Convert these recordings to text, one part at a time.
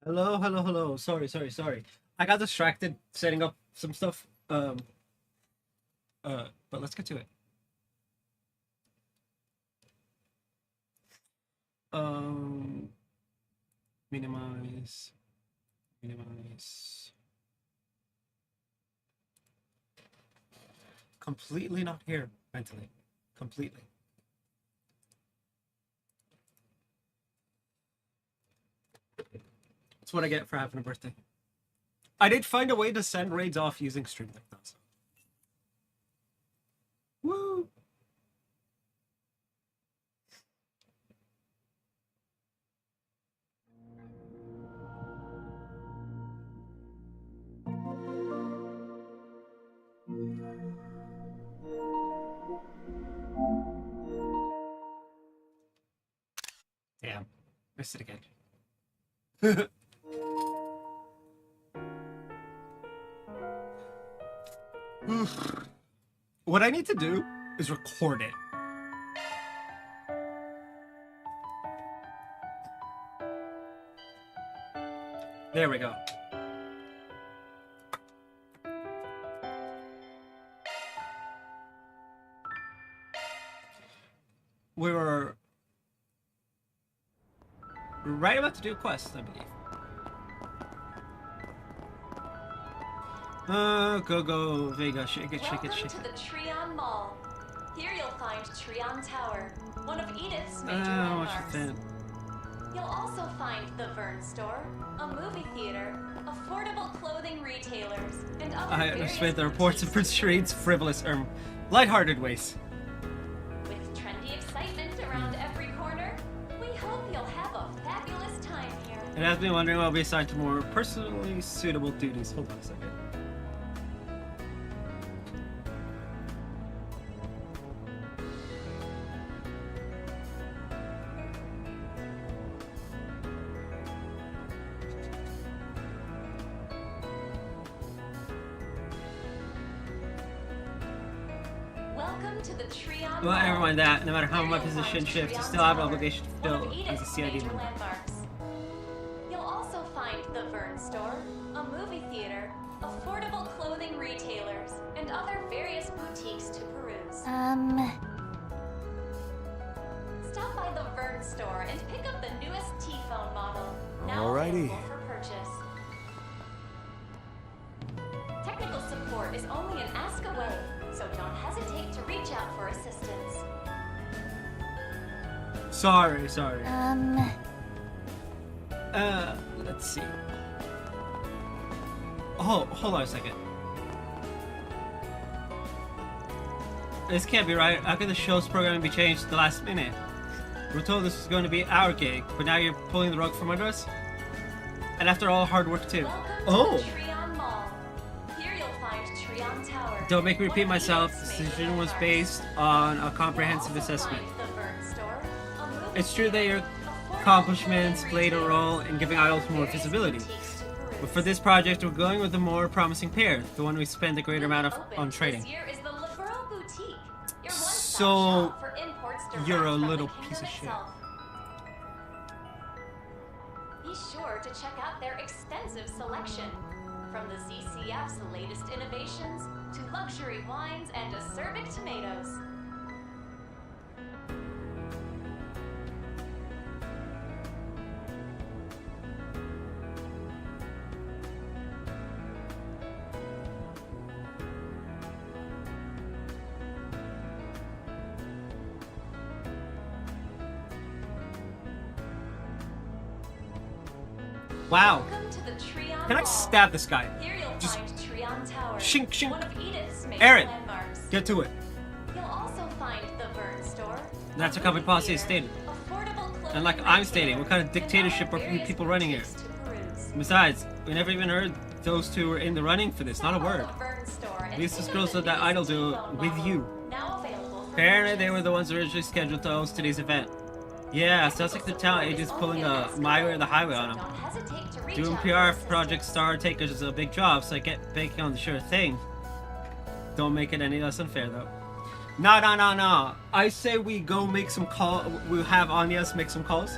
Hello, hello, hello. Sorry. I got distracted setting up some stuff. But let's get to it. Um, minimize, minimize. Completely not here mentally. Completely. That's what I get for having a birthday. I did find a way to send raids off using Stream Deck though. So. Woo! Damn, missed it again. What I need to do is record it. There we go. We were right about to do a quest, I believe. Go, Vega, shake it. Welcome to the Treon Mall. Here you'll find Treon Tower, one of Edith's major landmarks. You'll also find the Vern Store, a movie theater, affordable clothing retailers, and other I understand the reports of Prince Shreed's frivolous, lighthearted ways. With trendy excitement around every corner, we hope you'll have a fabulous time here. It has me wondering why I'll be assigned to more personally suitable duties. Hold on a second. Welcome to the Treon Well, Mall. never mind that. No matter how Here my you'll position find shifts, I Treon still have an Tower, obligation to one of fulfill as a Edith's CID major member. landmarks. You'll also find the Vern Store, a movie theater, affordable clothing retailers, and other various boutiques to peruse. Stop by the Vern Store and pick up the newest T-phone model, now Alrighty. available for purchase. Technical support is only an ask away, so don't hesitate to reach out for assistance. Sorry. Let's see. Oh, hold on a second. This can't be right. How could the show's programming be changed at the last minute? We were told this was going to be our gig, but now you're pulling the rug from under us? And after all hard work too. Welcome to the Treon Mall. Here you'll find Treon Tower. Don't make me repeat one of myself. Edith's The major decision was landmarks. based on a You'll comprehensive also assessment. find the Vern Store, a movie It's true that your theater, affordable accomplishments clothing played a retailers, role in giving idols more various visibility. boutiques to peruse. But for this project, we're going with the more promising pair, the one we spend a greater amount of Opened on trading. This year is the Liberal Boutique, your one-stop So, shop for imports direct you're a from the little kingdom piece of shit. itself. Be sure to check out their extensive selection, from the ZCF's latest innovations to luxury wines and acerbic tomatoes. Wow. Welcome to the Treon Can I Mall. stab this guy? Here you'll Just find Treon Tower, shink, shink. one of Edith's major Aaron, landmarks. get to it. You'll also find the Vern Store. That's a what company movie policy is theater, stated. affordable clothing And like I'm stating, retailers, what kind of and dictatorship other are you various people running here? boutiques to peruse. Besides, we never even heard those two were in the running for this, not a Stop by word. the Vern Store and At least pick this up girls the did that newest idol do T-phone with model, you. now available for Apparently they purchase. were the ones originally scheduled to host today's event. Yeah, sounds like the talent agent's pulling a my way or the highway on So them. don't hesitate to reach Doing out PR for for Project assistance. Star Takers is a big job, so I get banking on the sure thing. Don't make it any less unfair, though. No. I say we go make some call. We'll have Anya's make some calls.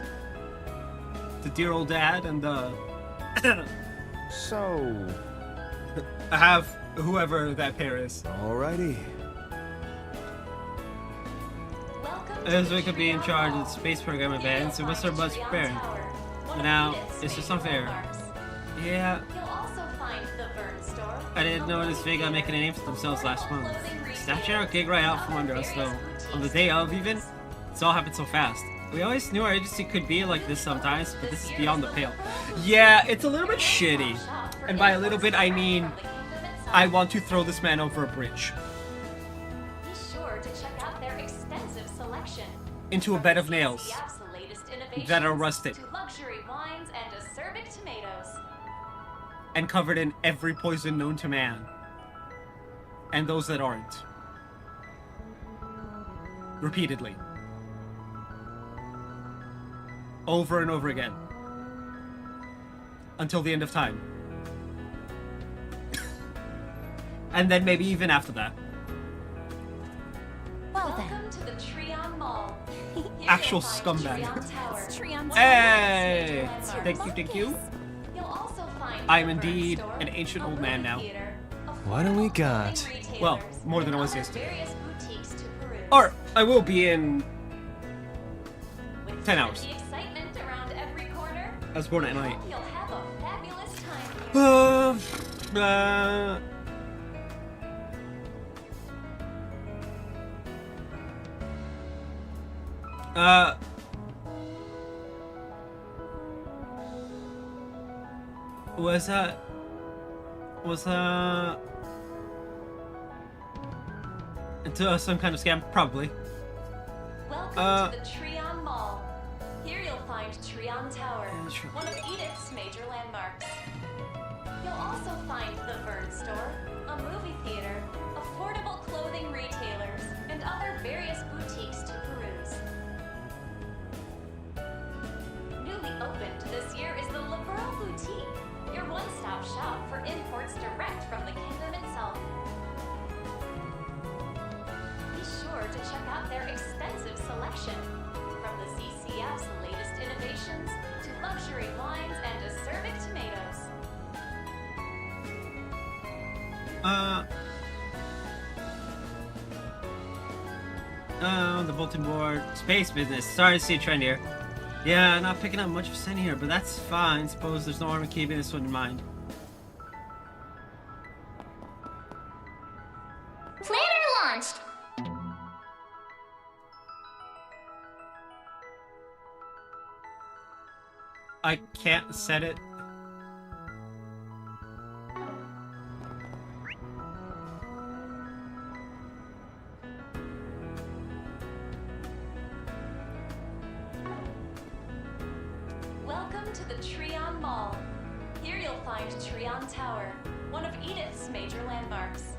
The dear old dad and the So... I have whoever that pair is. Alrighty. As we could be in charge of the space program events, it was so much prepared. But now, it's just unfair. Yeah. I didn't notice Vega making a name for themselves last month. Snatching our gig right out from under us, though. On the day of, even, it's all happened so fast. We always knew our agency could be like this sometimes, but this is beyond the pale. Yeah, it's a little bit shitty. And by a little bit, I mean, I want to throw this man over a bridge. Be sure to check out their extensive selection. Into a bed of nails that are rusted. To luxury wines and acerbic tomatoes. And covered in every poison known to man. And those that aren't. Repeatedly. Over and over again. Until the end of time. And then maybe even after that. Welcome to the Treon Mall. Actual scumbag. Hey! Thank you. You'll also find I am indeed an ancient old man now. What do we got? Well, more than I was yesterday. Or, I will be in 10 hours. I was born at night. You'll have a fabulous time here. Was into some kind of scam? Probably. Welcome to the Treon Mall. Here you'll find Treon Tower, one of Edith's major landmarks. You'll also find the Vern Store, a movie theater, affordable clothing retailers, and other various boutiques to peruse. Newly opened this year is the Liberal Boutique, your one-stop shop for imports direct from the kingdom itself. Be sure to check out their extensive selection, from the CCF's latest innovations to luxury wines and acerbic tomatoes. The bulletin board. Space business. Sorry to see a trend here. Yeah, not picking up much of a scent here, but that's fine. Suppose there's no harm in keeping this one in mind. Planner launched! I can't set it. Welcome to the Treon Mall. Here you'll find Treon Tower, one of Edith's major landmarks.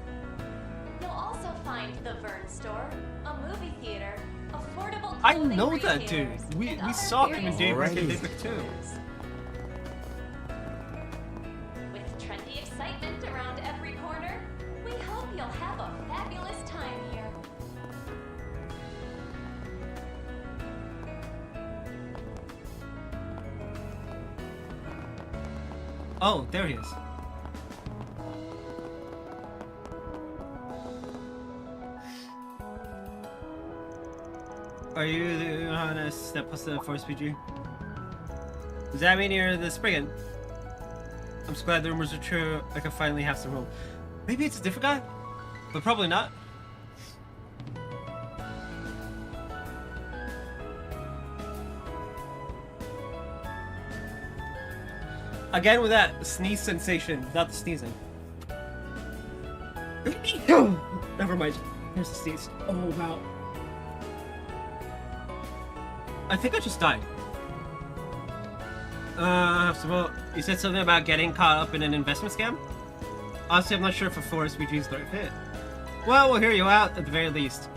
You'll also find the Vern Store, a movie theater, affordable I clothing know that dude. retailers, We and saw other him in various Daybreak and Alrighty. Daybreak 2. With trendy excitement around every corner, we hope you'll have a fabulous time here. Oh, there he is. Are you the honest that puts the force PG? Does that mean you're the Spriggan? I'm just glad the rumors are true. I can finally have some hope. Maybe it's a different guy? But probably not. Again with that sneeze sensation, without the sneezing. Never mind. Here's the sneeze. Oh wow. I think I just died. So you said something about getting caught up in an investment scam? Honestly, I'm not sure if a forest BG is the right fit. Well, we'll hear you out at the very least.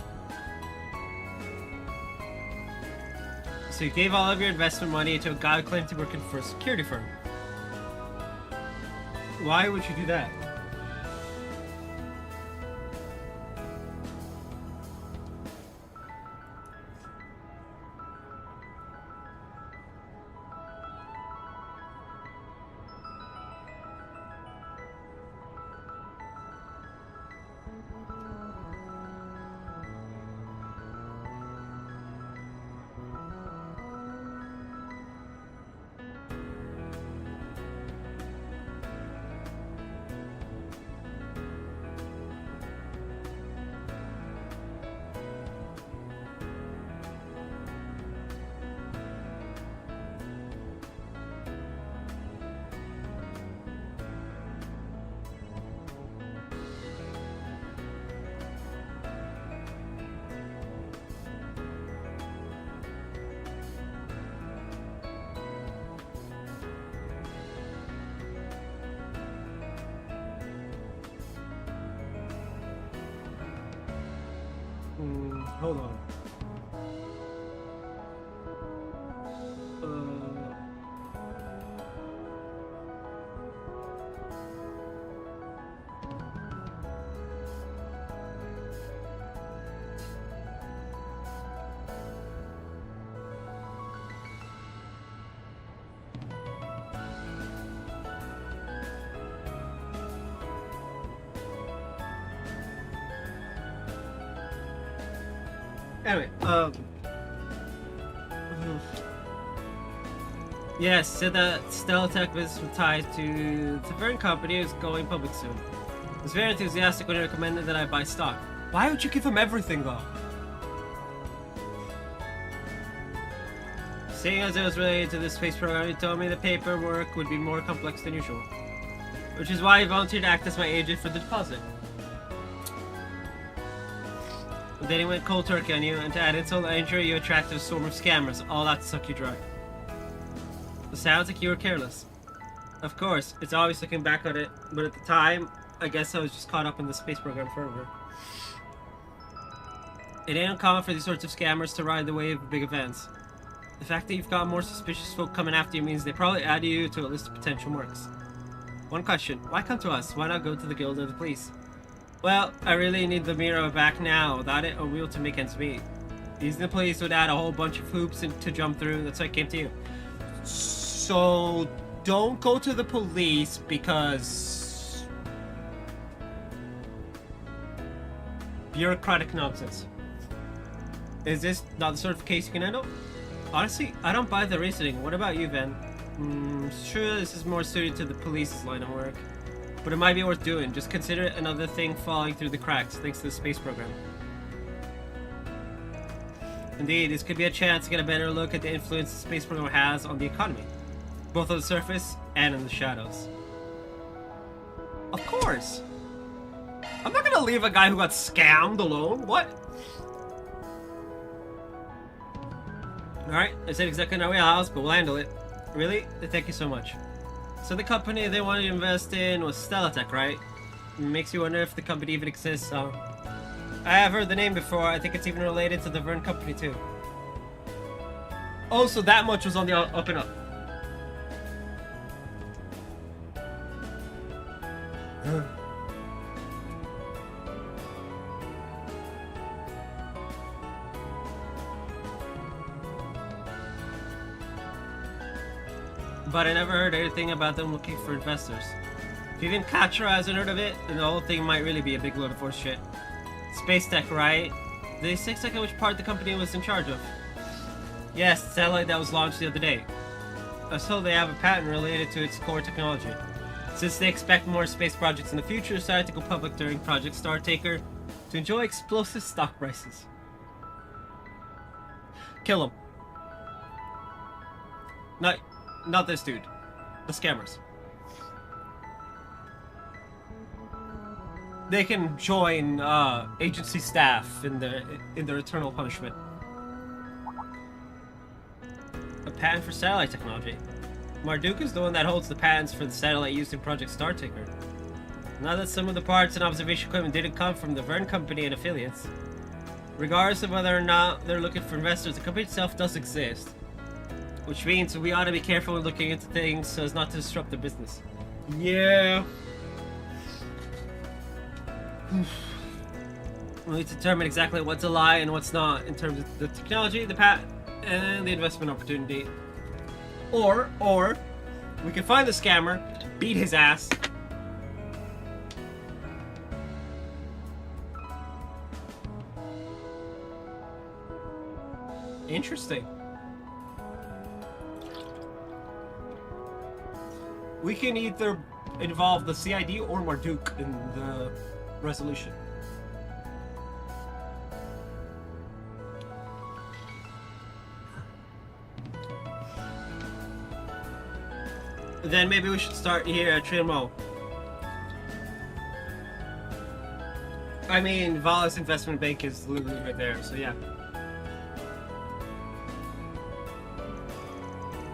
So you gave all of your investment money to a guy who claimed to work for a security firm. Why would you do that? Hold on. Anyway, yes, said that Stellatech was tied to the Vern Company is going public soon. He was very enthusiastic when he recommended that I buy stock. Why would you give him everything, though? Seeing as it was related to the space program, he told me the paperwork would be more complex than usual. Which is why he volunteered to act as my agent for the deposit. Then he went cold turkey on you, and to add insult to injury, you attracted a swarm of scammers, all out to suck you dry. It sounds like you were careless. Of course, it's obvious looking back on it, but at the time, I guess I was just caught up in the space program forever. It ain't uncommon for these sorts of scammers to ride the wave of big events. The fact that you've got more suspicious folk coming after you means they probably add you to a list of potential marks. One question, why come to us? Why not go to the guild or the police? Well, I really need the Mira back now. Without it, a wheel to make ends meet. Using the police would add a whole bunch of hoops to jump through. That's why I came to you. So, don't go to the police because... bureaucratic nonsense. Is this not the sort of case you can handle? Honestly, I don't buy the reasoning. What about you, Ven? Sure, this is more suited to the police's line of work. But it might be worth doing. Just consider it another thing falling through the cracks thanks to the space program. Indeed, this could be a chance to get a better look at the influence the space program has on the economy. Both on the surface and in the shadows. Of course! I'm not gonna leave a guy who got scammed alone. What? Alright, I said exactly in our wheelhouse, but we'll handle it. Really? Thank you so much. So the company they wanted to invest in was Stellatech, right? Makes you wonder if the company even exists, I have heard the name before. I think it's even related to the Vern Company, too. Oh, so that much was on the up and up. But I never heard anything about them looking for investors. If even Katra hasn't heard of it, then the whole thing might really be a big load of horse shit. Space tech, right? Did they say exactly which part the company was in charge of? Yes, the satellite that was launched the other day. I was told they have a patent related to its core technology. Since they expect more space projects in the future, decided to go public during Project Startaker to enjoy explosive stock prices. Kill him. Not this dude. The scammers. They can join agency staff in their eternal punishment. A patent for satellite technology. Marduk is the one that holds the patents for the satellite used in Project Startaker. Now that some of the parts and observation equipment didn't come from the Vern Company and affiliates, regardless of whether or not they're looking for investors, the company itself does exist. Which means we ought to be careful when looking into things so as not to disrupt the business. Yeah. We need to determine exactly what's a lie and what's not in terms of the technology, the patent, and the investment opportunity. Or we can find the scammer, beat his ass. Interesting. We can either involve the CID or Marduk in the resolution. Then maybe we should start here at Trinmo. I mean, Vala's investment bank is literally right there, so yeah.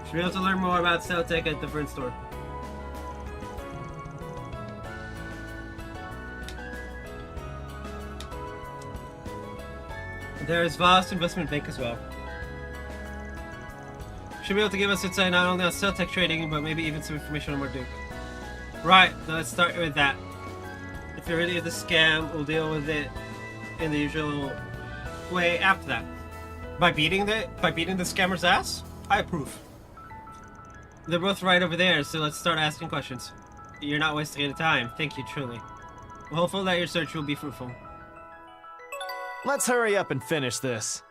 Should be able to learn more about Celtech at the Vern store. There's Vast Investment Bank as well. Should be able to give us insight not only on cell tech trading, but maybe even some information on Marduk. Right, then let's start with that. If you're ready with the scam, we'll deal with it in the usual way after that. By beating the scammer's ass? I approve. They're both right over there, so let's start asking questions. You're not wasting any time. Thank you, truly. We're hopeful that your search will be fruitful. Let's hurry up and finish this.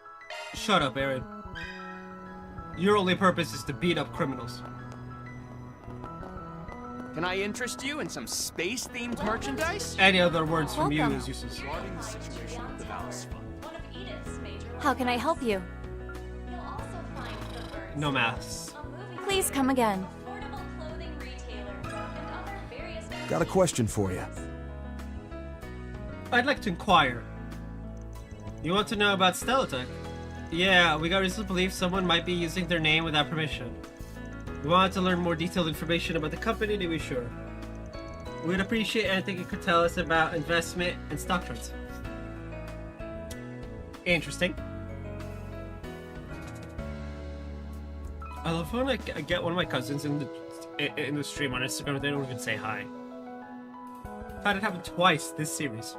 Shut up, Aaron. Your only purpose is to beat up criminals. Can I interest you in some space-themed merchandise? Any other words from you Welcome. is useless. Regarding the situation with the Val's fund. One of Edith's major How can I help you? You'll also find the Vern No Store, maths. a movie Please come again. affordable clothing retailer, and other various Got a question for you. I'd like to inquire. You want to know about Stellatech? Yeah, we got reason to believe someone might be using their name without permission. We wanted to learn more detailed information about the company to be sure. We'd appreciate anything you could tell us about investment and stock charts. Interesting. I love when I get one of my cousins in the stream on Instagram, they don't even say hi. I've had it happen twice this series.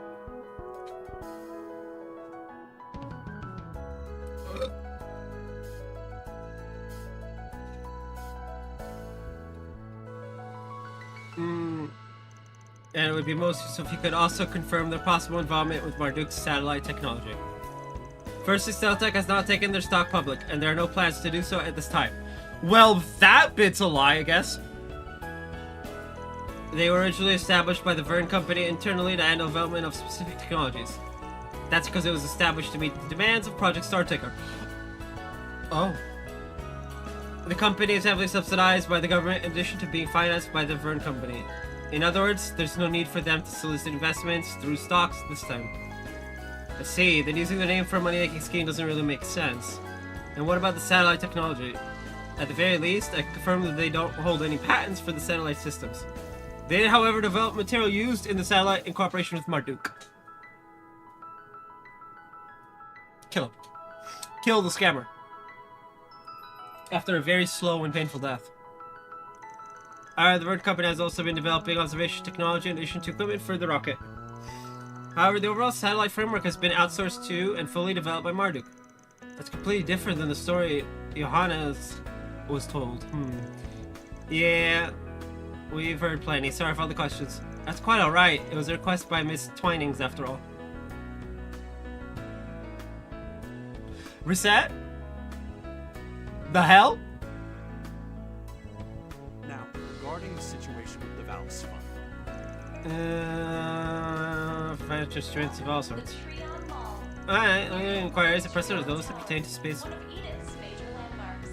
And it would be most useful if you could also confirm their possible involvement with Marduk's satellite technology. Firstly, Stellatech has not taken their stock public, and there are no plans to do so at this time. Well, that bit's a lie, I guess. They were originally established by the Vern Company internally to handle development of specific technologies. That's because it was established to meet the demands of Project Startaker. Oh. The company is heavily subsidized by the government in addition to being financed by the Vern Company. In other words, there's no need for them to solicit investments through stocks this time. I see, then using their name for a money-making scheme doesn't really make sense. And what about the satellite technology? At the very least, I confirm that they don't hold any patents for the satellite systems. They did, however, develop material used in the satellite in cooperation with Marduk. Kill him. Kill the scammer. After a very slow and painful death. The Vern Company has also been developing observation technology in addition to equipment for the rocket. However, the overall satellite framework has been outsourced to and fully developed by Marduk. That's completely different than the story Johanna was told. Yeah, we've heard plenty. Sorry for all the questions. That's quite alright. It was a request by Miss Twinings, after all. Reset? The hell? Now, regarding the situation with the Val's fund. Financial strengths of all The sorts. Trion Mall, Alright, I'm gonna inquire as a person of those that pertain to space. one of Edith's major landmarks.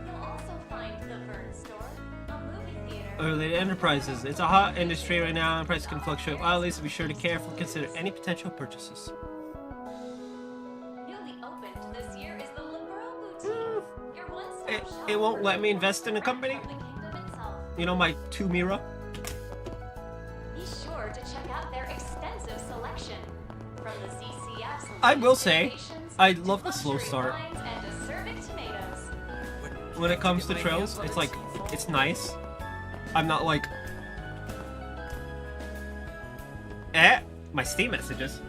You'll also find the Vern Store, a movie theater. Related enterprises. It's a hot industry right now, and prices can fluctuate wildly, so be sure to carefully consider any potential purchases. Newly opened this year is the Liberal Boutique. Your one-stop It shop won't for let me invest in a company? from the kingdom itself. You know, my 2 Mira? Be sure to check out their extensive selection. From the CCFs and I will say, innovations I to love the slow luxury start. wines and acerbic tomatoes. When it comes to trails, it's like, it's nice. I'm not like... my Steam messages.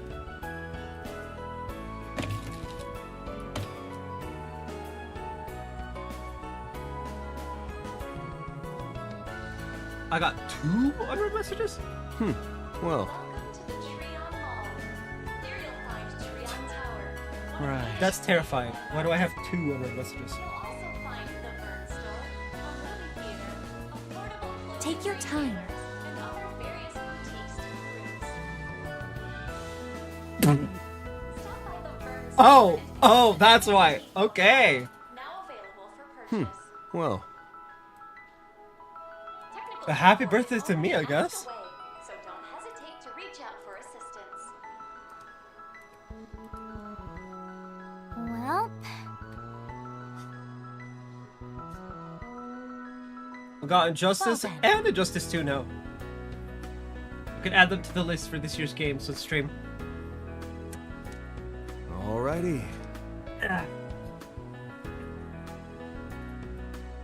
I got 2 unread messages? Well, Welcome to the Trion Mall. Here you'll find Trion Tower. One of Right. Edith's That's terrifying. Why do I have 2 unread messages? You'll also find the Vern Store, a movie theater, affordable clothing Take your time. retailers, and other various boutiques to peruse. Stop by the Vern Store Oh! and Oh, that's why. Okay. now available for purchase. well, Technical A happy support birthday is to me, I always guess. underway, so don't hesitate to reach out for assistance. Well, We got Injustice Well and Injustice 2 now. We can add them to the list for this year's games on stream. Alrighty.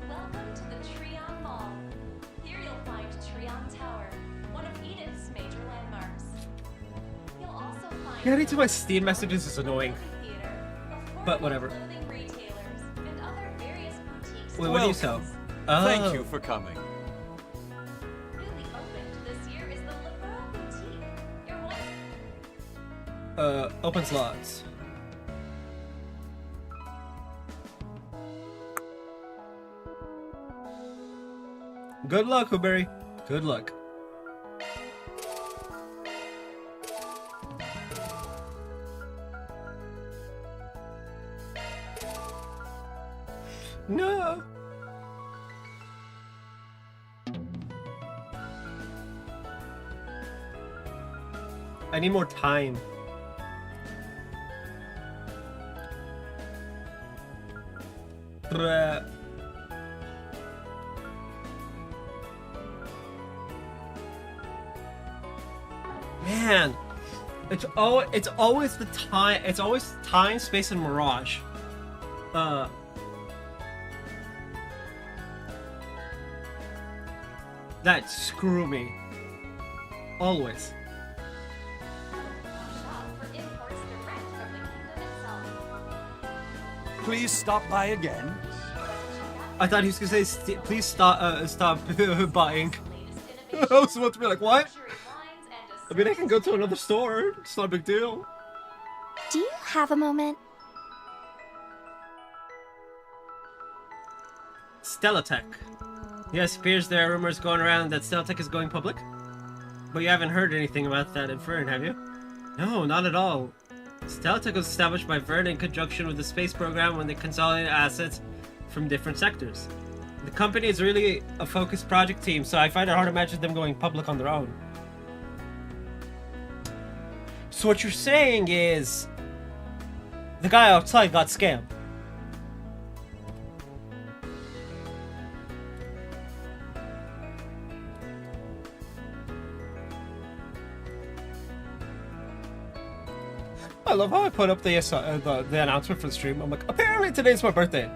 Welcome to the Treon Mall. Here you'll find Treon Tower, one of Edith's major landmarks. You'll also find Getting to my Steam messages is annoying. movie theater, But affordable whatever. clothing retailers, and other various boutiques. Wait, what do you sell? Oh. Thank you for coming. Newly opened this year is the Liberal Boutique. Your one Open slots. Good luck, Huberry. Good luck. No. I need more time. Bruh. Man, it's always the time. It's always time, space, and mirage. That screw me. Always. shop for imports direct from the kingdom itself. Please stop by again. I thought he was gonna say, please stop buying. Latest I was about to be like, what? luxury wines and I mean, I can go to another store. It's not a big deal. Do you have a moment? Stellatech. Yes, appears there are rumors going around that Stellatech is going public. But you haven't heard anything about that in Fern, have you? No, not at all. Stellatech was established by Vern in conjunction with the space program when they consolidated assets from different sectors. The company is really a focused project team, so I find it hard to imagine them going public on their own. So what you're saying is the guy outside got scammed. I love how I put up the announcement for the stream. I'm like, apparently today's my birthday,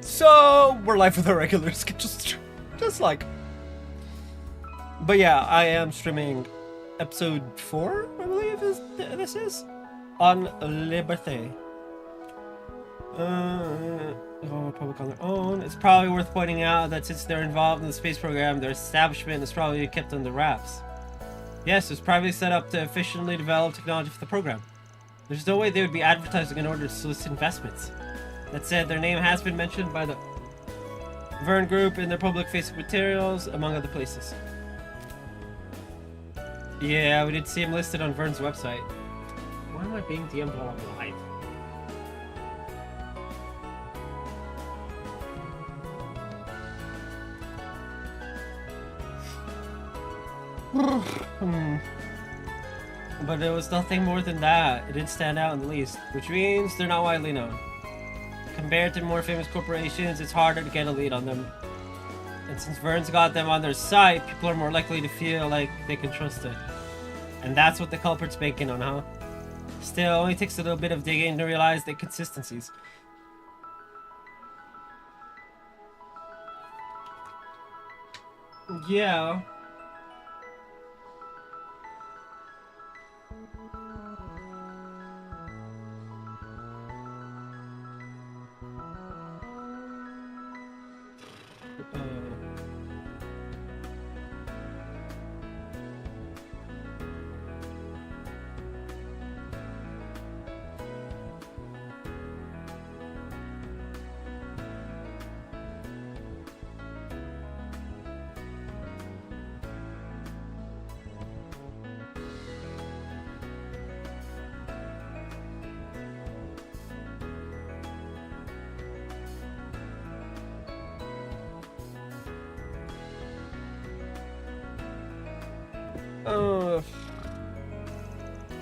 so we're live with our regular schedule, just like. But yeah, I am streaming episode 4, I believe this is on Liberté. Public on their own. It's probably worth pointing out that since they're involved in the space program, their establishment is probably kept under wraps. Yes, it's probably set up to efficiently develop technology for the program. There's no way they would be advertising in order to solicit investments. That said, their name has been mentioned by the Vern Group in their public-facing materials, among other places. Yeah, we did see him listed on Vern's website. Why am I being DM'd while I'm live? But it was nothing more than that. It didn't stand out in the least, which means they're not widely known. Compared to more famous corporations, it's harder to get a lead on them. And since Vern's got them on their side, people are more likely to feel like they can trust it. And that's what the culprit's banking on, huh? Still, it only takes a little bit of digging to realize the inconsistencies. Yeah.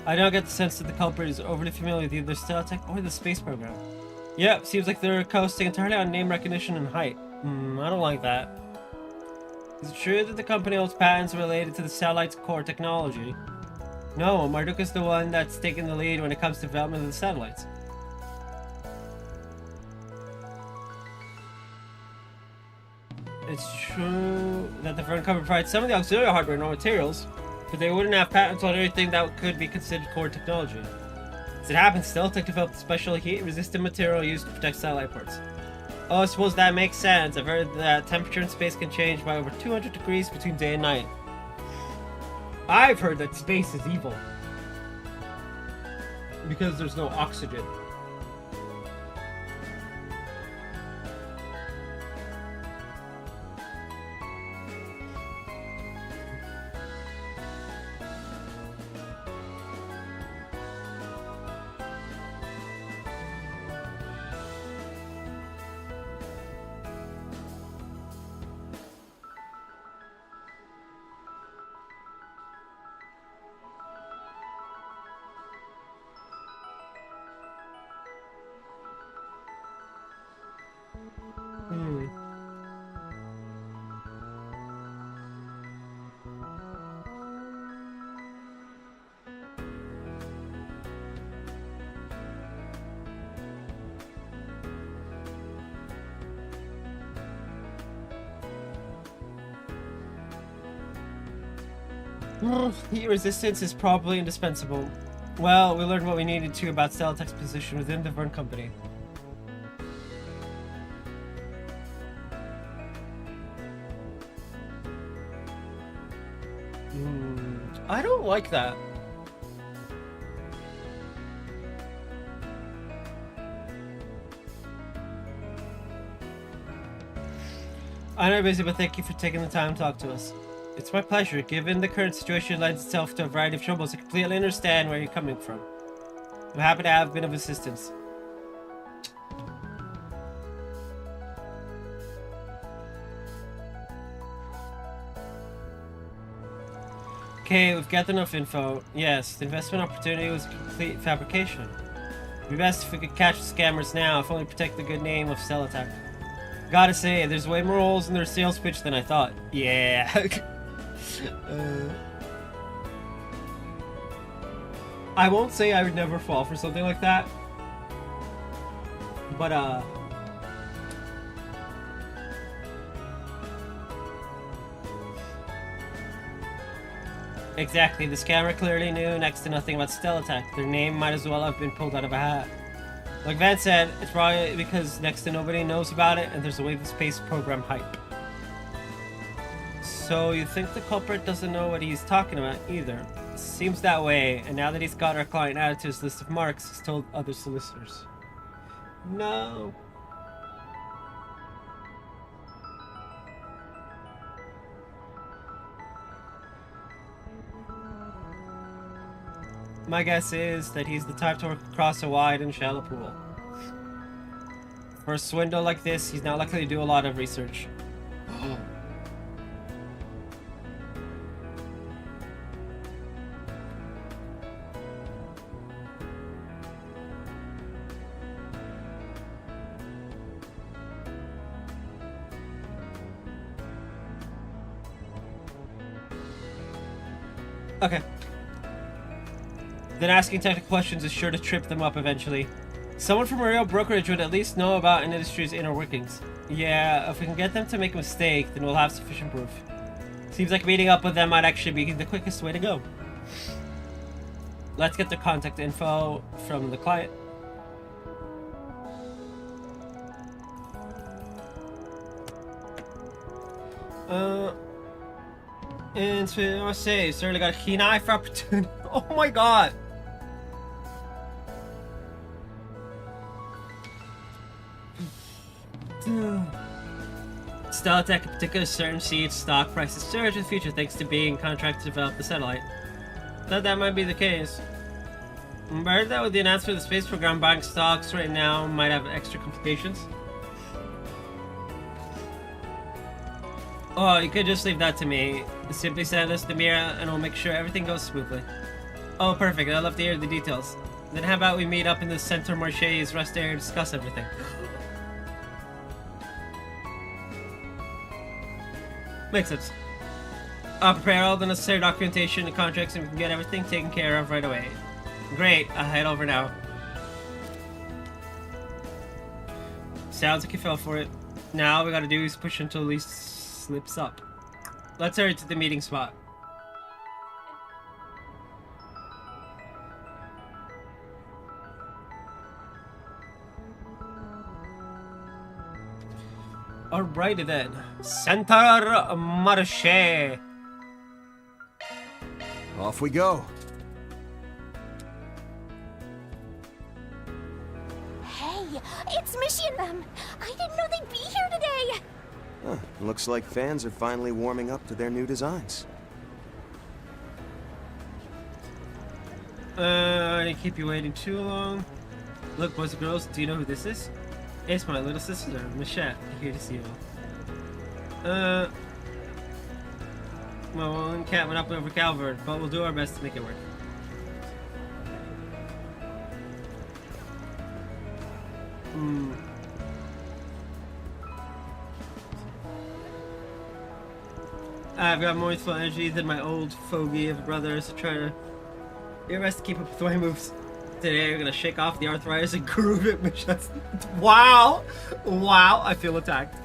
I now get the sense that the culprit is overly familiar with either Stellatech or the space program. Yep, seems like they're coasting entirely on name recognition and height. I don't like that. Is it true that the company holds patents related to the satellite's core technology? No, Marduk is the one that's taken the lead when it comes to development of the satellites. It's true that the Vern Company provides some of the auxiliary hardware and raw materials, but they wouldn't have patents on anything that could be considered core technology. As it happens, Stealtech developed special heat-resistant material used to protect satellite ports. Oh, I suppose that makes sense. I've heard that temperature in space can change by over 200 degrees between day and night. I've heard that space is evil. Because there's no oxygen. Heat resistance is probably indispensable. Well, we learned what we needed to about Stealtech's position within the Vern Company. I don't like that. I know you're busy, but thank you for taking the time to talk to us. It's my pleasure. Given the current situation lends itself to a variety of troubles, I completely understand where you're coming from. I'm happy to have been of assistance. Okay, we've got enough info. Yes, the investment opportunity was a complete fabrication. It'd be best if we could catch the scammers now, if only to protect the good name of Stealtech. Gotta say, there's way more holes in their sales pitch than I thought. Yeah. I won't say I would never fall for something like that. But, exactly, the scammer clearly knew next to nothing about Stealtech. Their name might as well have been pulled out of a hat. Like Van said, it's probably because next to nobody knows about it and there's a wave of space program hype. So you think the culprit doesn't know what he's talking about either? Seems that way, and now that he's got our client added to his list of marks, he's told other solicitors. No. My guess is that he's the type to work across a wide and shallow pool. For a swindle like this, he's not likely to do a lot of research. Okay. Then asking technical questions is sure to trip them up eventually. Someone from a real brokerage would at least know about an industry's inner workings. Yeah, if we can get them to make a mistake, then we'll have sufficient proof. Seems like meeting up with them might actually be the quickest way to go. Let's get the contact info from the client. And so I say, certainly got a keen eye for opportunity. Oh my god! Stealtech in particular certain seeds stock prices surge in the future thanks to being contracted to develop the satellite. Thought that might be the case. I heard that with the announcement of the space program, buying stocks right now might have extra complications. Oh, you could just leave that to me. Simply send us the Zemuria and we'll make sure everything goes smoothly. Oh, perfect. I'd love to hear the details. Then how about we meet up in the Center Marche's rest area to discuss everything? Makes sense. I'll prepare all the necessary documentation and contracts and we can get everything taken care of right away. Great, I'll head over now. Sounds like you fell for it. Now all we gotta do is push until at least slips up. Let's hurry to the meeting spot. Alrighty then. Center Marche. Off we go. Hey, it's Mishy and them. I didn't know they'd be here today. Huh, looks like fans are finally warming up to their new designs. I didn't keep you waiting too long. Look, boys and girls, do you know who this is? It's my little sister, Michelle. Here to see you all. Well, one cat went up over Calvert, but we'll do our best to make it work. I've got more youthful energy than my old fogey of brothers to try to do your best to keep up with my moves. Today, we're gonna shake off the arthritis and groove it, Michelle's. Wow! Wow, I feel attacked.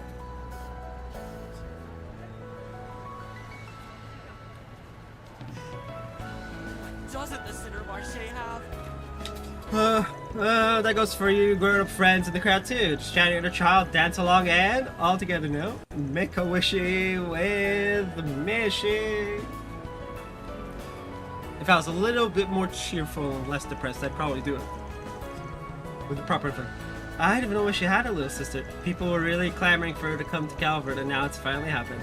Doesn't the Center Marche have? That goes for you grown-up friends in the crowd too. Just chat your child, dance along, and all together now. Make a wishy with Mishy. If I was a little bit more cheerful and less depressed, I'd probably do it. With the proper thing. I didn't even know she had a little sister. People were really clamoring for her to come to Calvert, and now it's finally happened.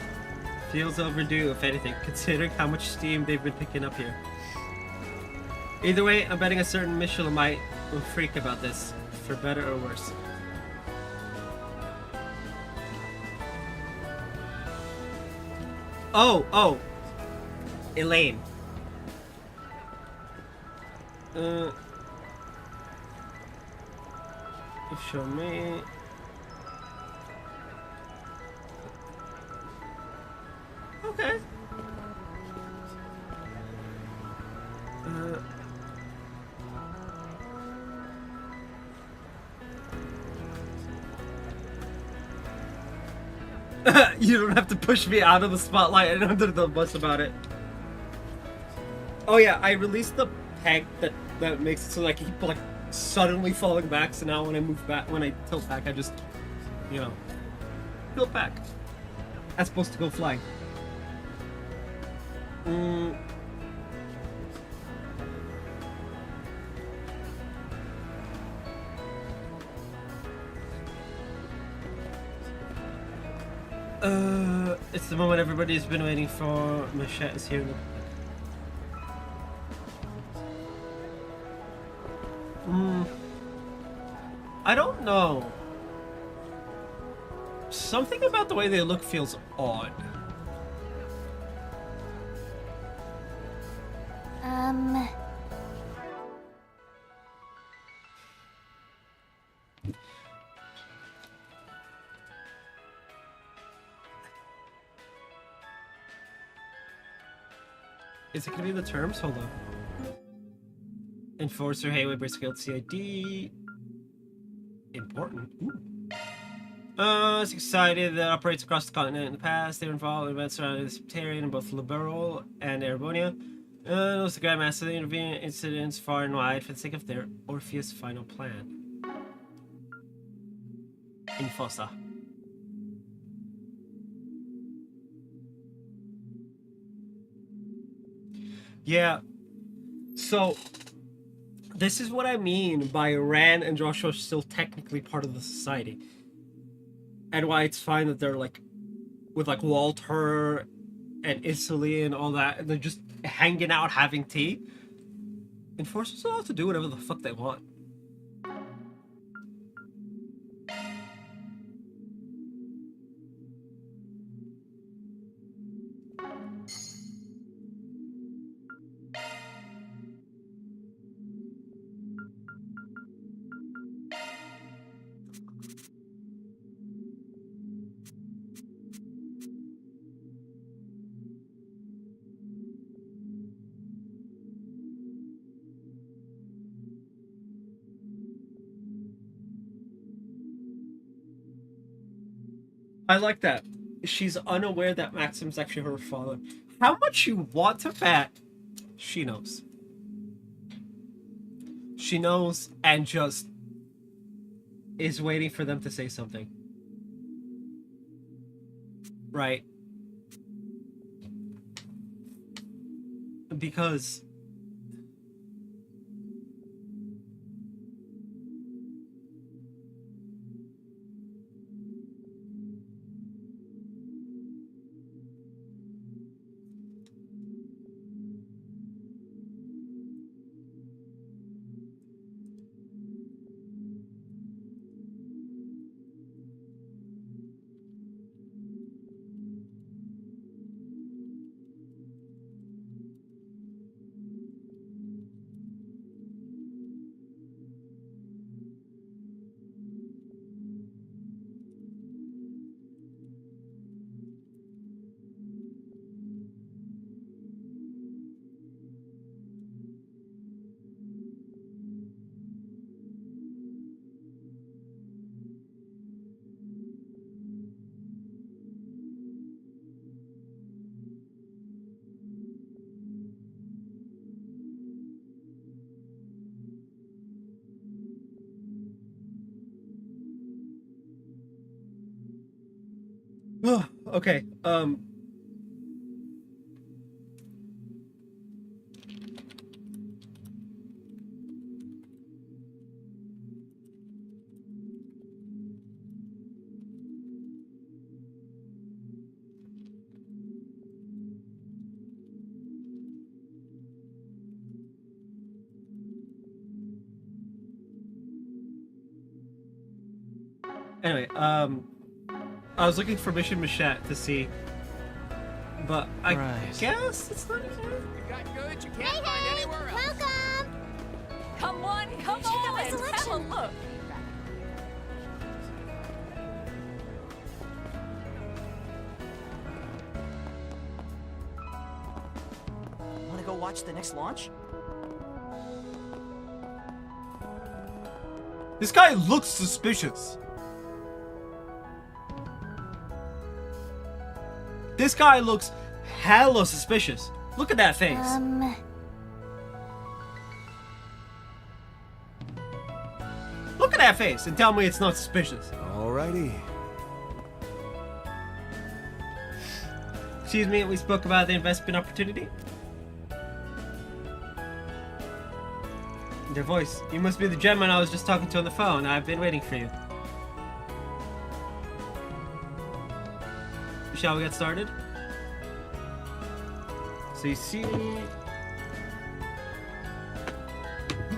Feels overdue, if anything, considering how much steam they've been picking up here. Either way, I'm betting a certain Michelamite will freak about this, for better or worse. Oh! Elaine. Show me. Okay. You don't have to push me out of the spotlight and under the bus about it. Oh yeah, I released the peg that makes it so I keep like suddenly falling back. So now when I move back, when I tilt back, I just, tilt back. That's supposed to go flying. It's the moment everybody's been waiting for. Machette is here. I don't know. Something about the way they look feels odd. Is it gonna be the terms? Hold on. Enforcer, Hayway, Briscoe, CID. Important. It's excited that operates across the continent. In the past, they were involved in events surrounding the Septarian in both Liberal and Erebonia. It was the Grandmaster that intervened in incidents far and wide for the sake of their Orpheus final plan. Enforcer. Yeah. So, this is what I mean by Ran and Joshua still technically part of the society. And why it's fine that they're like, with like Walter and Italy and all that, and they're just hanging out having tea. Enforcers are allowed to do whatever the fuck they want. I like that. she's unaware that Maxim's actually her father. How much you want to bet she knows? She knows and just is waiting for them to say something. Right? Because okay, anyway, I was looking for Mission Machette to see, but I guess it's not here. You got goods you can't find anywhere else. Welcome! Come on and have a look. Wanna go watch the next launch? This guy looks suspicious. This guy looks hella suspicious. Look at that face. Look at that face and tell me it's not suspicious. Alrighty. Excuse me, we spoke about the investment opportunity. Your voice. You must be the gentleman I was just talking to on the phone. I've been waiting for you. Shall we get started? So you see... Who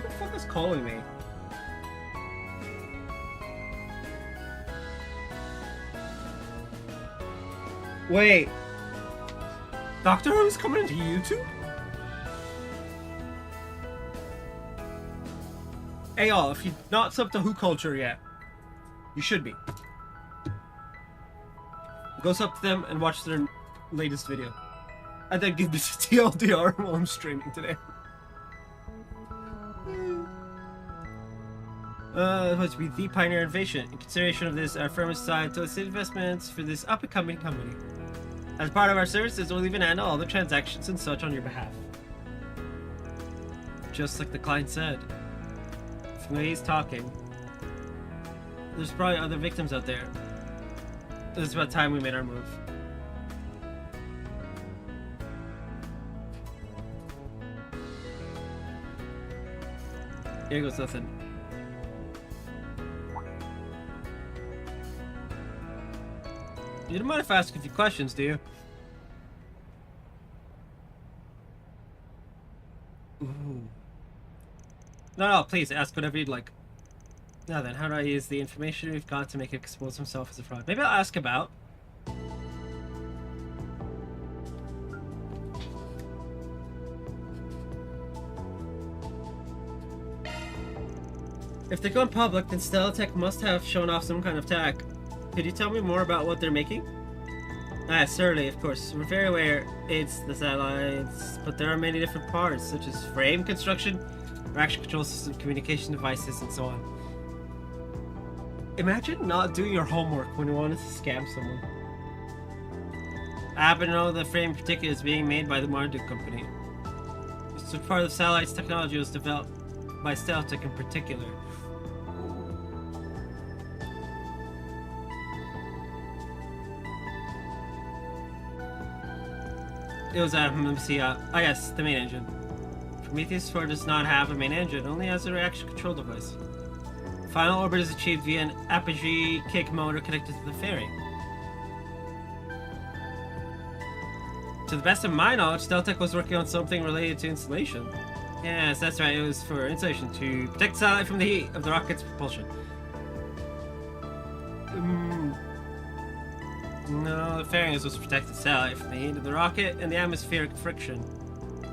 the fuck is calling me? Wait. Doctor Who's coming into YouTube? Hey y'all, if you're not subbed to Who Culture yet, you should be. Go up to them and watch their latest video. And then give me TLDR while I'm streaming today. Supposed to be the Pioneer Innovation. In consideration of this, our firm has decided to solicit investments for this up-and-coming company. As part of our services, we'll even handle all the transactions and such on your behalf. Just like the client said. From the way he's talking, there's probably other victims out there. It's about time we made our move. Here goes nothing. You don't mind if I ask a few questions, do you? Ooh. No, please ask whatever you'd like. Now then, how do I use the information we've got to make it expose himself as a fraud? Maybe I'll ask about. If they're going public, then Stellatech must have shown off some kind of tech. Could you tell me more about what they're making? Ah, certainly, of course. We're very aware it's the satellites, but there are many different parts, such as frame construction, reaction control system, communication devices, and so on. Imagine not doing your homework when you wanted to scam someone. I happen to know the frame in particular is being made by the Marduk company. So part of the satellite's technology was developed by Stealtech in particular. It was let me see, yes, the main engine. Prometheus 4 does not have a main engine, only has a reaction control device. Final orbit is achieved via an apogee kick motor connected to the ferry. To the best of my knowledge, Stealtech was working on something related to insulation. Yes, that's right, it was for insulation to protect the satellite from the heat of the rocket's propulsion. No, the fairing was supposed to protect the satellite from the heat of the rocket and the atmospheric friction.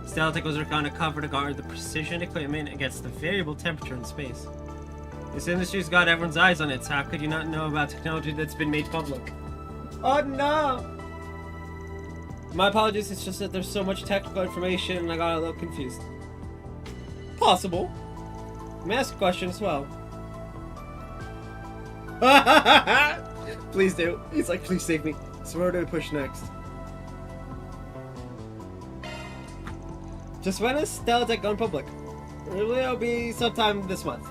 Stealtech was working on a cover to guard the precision equipment against the variable temperature in space. This industry's got everyone's eyes on it, so how could you not know about technology that's been made public? Oh no! My apologies, it's just that there's so much technical information and I got a little confused. Possible. Let me ask a question as well. Please do. He's like, please save me. So where do I push next? Just when is Stealtech gone public? Really, it'll be sometime this month.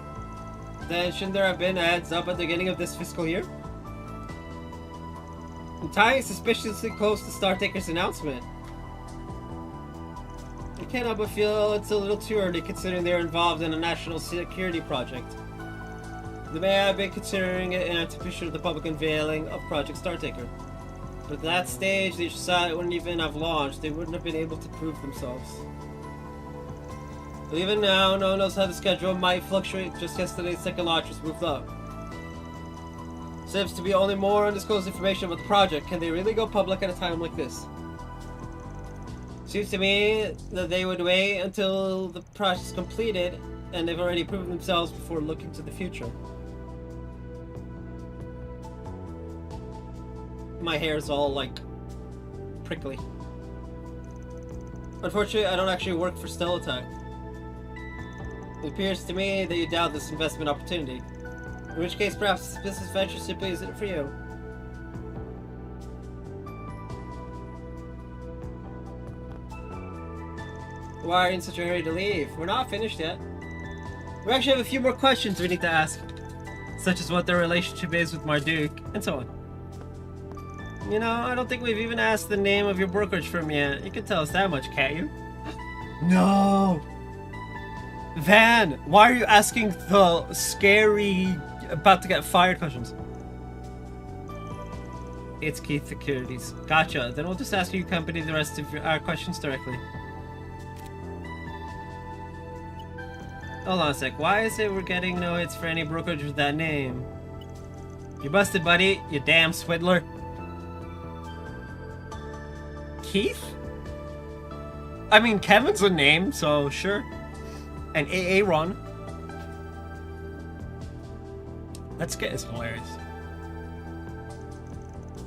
Then shouldn't there have been a heads up at the beginning of this fiscal year? I'm tying suspiciously close to Startaker's announcement. I can't help but feel it's a little too early considering they're involved in a national security project. They may have been considering it in anticipation of the public unveiling of Project Startaker. But at that stage, the satellite wouldn't even have launched. They wouldn't have been able to prove themselves. But even now, no one knows how the schedule might fluctuate. Just yesterday's second launch was moved up. Seems to be only more undisclosed information about the project. Can they really go public at a time like this? Seems to me that they would wait until the project is completed and they've already proven themselves before looking to the future. My hair's all like prickly. Unfortunately, I don't actually work for Stealtech. It appears to me that you doubt this investment opportunity. In which case, perhaps this business venture simply isn't for you. Why are you in such a hurry to leave? We're not finished yet. We actually have a few more questions we need to ask. Such as what their relationship is with Marduk, and so on. You know, I don't think we've even asked the name of your brokerage firm yet. You can tell us that much, can't you? No! Van, why are you asking the scary, about to get fired questions? It's Keith Securities. Gotcha. Then we'll just ask your company the rest of our questions directly. Hold on a sec. Why is it we're getting no hits for any brokerage with that name? You busted, buddy. You damn swindler. Keith? I mean, Kevin's a name, so sure. And Aaron. That skit is hilarious.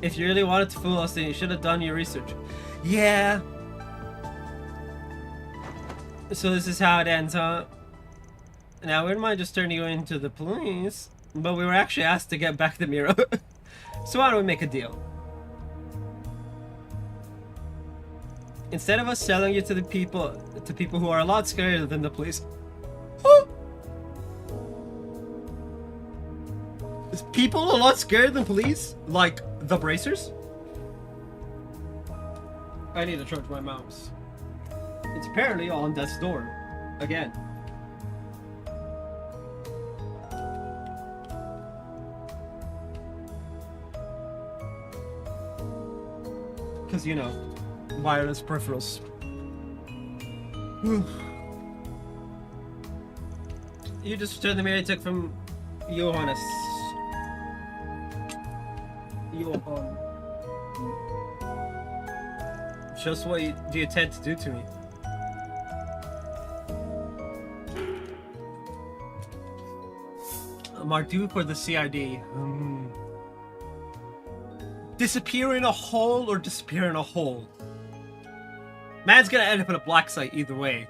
If you really wanted to fool us, then you should have done your research. Yeah. So this is how it ends, huh? Now, we wouldn't mind just turning you into the police, but we were actually asked to get back the mirror. So why don't we make a deal? Instead of us selling you to the people who are a lot scarier than the police. Is people a lot scarier than police? Like the bracers? I need to charge my mouse. It's apparently on death's door. Again. Because, you know, wireless peripherals. You just returned the mirror you took from Johannes. Johan. Just what do you intend to do to me? Marduk or the CID? Disappear in a hole or disappear in a hole? Man's gonna end up in a black site either way.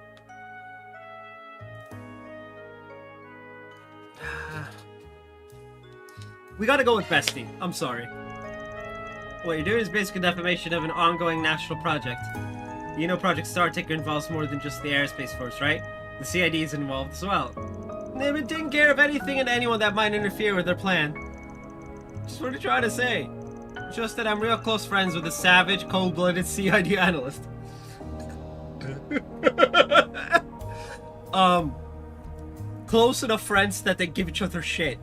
We gotta go with Bestie. I'm sorry. What you're doing is basically defamation of an ongoing national project. You know Project Starticker involves more than just the Aerospace Force, right? The CID is involved as well. They been taking care of anything and anyone that might interfere with their plan. Just what I'm trying to say. Just that I'm real close friends with a savage, cold-blooded CID analyst. Close enough friends that they give each other shit.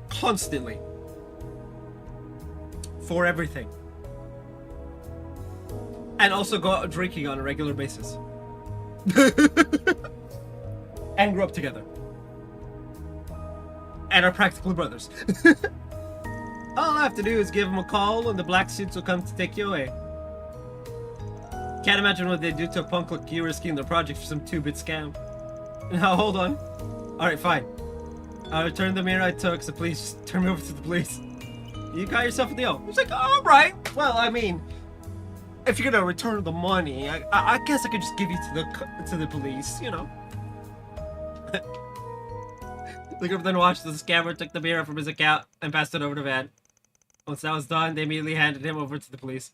Constantly. For everything. And also go out drinking on a regular basis. And grow up together. And are practically brothers. All I have to do is give them a call and the black suits will come to take you away. Can't imagine what they'd do to a punk like you risking their project for some 2-bit scam. Now hold on. Alright, fine. I'll return the mirror I took, so please just turn me over to the police. You got yourself a deal. He's like, alright. Well, I mean, if you're gonna return the money, I guess I could just give you to the police, you know. The group then watched the scammer took the mirror from his account and passed it over to Van. Once that was done, they immediately handed him over to the police.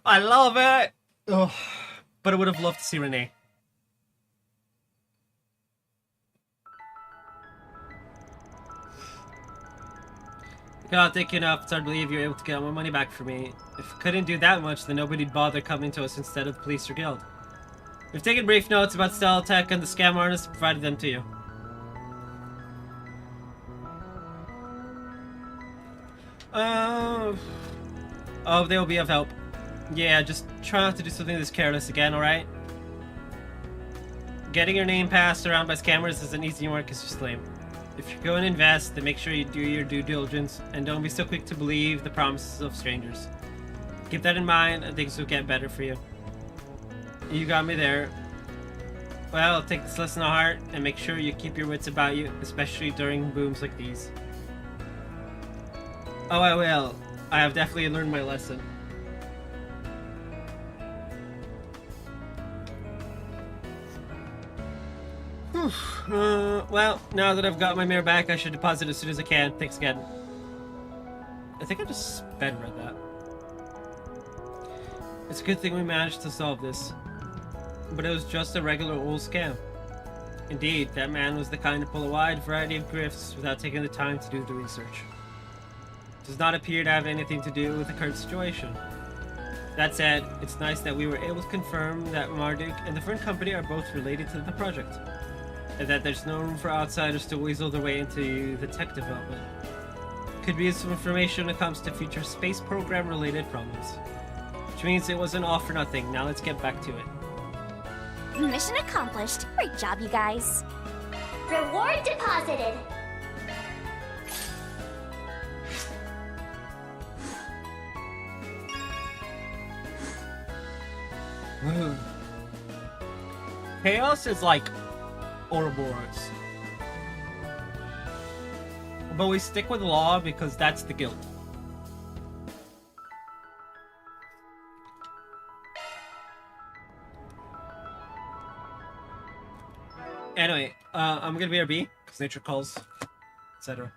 I love it! Ugh. But I would have loved to see Renee. I cannot thank you enough. It's hard to believe you're able to get my money back for me. If I couldn't do that much, then nobody'd bother coming to us instead of the police or guild. We've taken brief notes about Stella Tech and the scam artist and provided them to you. Oh, they will be of help. Yeah, just try not to do something this careless again, alright? Getting your name passed around by scammers isn't easy work, it's just lame. If you're going to invest, then make sure you do your due diligence, and don't be so quick to believe the promises of strangers. Keep that in mind, and things will get better for you. You got me there. Well, take this lesson to heart, and make sure you keep your wits about you, especially during booms like these. Oh, I will. I have definitely learned my lesson. Well, now that I've got my mirror back, I should deposit as soon as I can. Thanks again. I think I just sped read that. It's a good thing we managed to solve this. But it was just a regular old scam. Indeed, that man was the kind to pull a wide variety of grifts without taking the time to do the research. Does not appear to have anything to do with the current situation. That said, it's nice that we were able to confirm that Marduk and the Fern Company are both related to the project, and that there's no room for outsiders to weasel their way into the tech development. Could be useful information when it comes to future space program related problems. Which means it wasn't all for nothing. Now let's get back to it. Mission accomplished. Great job, you guys. Reward deposited. Chaos is like Ouroboros. But we stick with law because that's the guild. Anyway, I'm gonna be RB because nature calls, etc.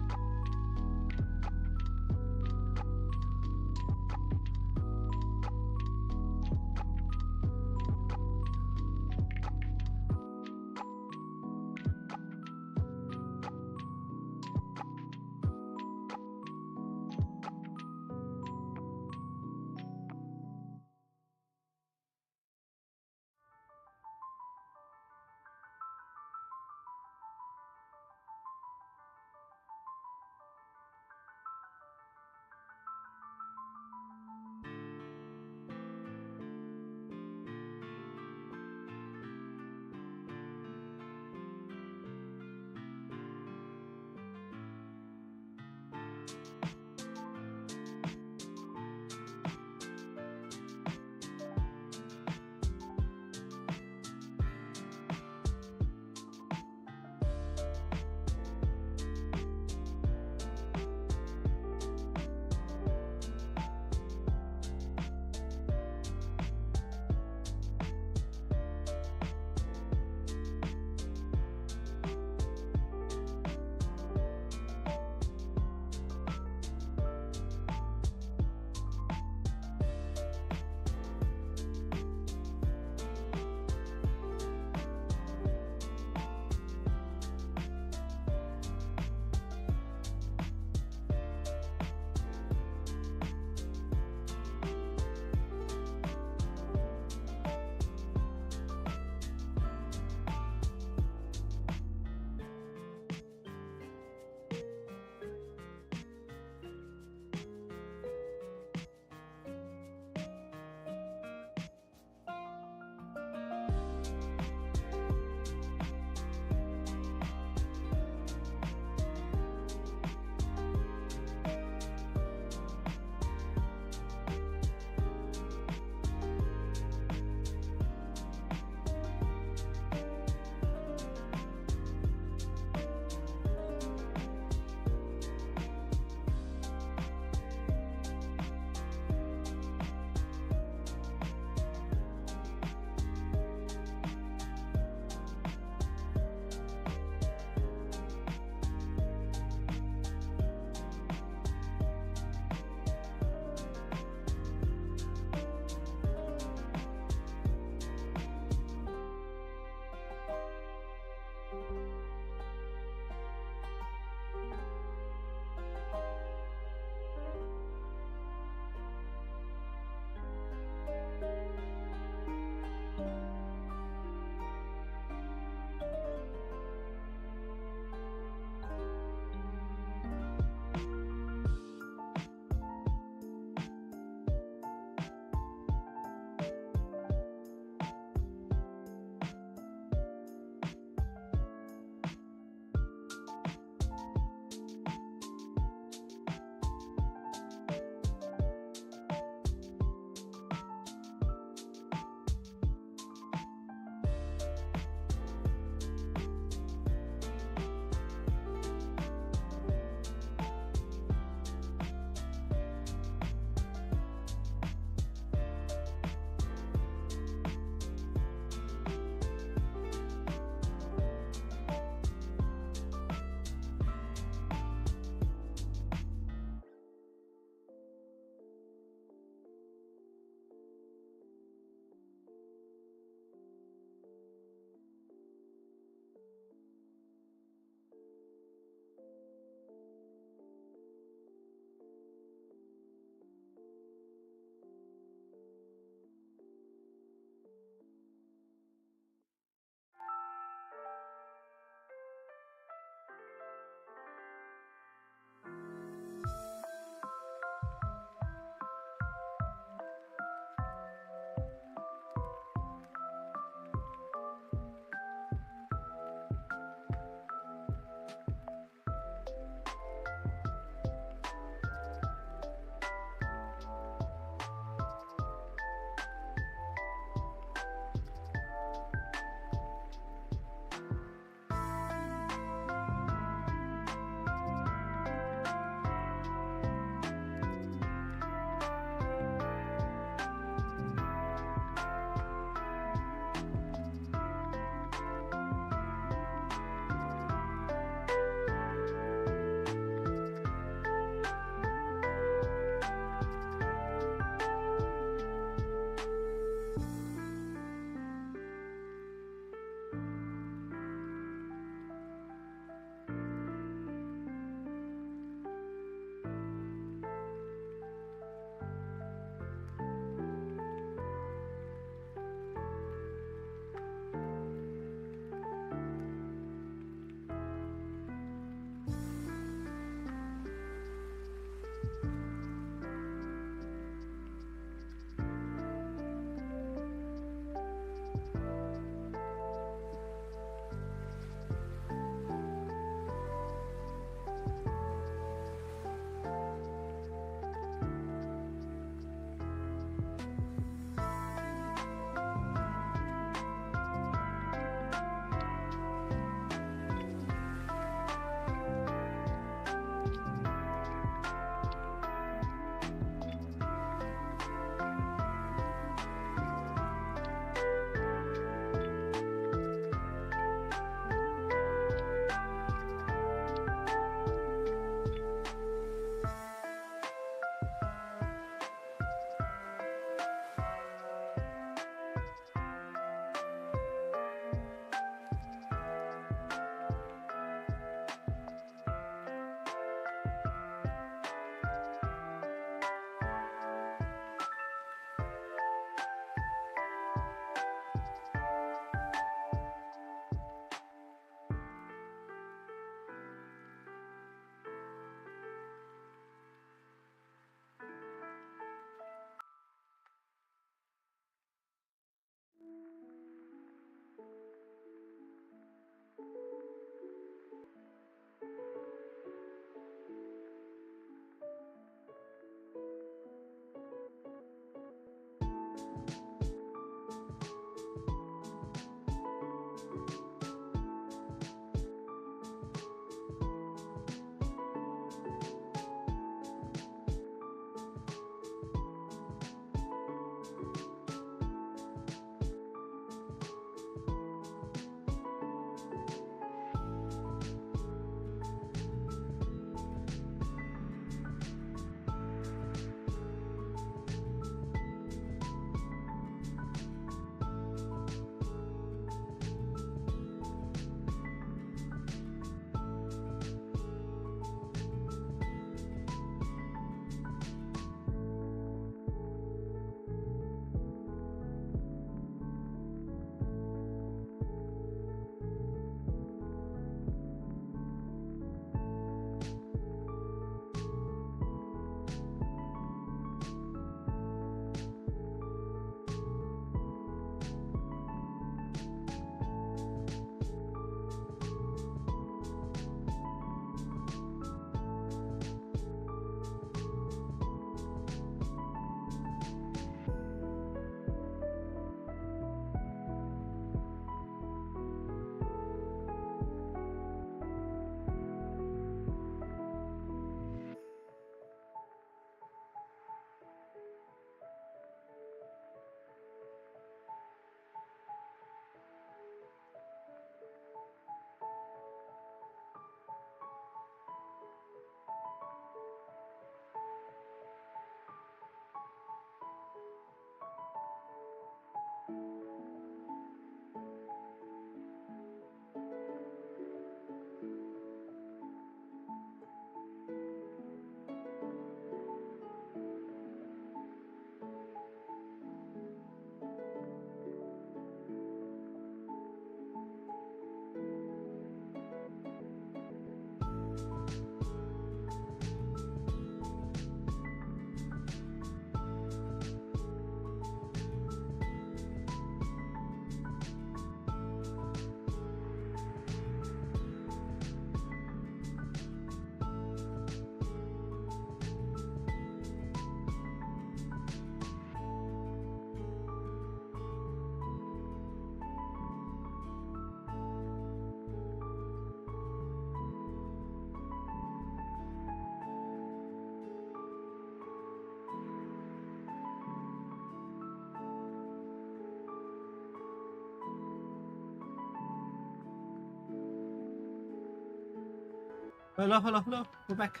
Hello, hello, hello. We're back.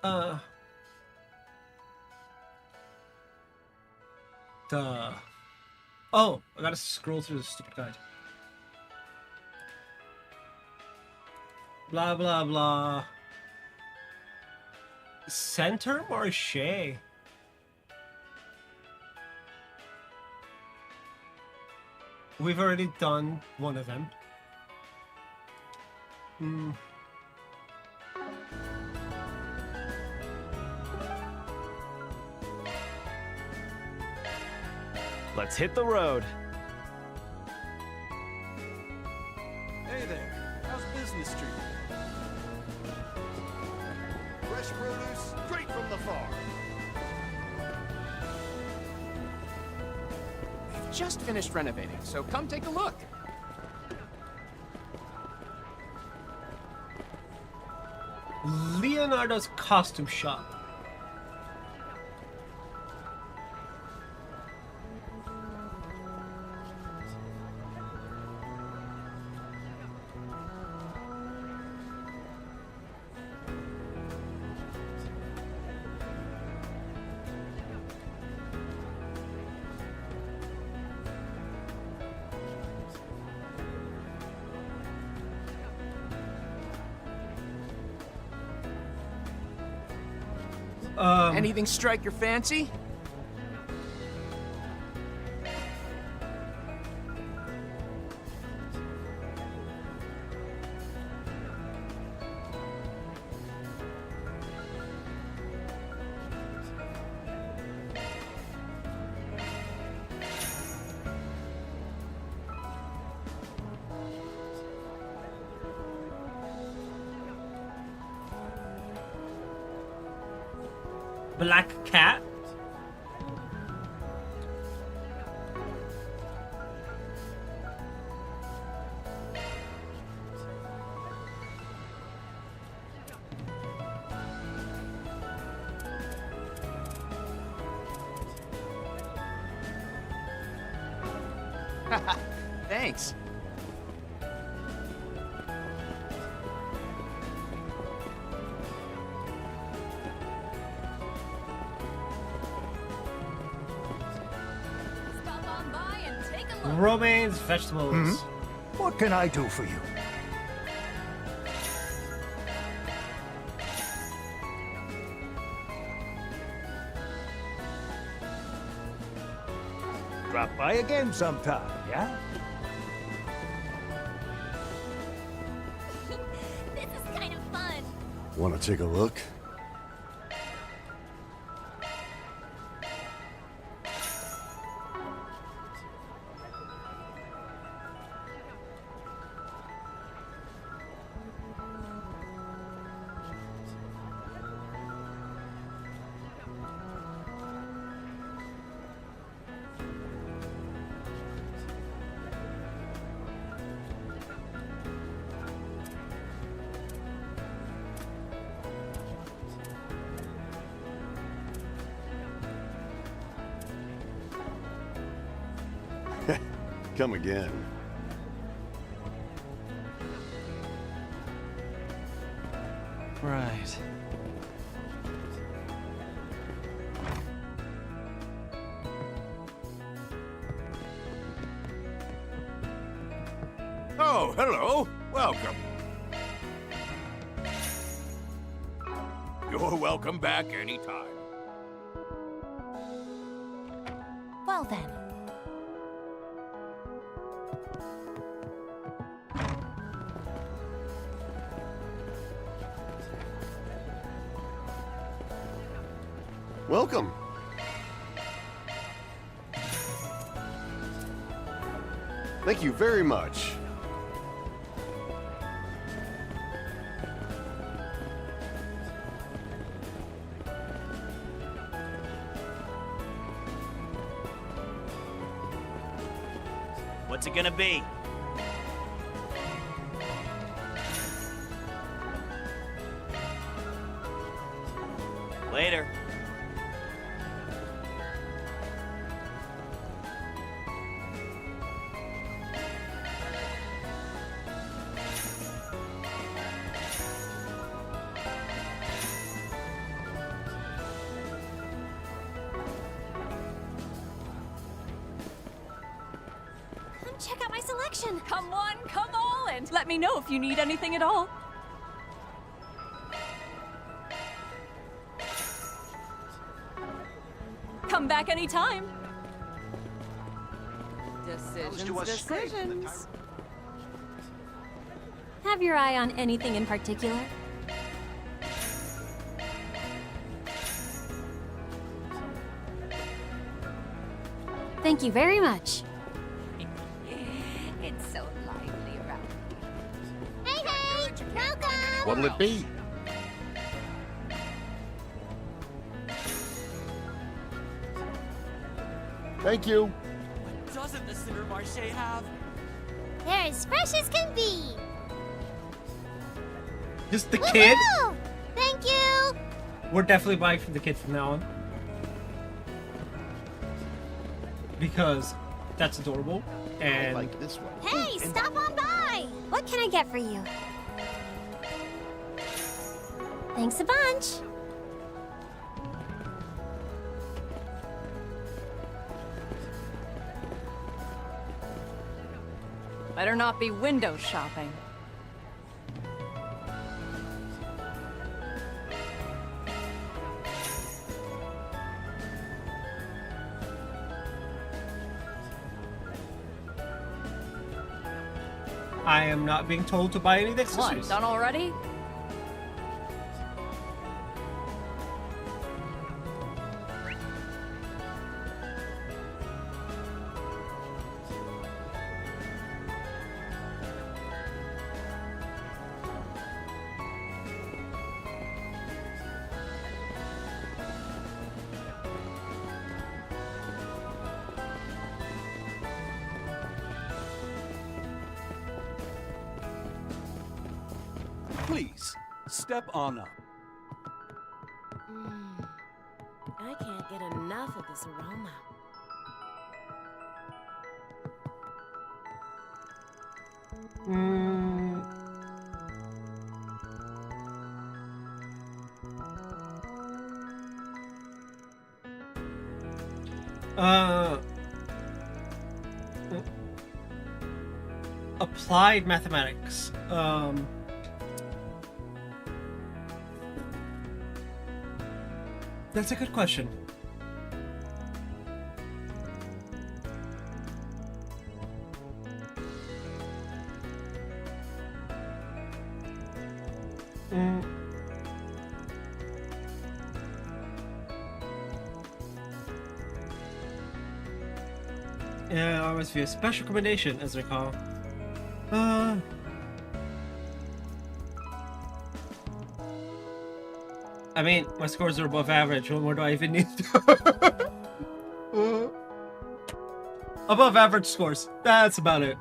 Oh, I gotta scroll through the stupid guide. Blah, blah, blah. Center Marche. We've already done one of them. Let's hit the road. Hey there. How's business treating you? Fresh produce straight from the farm. We've just finished renovating, so come take a look. Leonardo's costume shop. Anything strike your fancy? Black cat. Thanks. Romaines, vegetables. What can I do for you? Drop by again sometime, yeah? This is kind of fun. Want to take a look? Come again. Right. Oh, hello. Welcome. You're welcome back anytime. Well then. Welcome. Thank you very much. What's it gonna be? Later. Check out my selection. Come one, come all, and let me know if you need anything at all. Come back anytime. Decisions. Have your eye on anything in particular? Thank you very much. It's so lively around here. Hey, welcome. What'll it be? Thank you. What doesn't the Cinder Marché have? They're as fresh as can be. Just the kid? Woohoo! Thank you. We're definitely buying from the kid from now on. Because that's adorable. I And like this one. Hey, stop on by! What can I get for you? Thanks a bunch. Better not be window shopping. I am not being told to buy any of the What, accessories. done already? Please, step on up. I can't get enough of this aroma. Applied mathematics. That's a good question. Yeah, I always view a special recommendation, as I recall. I mean, my scores are above average. What more do I even need? Above average scores. That's about it.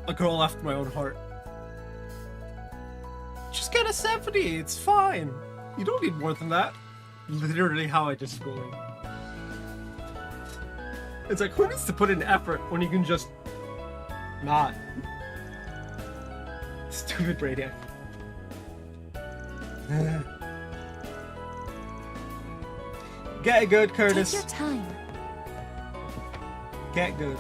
A girl after my own heart. Just get a 70. It's fine. You don't need more than that. Literally how I just scored. It's like, who needs to put in effort when you can just not? Stupid Brainiac. Get good, Curtis. Take your time. Get good.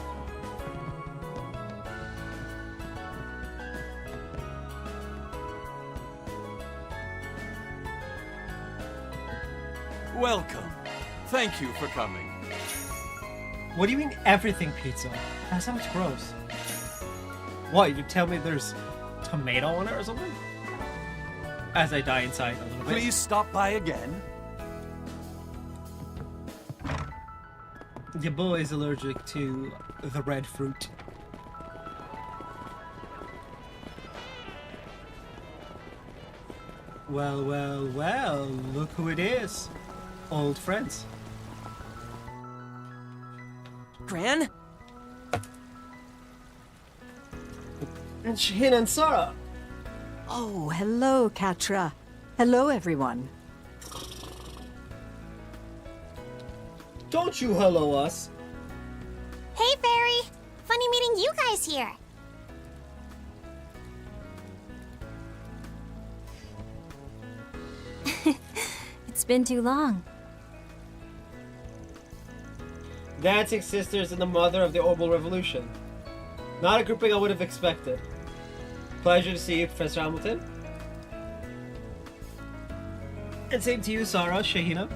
Welcome. Thank you for coming. What do you mean everything pizza? That sounds gross. What, you tell me there's tomato on it or something? As I die inside a little bit. Please stop by again. Your boy is allergic to the red fruit. Well, well, well, look who it is. Old friends. Gran? And Shaheen and Sarah. Oh, hello, Katra. Hello, everyone. Don't you hello us. Hey, Fairy. Funny meeting you guys here. It's been too long. Dancing Sisters and the mother of the Oval Revolution. Not a grouping I would have expected. Pleasure to see you, Professor Hamilton. And same to you, Sarah, Shahina.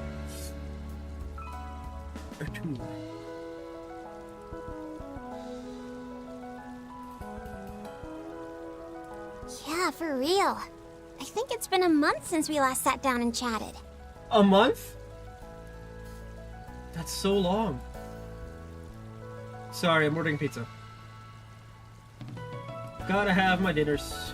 Or two. Yeah, for real. I think it's been a month since we last sat down and chatted. A month? That's so long. Sorry, I'm ordering pizza. Gotta have my dinners.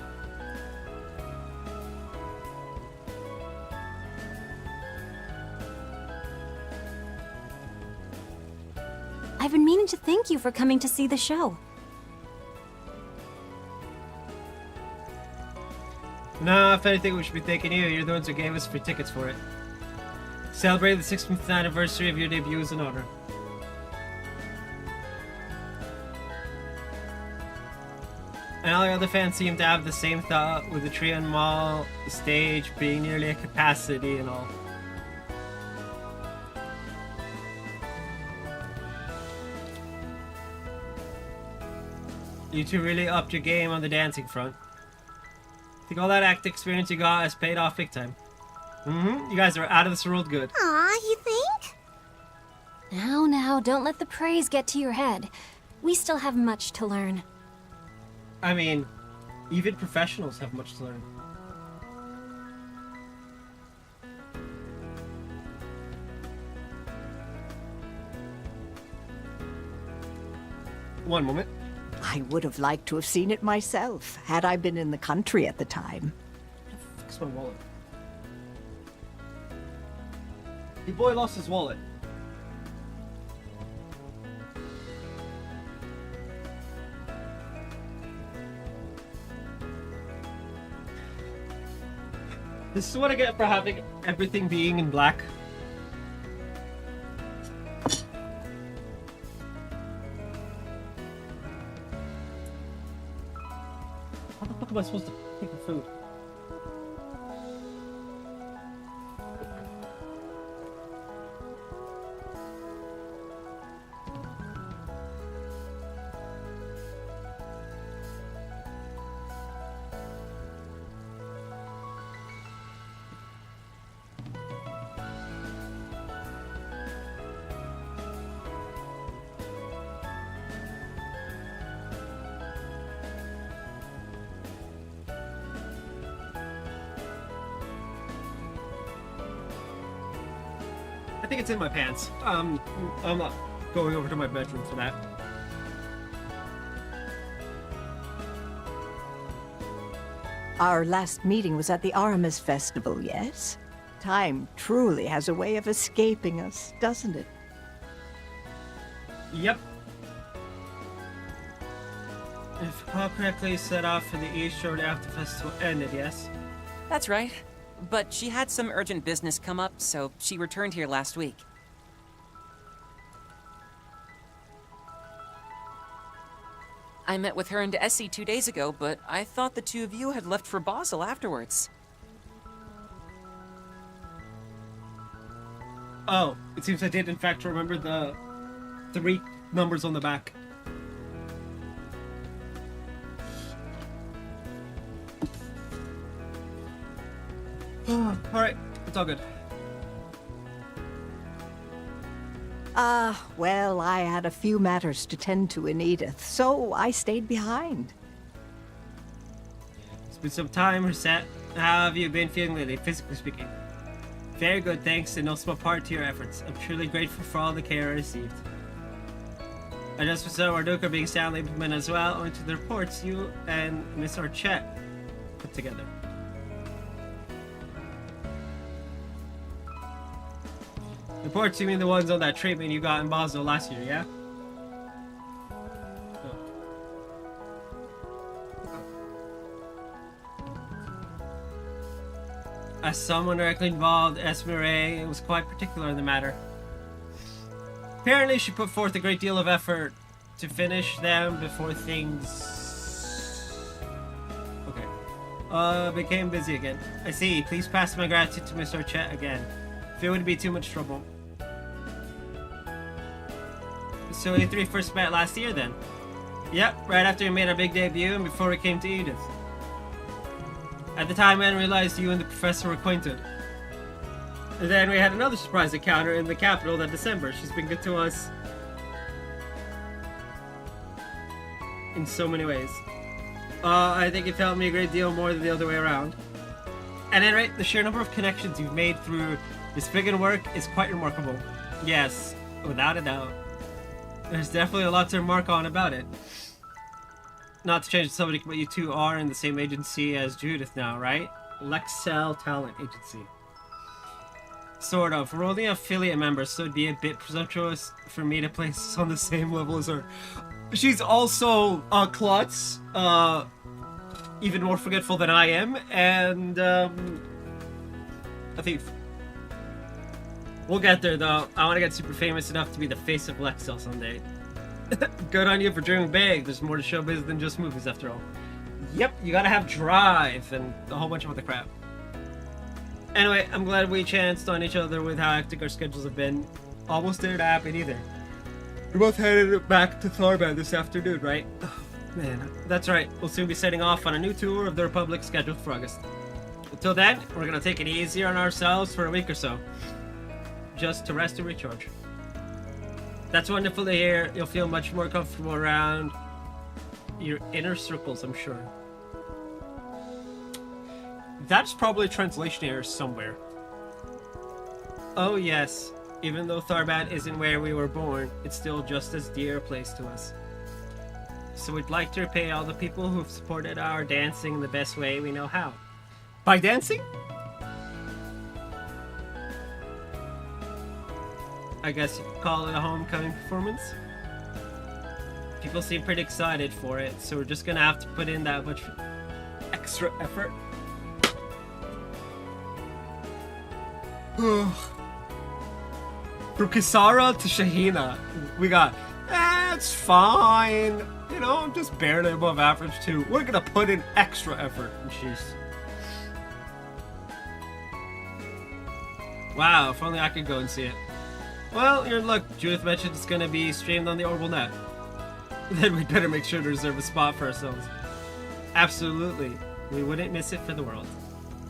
I've been meaning to thank you for coming to see the show. Nah, if anything, we should be thanking you. You're the ones who gave us free tickets for it. Celebrate the 6th anniversary of your debut as an honor. And all the other fans seem to have the same thought, with the Trion Mall stage being nearly at capacity and all. You two really upped your game on the dancing front. I think all that act experience you got has paid off big time. You guys are out of this world good. Aw, you think? Now, don't let the praise get to your head. We still have much to learn. I mean, even professionals have much to learn. One moment. I would have liked to have seen it myself, had I been in the country at the time. Fix my wallet. The boy lost his wallet. This is what I get for having everything being in black. How the fuck am I supposed to pick the food? I think it's in my pants. I'm not going over to my bedroom for that. Our last meeting was at the Aramis Festival, yes? Time truly has a way of escaping us, doesn't it? Yep. If I recall correctly, set off for the East shortly after the festival ended, yes? That's right. But she had some urgent business come up, so she returned here last week. I met with her and Essie 2 days ago, but I thought the two of you had left for Basel afterwards. Oh, it seems I did in fact remember the 3 numbers on the back. Alright, it's all good. Well, I had a few matters to tend to in Edith, so I stayed behind. It's been some time, Reset. How have you been feeling lately, physically speaking? Very good, thanks, and no small part to your efforts. I'm truly grateful for all the care I received. I just for some Arduka being soundly implemented as well, owing to the reports you and Miss Archette put together. Reports, you mean the ones on that treatment you got in Basel last year, yeah? Oh. As someone directly involved, Zemuria was quite particular in the matter. Apparently, she put forth a great deal of effort to finish them before things... Okay. Became busy again. I see. Please pass my gratitude to Mr. Chet again. If it would be too much trouble. So we three first met last year then? Yep, right after we made our big debut and before we came to Edith. At the time, I hadn't realized you and the professor were acquainted. And then we had another surprise encounter in the capital that December. She's been good to us in so many ways. I think it helped me a great deal more than the other way around. At any rate, the sheer number of connections you've made through this friggin' work is quite remarkable. Yes, without a doubt. There's definitely a lot to remark on about it. Not to change the subject, but you two are in the same agency as Judith now, right? Lexel Talent Agency. Sort of. We're only affiliate members, so it'd be a bit presumptuous for me to place us on the same level as her. She's also a klutz, even more forgetful than I am, and a thief. We'll get there though. I want to get super famous enough to be the face of Lexel someday. Good on you for dreaming big. There's more to showbiz than just movies after all. Yep, you gotta have drive and a whole bunch of other crap. Anyway, I'm glad we chanced on each other with how hectic our schedules have been. Almost there to happen either. We're both headed back to Tharbad this afternoon, right? Oh, man, that's right. We'll soon be setting off on a new tour of the Republic scheduled for August. Until then, we're gonna take it easier on ourselves for a week or so. Just to rest and recharge. That's wonderful to hear. You'll feel much more comfortable around your inner circles, I'm sure. That's probably a translation error somewhere. Oh yes, even though Tharbad isn't where we were born, it's still just as dear a place to us. So we'd like to repay all the people who've supported our dancing in the best way we know how. By dancing? I guess you could call it a homecoming performance. People seem pretty excited for it, so we're just gonna have to put in that much extra effort. From Kisara to Shahina, we got, it's fine. You know, I'm just barely above average too. We're gonna put in extra effort. Jeez. Wow, if only I could go and see it. Well, you're in luck. Judith mentioned it's gonna be streamed on the Orbital Net. Then we'd better make sure to reserve a spot for ourselves. Absolutely. We wouldn't miss it for the world.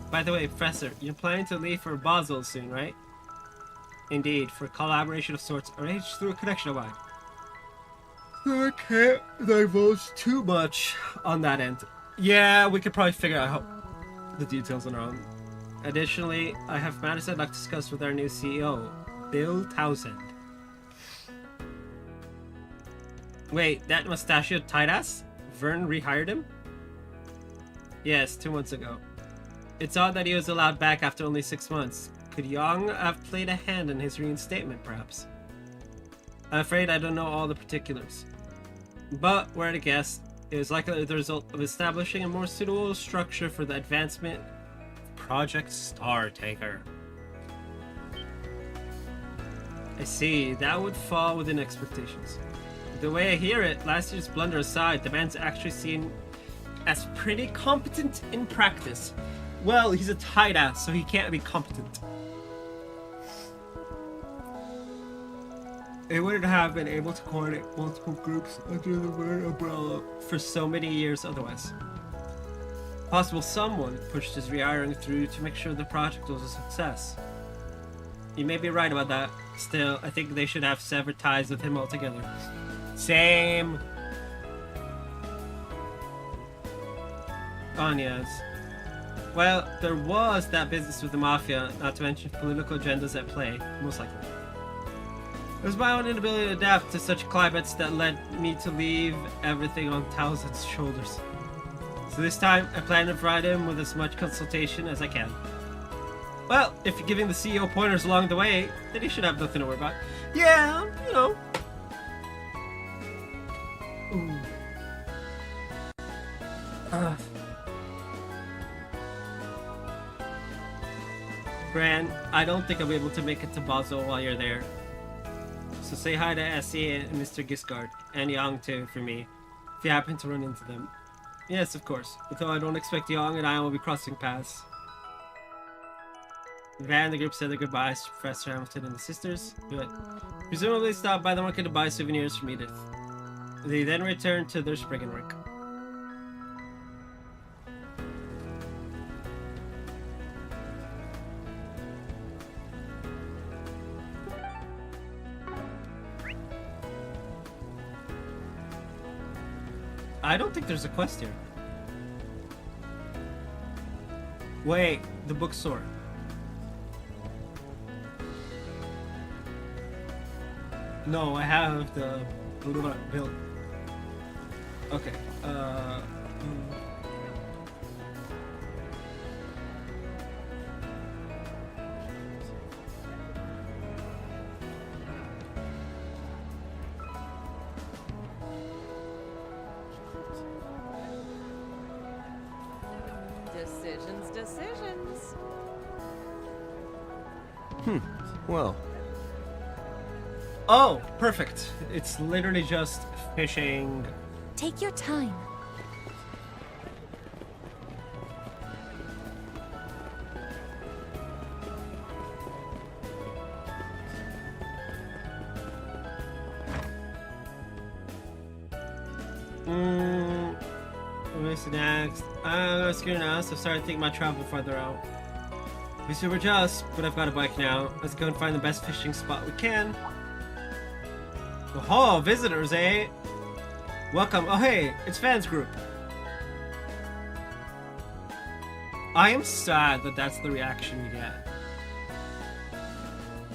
By the way, Professor, you're planning to leave for Basel soon, right? Indeed, for a collaboration of sorts arranged through a connection of mine. I can't divulge too much on that end. Yeah, we could probably figure out the details on our own. Additionally, I have matters I'd like to discuss with our new CEO, Bill Townsend. Wait, that mustachioed tight ass? Vern rehired him? Yes, 2 months ago. It's odd that he was allowed back after only 6 months. Could Young have played a hand in his reinstatement, perhaps? I'm afraid I don't know all the particulars. But, were to guess, it was likely the result of establishing a more suitable structure for the advancement of Project Star Taker. I see, that would fall within expectations. The way I hear it, last year's blunder aside, the man's actually seen as pretty competent in practice. Well, he's a tight ass, so he can't be competent. They wouldn't have been able to coordinate multiple groups under the Vern umbrella for so many years otherwise. Possible someone pushed his rehiring through to make sure the project was a success. You may be right about that. Still, I think they should have severed ties with him altogether. Same. Anya's. Well, there was that business with the Mafia, not to mention political agendas at play, most likely. It was my own inability to adapt to such climates that led me to leave everything on Townsend's shoulders. So this time, I plan to provide him with as much consultation as I can. Well, if you're giving the CEO pointers along the way, then he should have nothing to worry about. Yeah, you know. Ooh. Gran, I don't think I'll be able to make it to Basel while you're there. So say hi to Essie and Mr. Giscard, and Yang too, for me, if you happen to run into them. Yes, of course, although I don't expect Yang and I will be crossing paths. Van, the group said their goodbyes to Professor Hamilton and the sisters. Good. Presumably stopped by the market to buy souvenirs from Edith. They then returned to their Spriggan work. I don't think there's a quest here. Wait, the bookstore. No, I have the build. Okay. Decisions. Well. Oh, perfect. It's literally just fishing. Take your time. What's next? I'm scared now, so started thinking about travel farther out. We super just, but I've got a bike now. Let's go and find the best fishing spot we can. Oh, visitors, eh? Welcome. Oh, hey, it's fans group. I am sad that that's the reaction you get.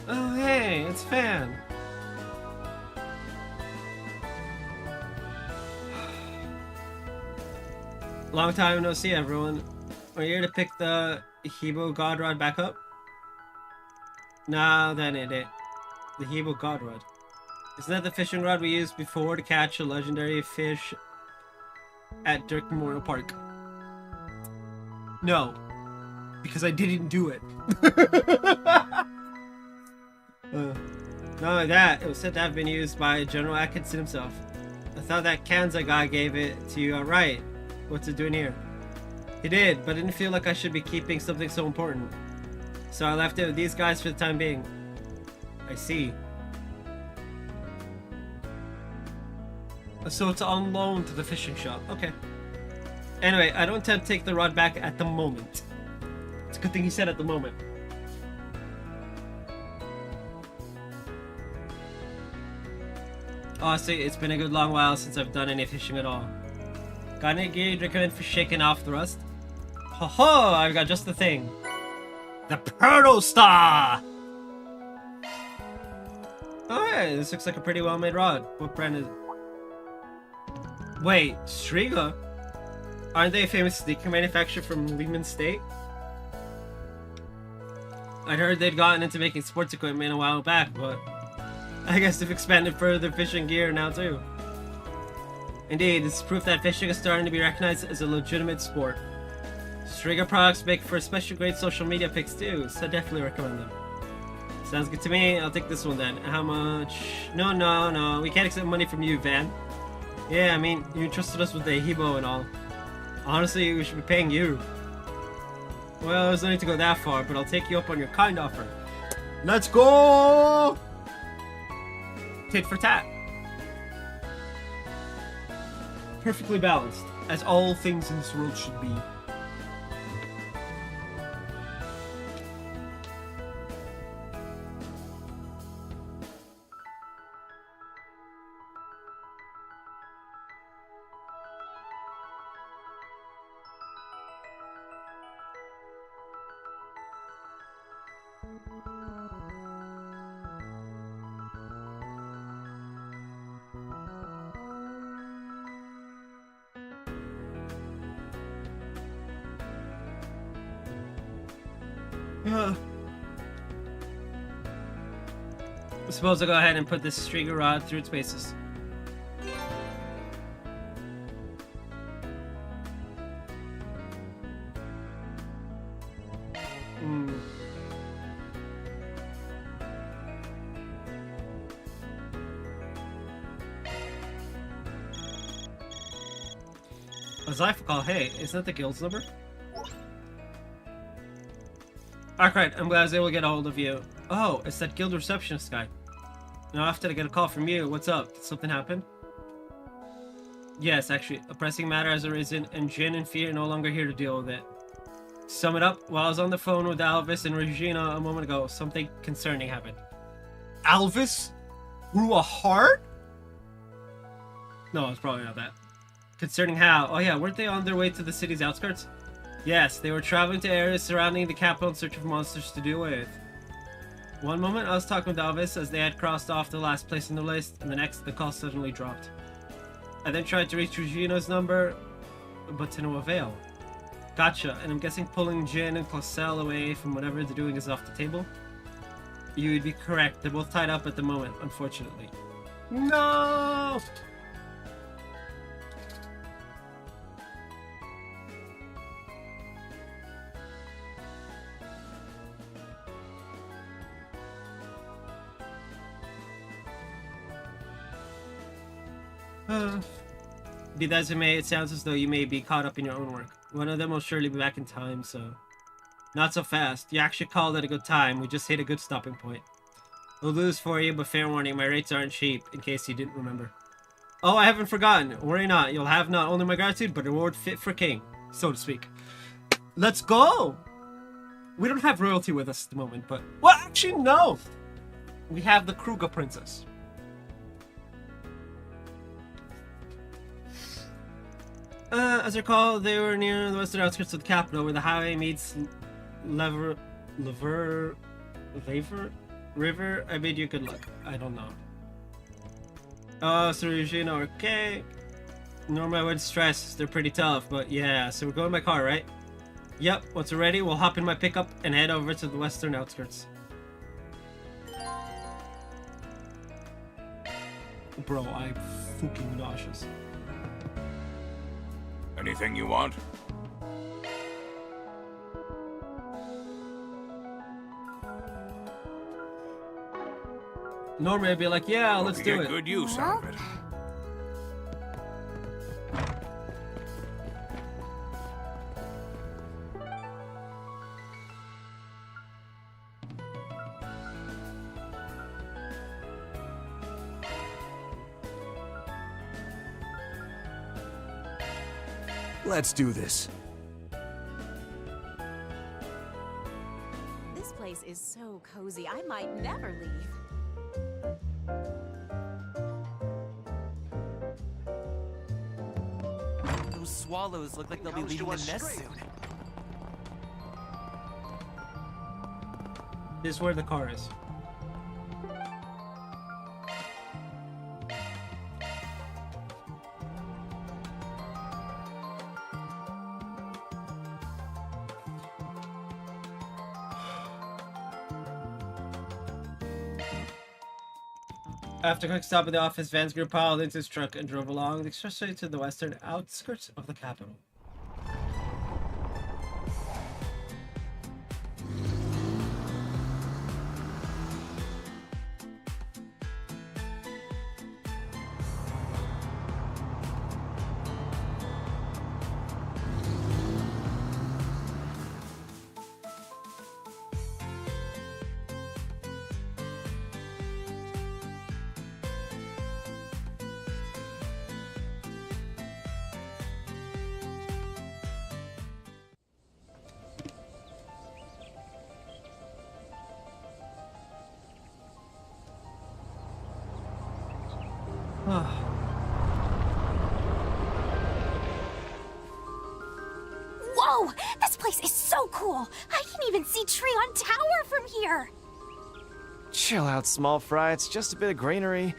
Oh, hey, it's fan. Long time no see, everyone. Are you here to pick the Hebo God Rod back up? Nah, that ain't it. The Hebo God Rod. Isn't that the fishing rod we used before to catch a legendary fish at Dirk Memorial Park? No, because I didn't do it. Not only that, it was said to have been used by General Atkinson himself. I thought that Kanza guy gave it to you outright. What's it doing here? He did, but I didn't feel like I should be keeping something so important. So I left it with these guys for the time being. I see. So it's on loan to the fishing shop. Okay. Anyway, I don't intend to take the rod back at the moment. It's a good thing he said at the moment. Honestly, it's been a good long while since I've done any fishing at all. Got any gear you'd recommend for shaking off the rust? Ho ho! I've got just the thing. The Proto Star! Oh hey, this looks like a pretty well made rod. What brand is it? Wait, Striga? Aren't they a famous sneaker manufacturer from Lehman State? I'd heard they'd gotten into making sports equipment a while back, but I guess they've expanded further fishing gear now too. Indeed, this is proof that fishing is starting to be recognized as a legitimate sport. Striga products make for special great social media pics too, so I definitely recommend them. Sounds good to me, I'll take this one then. How much? No, we can't accept money from you, Van. Yeah, I mean, you entrusted us with the Hebo and all. Honestly, we should be paying you. Well, there's no need to go that far, but I'll take you up on your kind offer. Let's go! Tit for tat. Perfectly balanced, as all things in this world should be. I suppose I'll go ahead and put this Striga rod through its paces. As I recall, hey, isn't that the guild's number? Alright, I'm glad I was able to get a hold of you. Oh, it's that guild receptionist guy. Now after I get a call from you, what's up? Did something happen? Yes, actually, a pressing matter has arisen, and Jin and Fee are no longer here to deal with it. To sum it up, while I was on the phone with Alvis and Regina a moment ago, something concerning happened. Alvis grew a heart? No, it's probably not that. Concerning how? Oh yeah, weren't they on their way to the city's outskirts? Yes, they were traveling to areas surrounding the capital in search of monsters to deal with. One moment I was talking with Alvis as they had crossed off the last place on the list, and the next the call suddenly dropped. I then tried to reach Regina's number, but to no avail. Gotcha, and I'm guessing pulling Jin and Clausel away from whatever they're doing is off the table? You would be correct, they're both tied up at the moment, unfortunately. No! Be that as it may, it sounds as though you may be caught up in your own work. One of them will surely be back in time, so... Not so fast. You actually called it a good time. We just hit a good stopping point. We'll lose for you, but fair warning, my rates aren't cheap, in case you didn't remember. Oh, I haven't forgotten. Worry not. You'll have not only my gratitude, but a reward fit for king, so to speak. Let's go! We don't have royalty with us at the moment, but... Well, actually, no! We have the Kruger princess. As I recall, they were near the western outskirts of the capital, where the highway meets River. I bid you good luck. I don't know. Oh, so Regina, okay. Normally I would stress, they're pretty tough, but yeah, so we're going by car, right? Yep, once we're ready, we'll hop in my pickup and head over to the western outskirts. Bro, I'm fucking nauseous. Anything you want? Normally I'd be like, yeah, let's do it. Good use out of it. Let's do this. This place is so cozy, I might never leave. Those swallows look like they'll be leaving the nest soon. This is where the car is. After a quick stop at the office, Vance Group piled into his truck and drove along the expressway to the western outskirts of the capital. Whoa! This place is so cool! I can even see Treon Tower from here! Chill out, small fry. It's just a bit of greenery.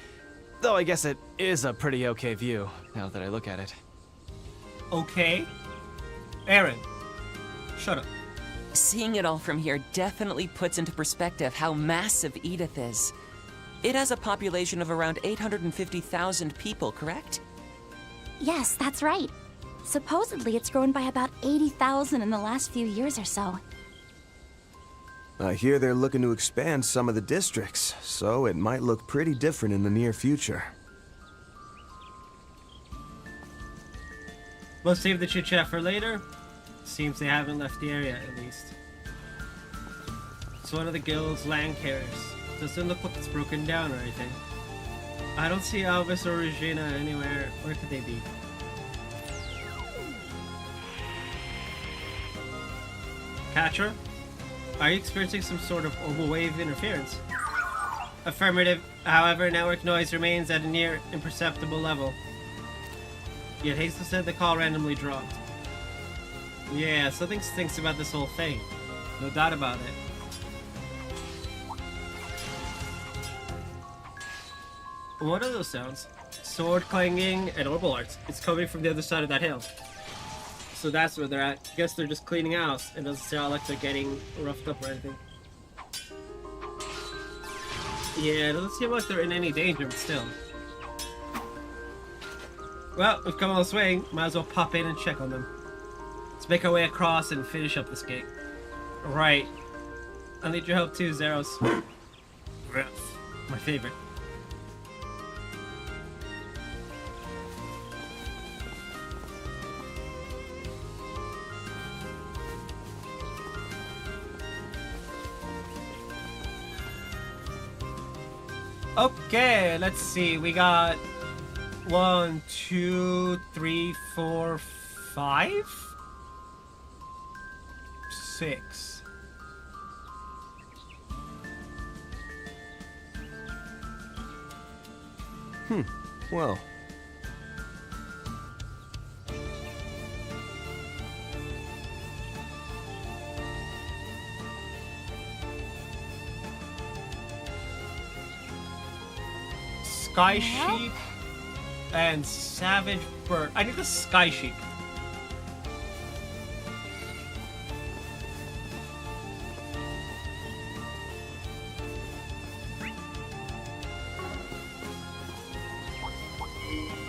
Though I guess it is a pretty okay view, now that I look at it. Okay? Aaron, shut up. Seeing it all from here definitely puts into perspective how massive Edith is. It has a population of around 850,000 people, correct? Yes, that's right. Supposedly it's grown by about 80,000 in the last few years or so. I hear they're looking to expand some of the districts, so it might look pretty different in the near future. We'll save the chit-chat for later. Seems they haven't left the area, at least. It's one of the guild's land carriers. Doesn't look like it's broken down or anything. I don't see Elvis or Regina anywhere. Where could they be? Catcher? Are you experiencing some sort of orbital wave interference? Affirmative. However, network noise remains at a near imperceptible level. Yet Hazel said the call randomly dropped. Yeah, something stinks about this whole thing. No doubt about it. What are those sounds? Sword clanging and orbital arts. It's coming from the other side of that hill. So that's where they're at. Guess they're just cleaning house. It doesn't sound like they're getting roughed up or anything. Yeah, it doesn't seem like they're in any danger, but still. Well, we've come all this way. Might as well pop in and check on them. Let's make our way across and finish up this gate. Right. I need your help too, Zeros. My favorite. Okay, let's see. We got 1, 2, 3, 4, 5, 6. Well. Sky Sheep and Savage Bird. I need the Sky Sheep.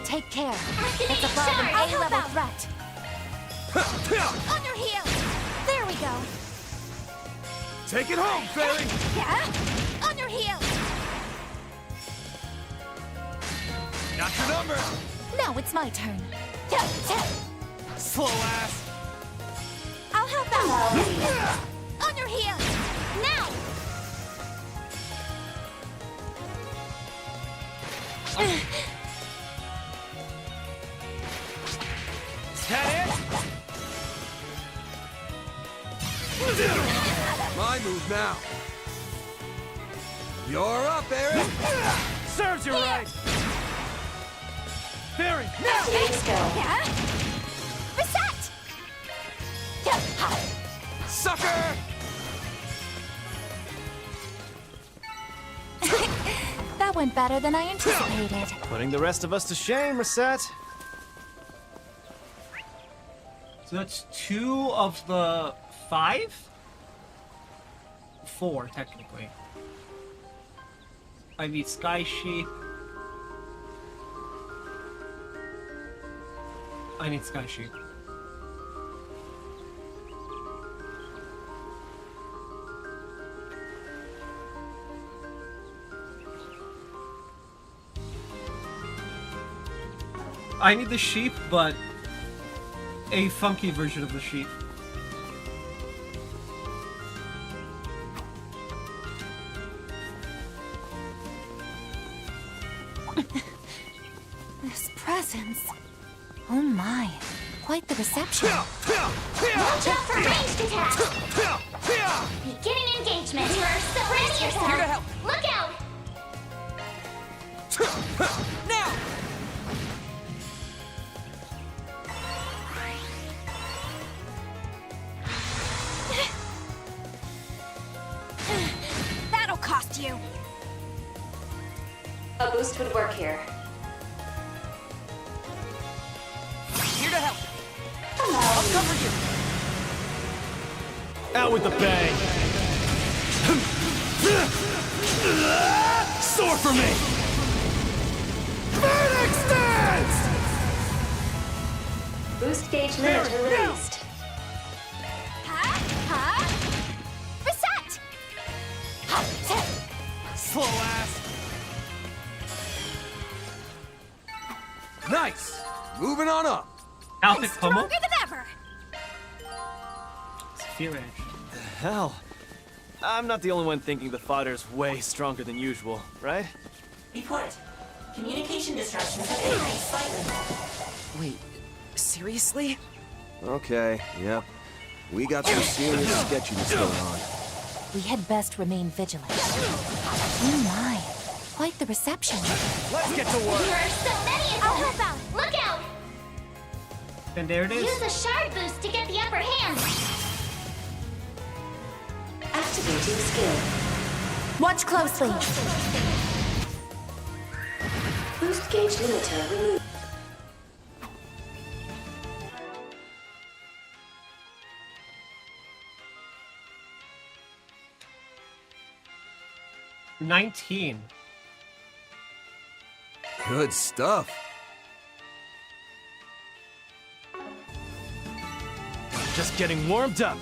Take care. It's above an A-level threat. On your heels. There we go. Take it home, Fairy! Yeah? On your heels. Got your number! Now it's my turn. Slow ass! I'll help out. On your heels. Now. Is that it? My move now. You're up, Aaron! Serves you right! Barry, now! Yeah? Reset! Sucker! That went better than I anticipated. Putting the rest of us to shame, Reset. So that's 2 of the 5? 4, technically. I need Sky Sheep. I need Sky Sheep. I need the sheep, but a funky version of the sheep. This presence. Oh my, quite the reception. Watch out for ranged attacks! Beginning engagement! You are so ready yourself! Here to help! Look out! Now! That'll cost you. A boost would work here. Here to help! I'll cover you! Out with the bang! Soar for me! Phoenix Dance! Boost gauge limiter released. Reset! Slow ass! Nice! Moving on up! Alphic Pummel? Stronger than ever! It's a fear edge. The hell? I'm not the only one thinking the fodder's way stronger than usual, right? Report. Communication disruptions have increased slightly. Wait, seriously? Okay, yep. We got some serious sketchiness going on. We had best remain vigilant. Oh my, quite the reception. Let's get to work! There are so many of them! I'll help out! Look out! And there it is. Use a shard boost to get the upper hand! Activating skill. Watch closely! Boost gauge limiter removed. $19. Good stuff. Just getting warmed up.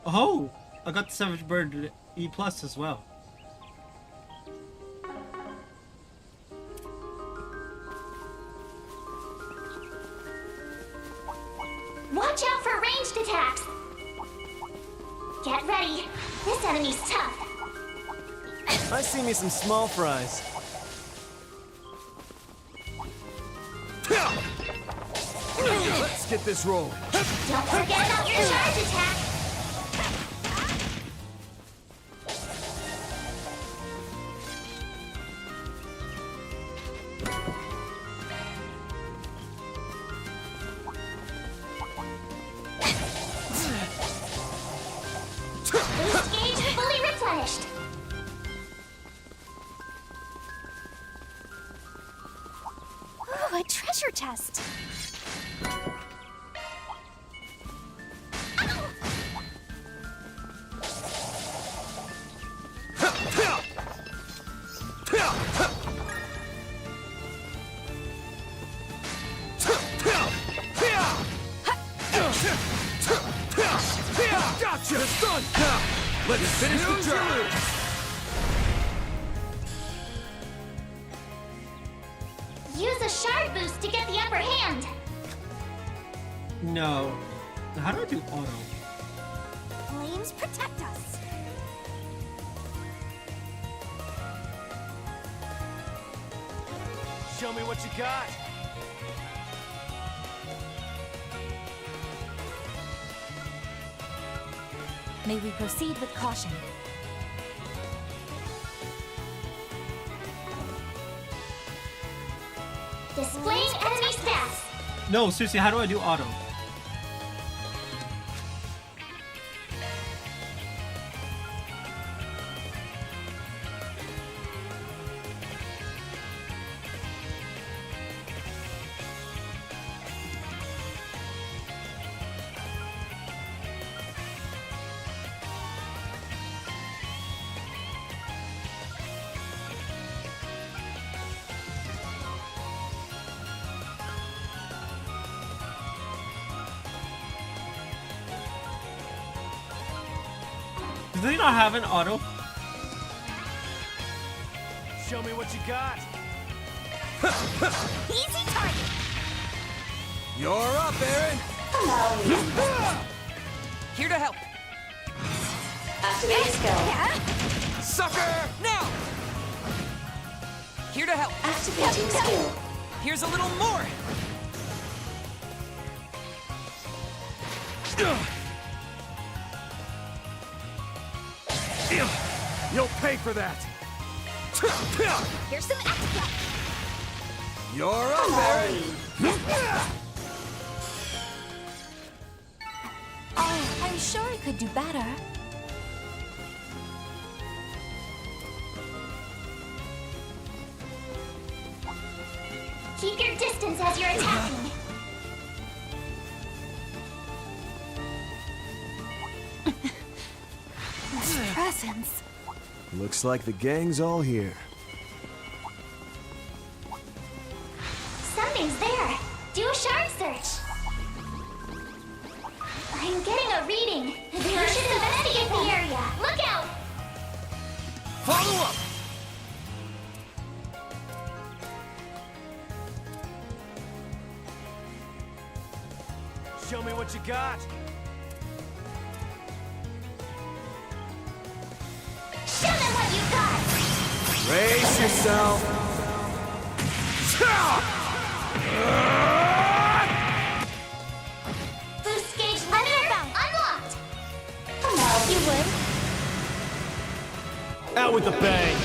Oh, I got the Savage Bird E+ as well. Watch out for ranged attacks! Get ready. This enemy's tough. I see me some small fries. Let's get this rolling. Don't forget about your charge attack. Boost gauge fully replenished. Ooh, a treasure chest! Gotcha! It's done! Let's finish the job! Use a shard boost to get the upper hand. No. How do I do auto? Flames protect us! Show me what you got. May we proceed with caution. Displaying enemy stats. No, seriously, how do I do auto? Do they not have an auto? Show me what you got. Easy target! You're up, Aaron! Here to help. Activating skill. Sucker! Now! Here to help. Activating skill. Here's a little more. You'll pay for that! Here's some extra! You're up, Aaron! Oh, I'm sure I could do better. Keep your distance as you're attacking. Presents. Looks like the gang's all here. Something's there. Do a shard search. I'm getting a reading. You should investigate the area. Look out! Follow up! Show me what you got. Show them what you got! Brace yourself. Boost gauge limiter unlocked! Well, you would. Out with the bang.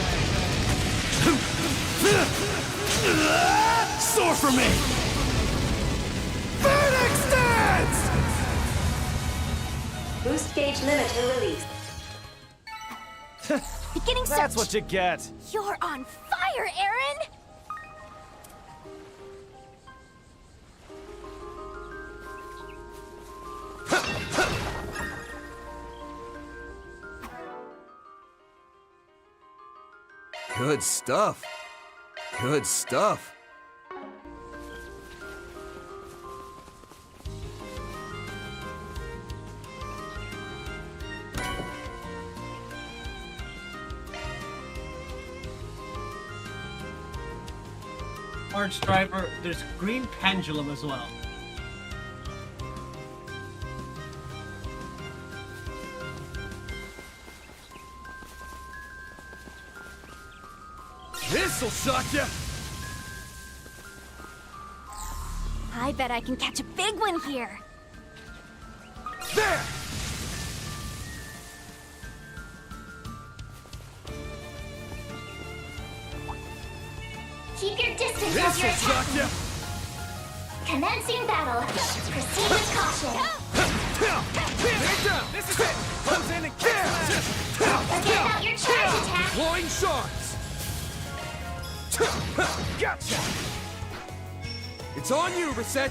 Soar for me. Phoenix Dance! Boost gauge limiter released. Beginning search. That's what you get. You're on fire, Aaron! Good stuff. Good stuff. Arch driver, there's green pendulum as well. This'll shock you. I bet I can catch a big one here. There! Keep your distance as This'll you're shock attacking. you. Commencing battle. Proceed with caution. This is it. Close in and kill. Forget about your charge attack. Blowing shards. Gotcha. It's on you, Reset.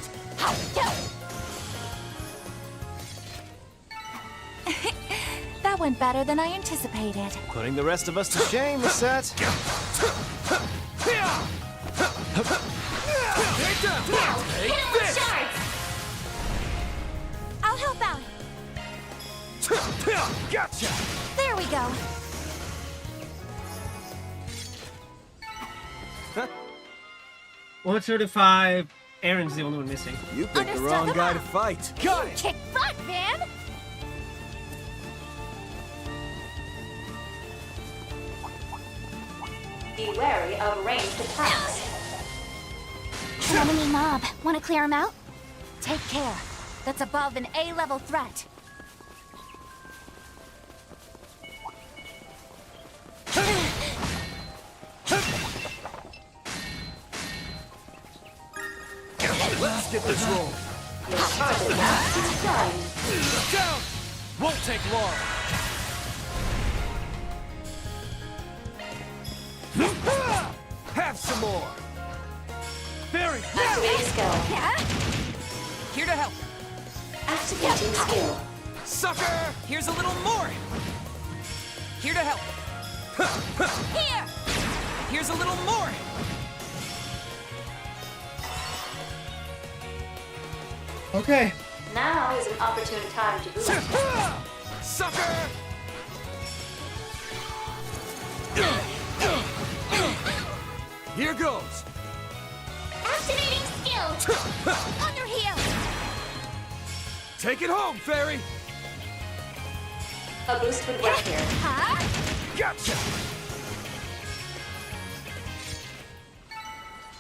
That went better than I anticipated. Putting the rest of us to shame, Reset. Now, hit him with shards. I'll help out. Gotcha. There we go. 135. Aaron's the only one missing. You picked the wrong guy to fight. Got it. Kick butt, man! Be wary of ranged attacks. Enemy mob. Want to clear him out? Take care. That's above an A-level threat. Let's get this rolling. Your target map is done. Down. Won't take long. Have some more. Very good. Activate skill. Here to help. Activating skill. Sucker. Here's a little more. Here to help. Here! Here's a little more. Okay. Now is an opportune time to boost. Sucker. Here goes. Activating skill. Under here! Take it home, Fairy. A boost would work here. Huh? Gotcha.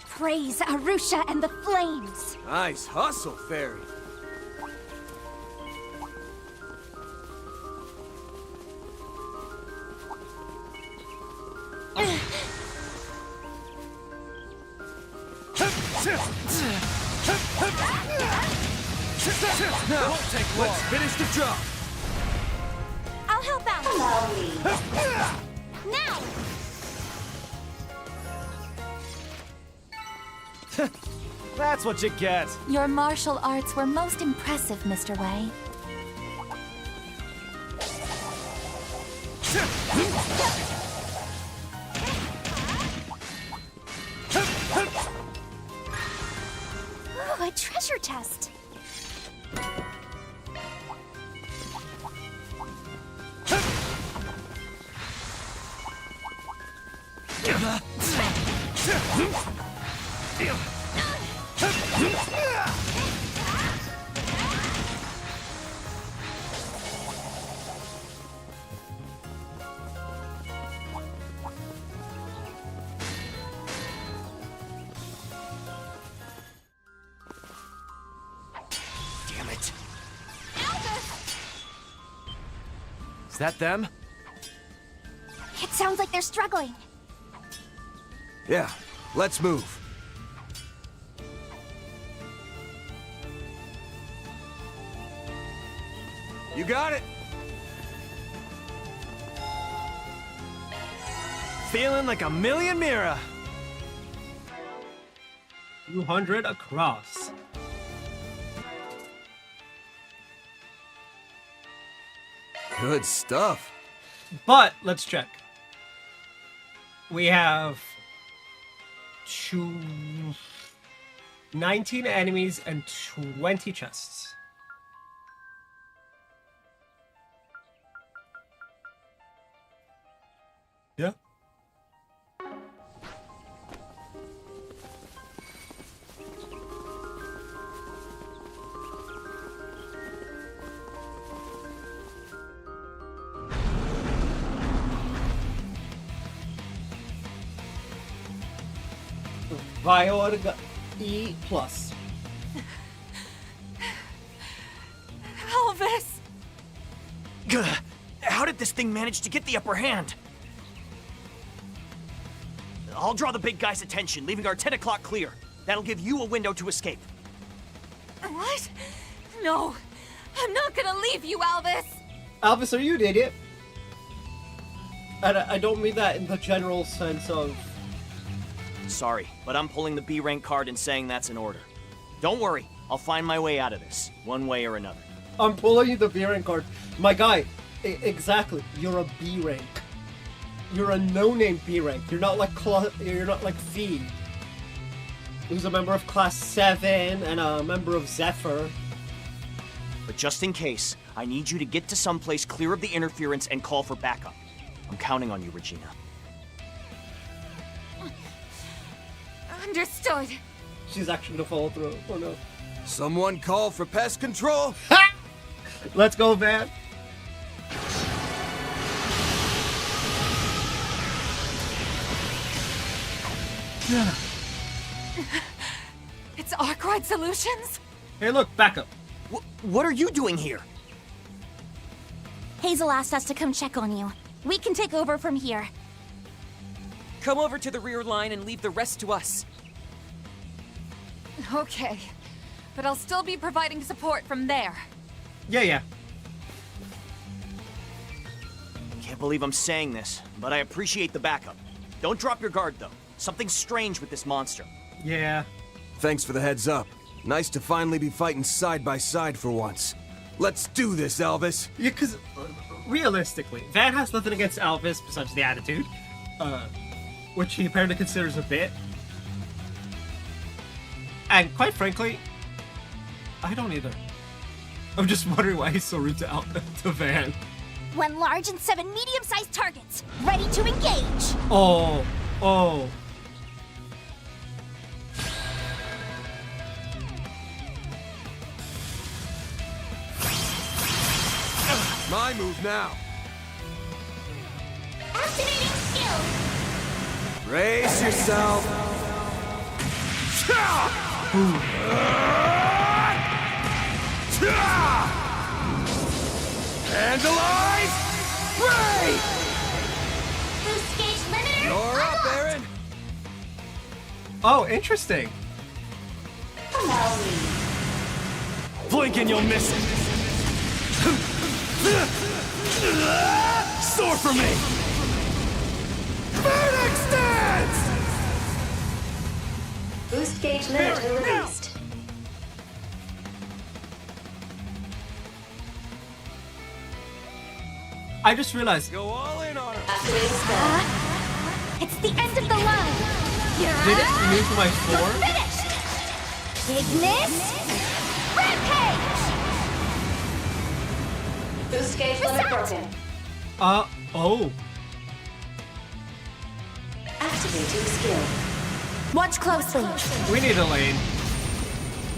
Praise Arusha and the flames! Nice hustle, Fairy. Now, won't take long. Let's finish the job. I'll help out! Allow me. Now! That's what you get. Your martial arts were most impressive, Mr. Wei. Ooh, a treasure chest! Is that them? It sounds like they're struggling. Yeah, let's move. You got it. Feeling like a million Mira. 200 across. Good stuff. But let's check. We have 19 enemies and 20 chests. Yeah. Viorg E+. Elvis! How did this thing manage to get the upper hand? I'll draw the big guy's attention, leaving our 10 o'clock clear. That'll give you a window to escape. What? No, I'm not gonna leave you, Elvis! Elvis, are you an idiot? And I don't mean that in the general sense of... Sorry, but I'm pulling the B rank card and saying that's an order. Don't worry, I'll find my way out of this, one way or another. I'm pulling you the B rank card. My guy, exactly, you're a B rank. You're a no-name B rank. You're not like Fee, who's a member of Class 7 and a member of Zephyr. But just in case, I need you to get to someplace clear of the interference and call for backup. I'm counting on you, Regina. Understood. She's actually gonna follow through. Oh no. Someone call for pest control? Ha! Let's go, Van. It's Arkwright Solutions? Hey, look, backup. What are you doing here? Hazel asked us to come check on you. We can take over from here. Come over to the rear line and leave the rest to us. Okay, but I'll still be providing support from there. Yeah. Can't believe I'm saying this, but I appreciate the backup. Don't drop your guard, though. Something's strange with this monster. Yeah. Thanks for the heads up. Nice to finally be fighting side by side for once. Let's do this, Elvis. Yeah, because realistically, Van has nothing against Elvis besides the attitude, which he apparently considers a bit. And quite frankly, I don't either. I'm just wondering why he's so rude to Van. 1 large and 7 medium-sized targets, ready to engage. Oh. My move now. Activating skill. Brace yourself. Vandalize! Ray! Boost gauge limiter. You're up, Aaron. Oh, interesting. Allow me. Blink and you'll miss it. Soar for me! Phoenix Dance! Boost gauge limiter released. I just realized. Go all in on her. Activating spell. It's the end of the line. Did it move my floor? You're finished. Ignis. Rampage. Boost gauge limit broken. Oh. Activating skill. Watch closely. We need a lane.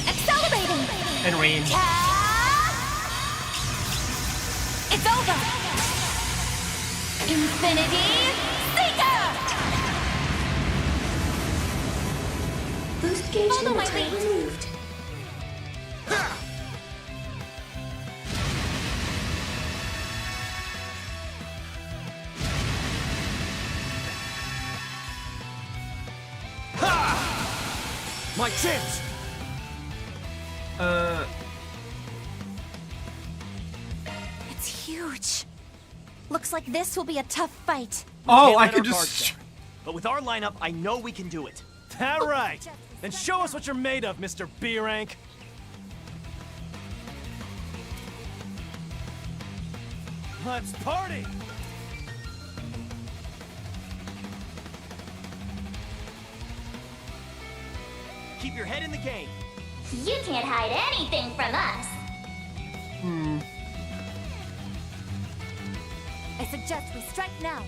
Accelerating. And rain. It's over. Infinity Seeker. Boost gauge Follow my limiter lead. removed. My chance! It's huge. Looks like this will be a tough fight. Oh, Can't I let could our guards just. down. But with our lineup, I know we can do it. That right! Then show us what you're made of, Mr. B rank. Let's party! Keep your head in the game. You can't hide anything from us. I suggest we strike now.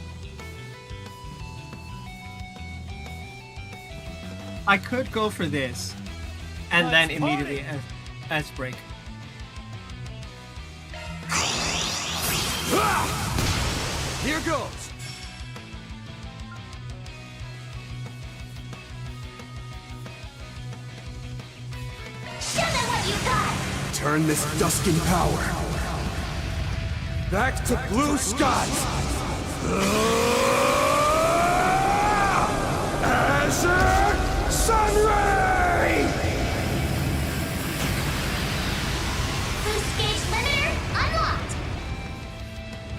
I could go for this, and then Let's immediately S break. Here goes! Show them what you got. Turn this dusk in power. Back to blue skies. Azure Sunray! Boost gauge limiter unlocked.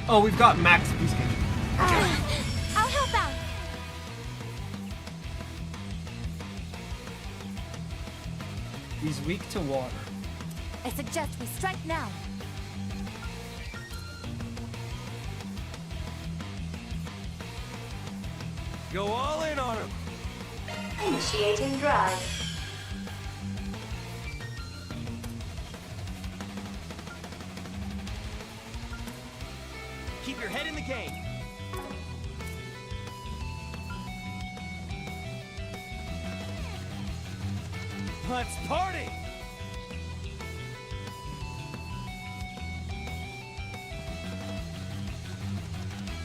Oh, we've got max boost gauge. I'll help out. He's weak to water. I suggest we strike now. Go all in on him! Initiating drive. Keep your head in the game. Let's party!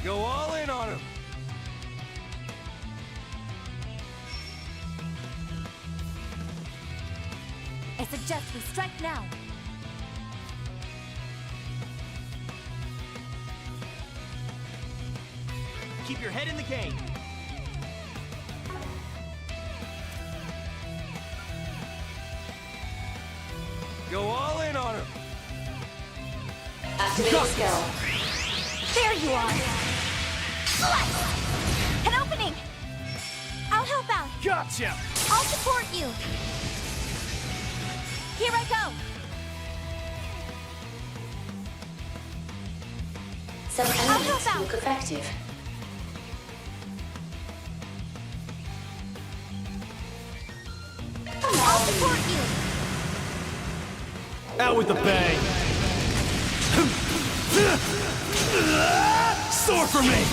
Go all in on him! I suggest we strike now. Keep your head in the game. Go all in on him! Activating skill. There you are. An opening. I'll help out. Gotcha! I'll support you. Here I go. Some help elements out. look effective. I'll support you. Out with the bang! Soar for me!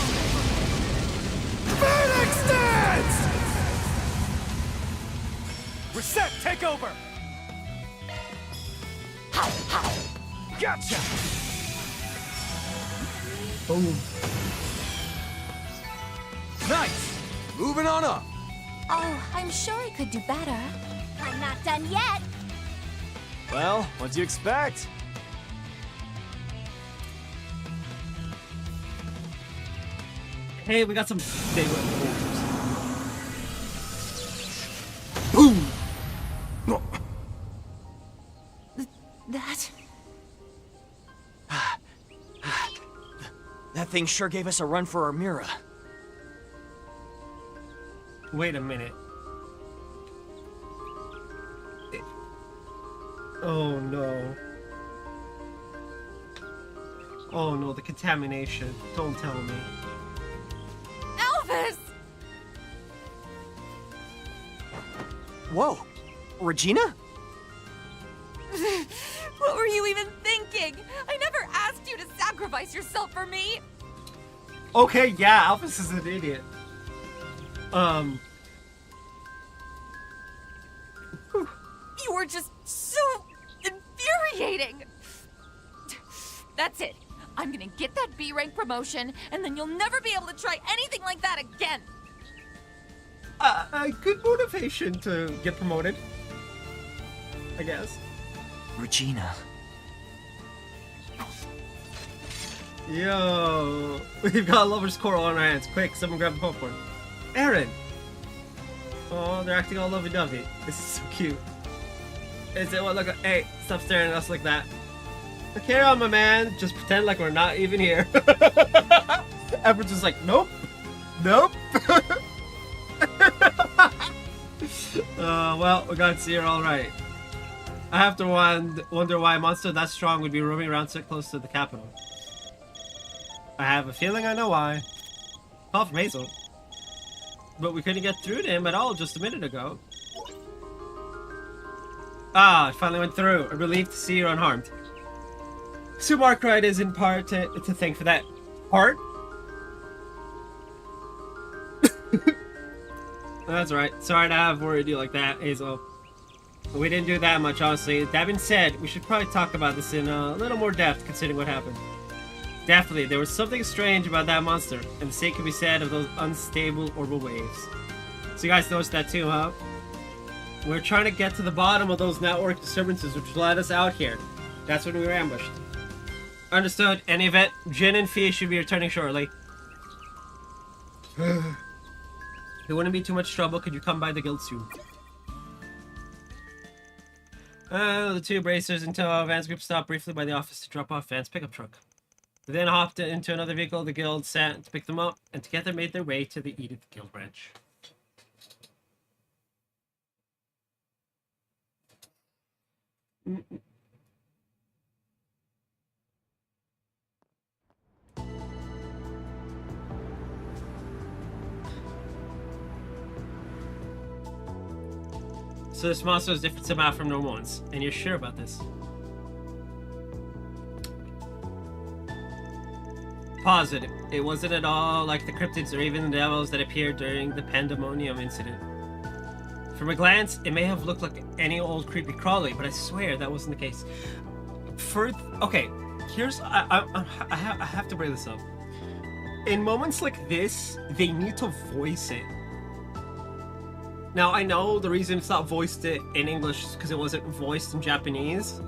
Phoenix Dance! Reset, take over! Gotcha! Boom. Nice! Moving on up! Oh, I'm sure I could do better. I'm not done yet. Well, what'd you expect? Hey, we got some big ones. Boom! That. That thing sure gave us a run for our Mira. Wait a minute. Oh no. Oh no, the contamination. Don't tell me. Elvis! Whoa! Regina? What were you even thinking? I never asked you to sacrifice yourself for me. Okay, yeah, Alphys is an idiot. You were just so infuriating. That's it. I'm gonna get that B rank promotion, and then you'll never be able to try anything like that again. A good motivation to get promoted, I guess. Regina. Yo, we've got Lover's Core on our hands. Quick, someone grab the popcorn. Aaron! Oh, they're acting all lovey-dovey. This is so cute. Is it what? Look, hey, stop staring at us like that. Carry on, my man. Just pretend like we're not even here. Everyone's just like, nope. Nope. Well, we got to see her all right. I have to wonder why a monster that strong would be roaming around so close to the capital. I have a feeling I know why. Call from Hazel. But we couldn't get through to him at all just a minute ago. Ah, it finally went through. I'm relieved to see you're unharmed. Sumar cried is in part to thank for that. Part? That's right. Sorry to have worried you like that, Hazel. We didn't do that much, honestly. That being said, we should probably talk about this in a little more depth, considering what happened. Definitely, there was something strange about that monster, and the same can be said of those unstable orbital waves. So you guys noticed that too, huh? We're trying to get to the bottom of those network disturbances which led us out here. That's when we were ambushed. Understood. Any event, Jin and Fee should be returning shortly. If it wouldn't be too much trouble, could you come by the guild soon? The two bracers until Van's group stopped briefly by the office to drop off Van's pickup truck. They then hopped into another vehicle the guild sent to pick them up, and together made their way to the Edith Guild branch. So this monster is different somehow from normal ones, and you're sure about this? Positive. It wasn't at all like the cryptids or even the devils that appeared during the Pandemonium incident. From a glance, it may have looked like any old creepy crawly, but I swear that wasn't the case. Okay, here's I have to bring this up. In moments like this, they need to voice it. Now I know the reason it's not voiced in English is because it wasn't voiced in Japanese.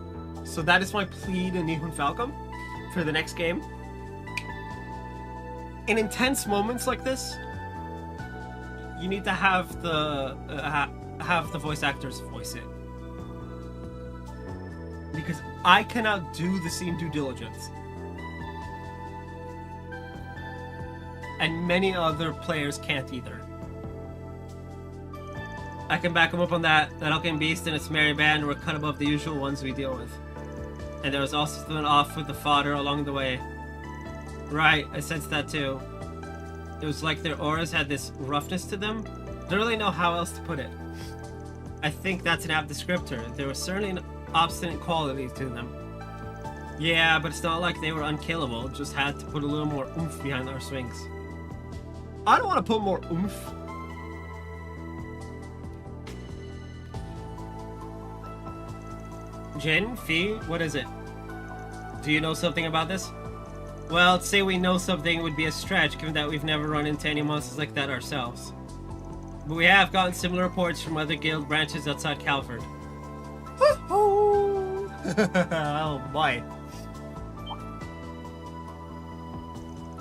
So that is my plea to Nihon Falcom for the next game. In intense moments like this, you need to have the voice actors voice it, because I cannot do the scene due diligence, and many other players can't either. I can back them up on that. That Alchemy Beast and its merry band were cut above the usual ones we deal with, and there was also something off with the fodder along the way. Right, I sensed that too. It was like their auras had this roughness to them. Don't really know how else to put it. I think that's an apt descriptor. There was certainly an obstinate quality to them. Yeah, but it's not like they were unkillable. Just had to put a little more oomph behind our swings. I don't want to put more oomph. Jin, Fee, what is it? Do you know something about this? Well, to say we know something would be a stretch, given that we've never run into any monsters like that ourselves. But we have gotten similar reports from other guild branches outside Calvard. Oh boy.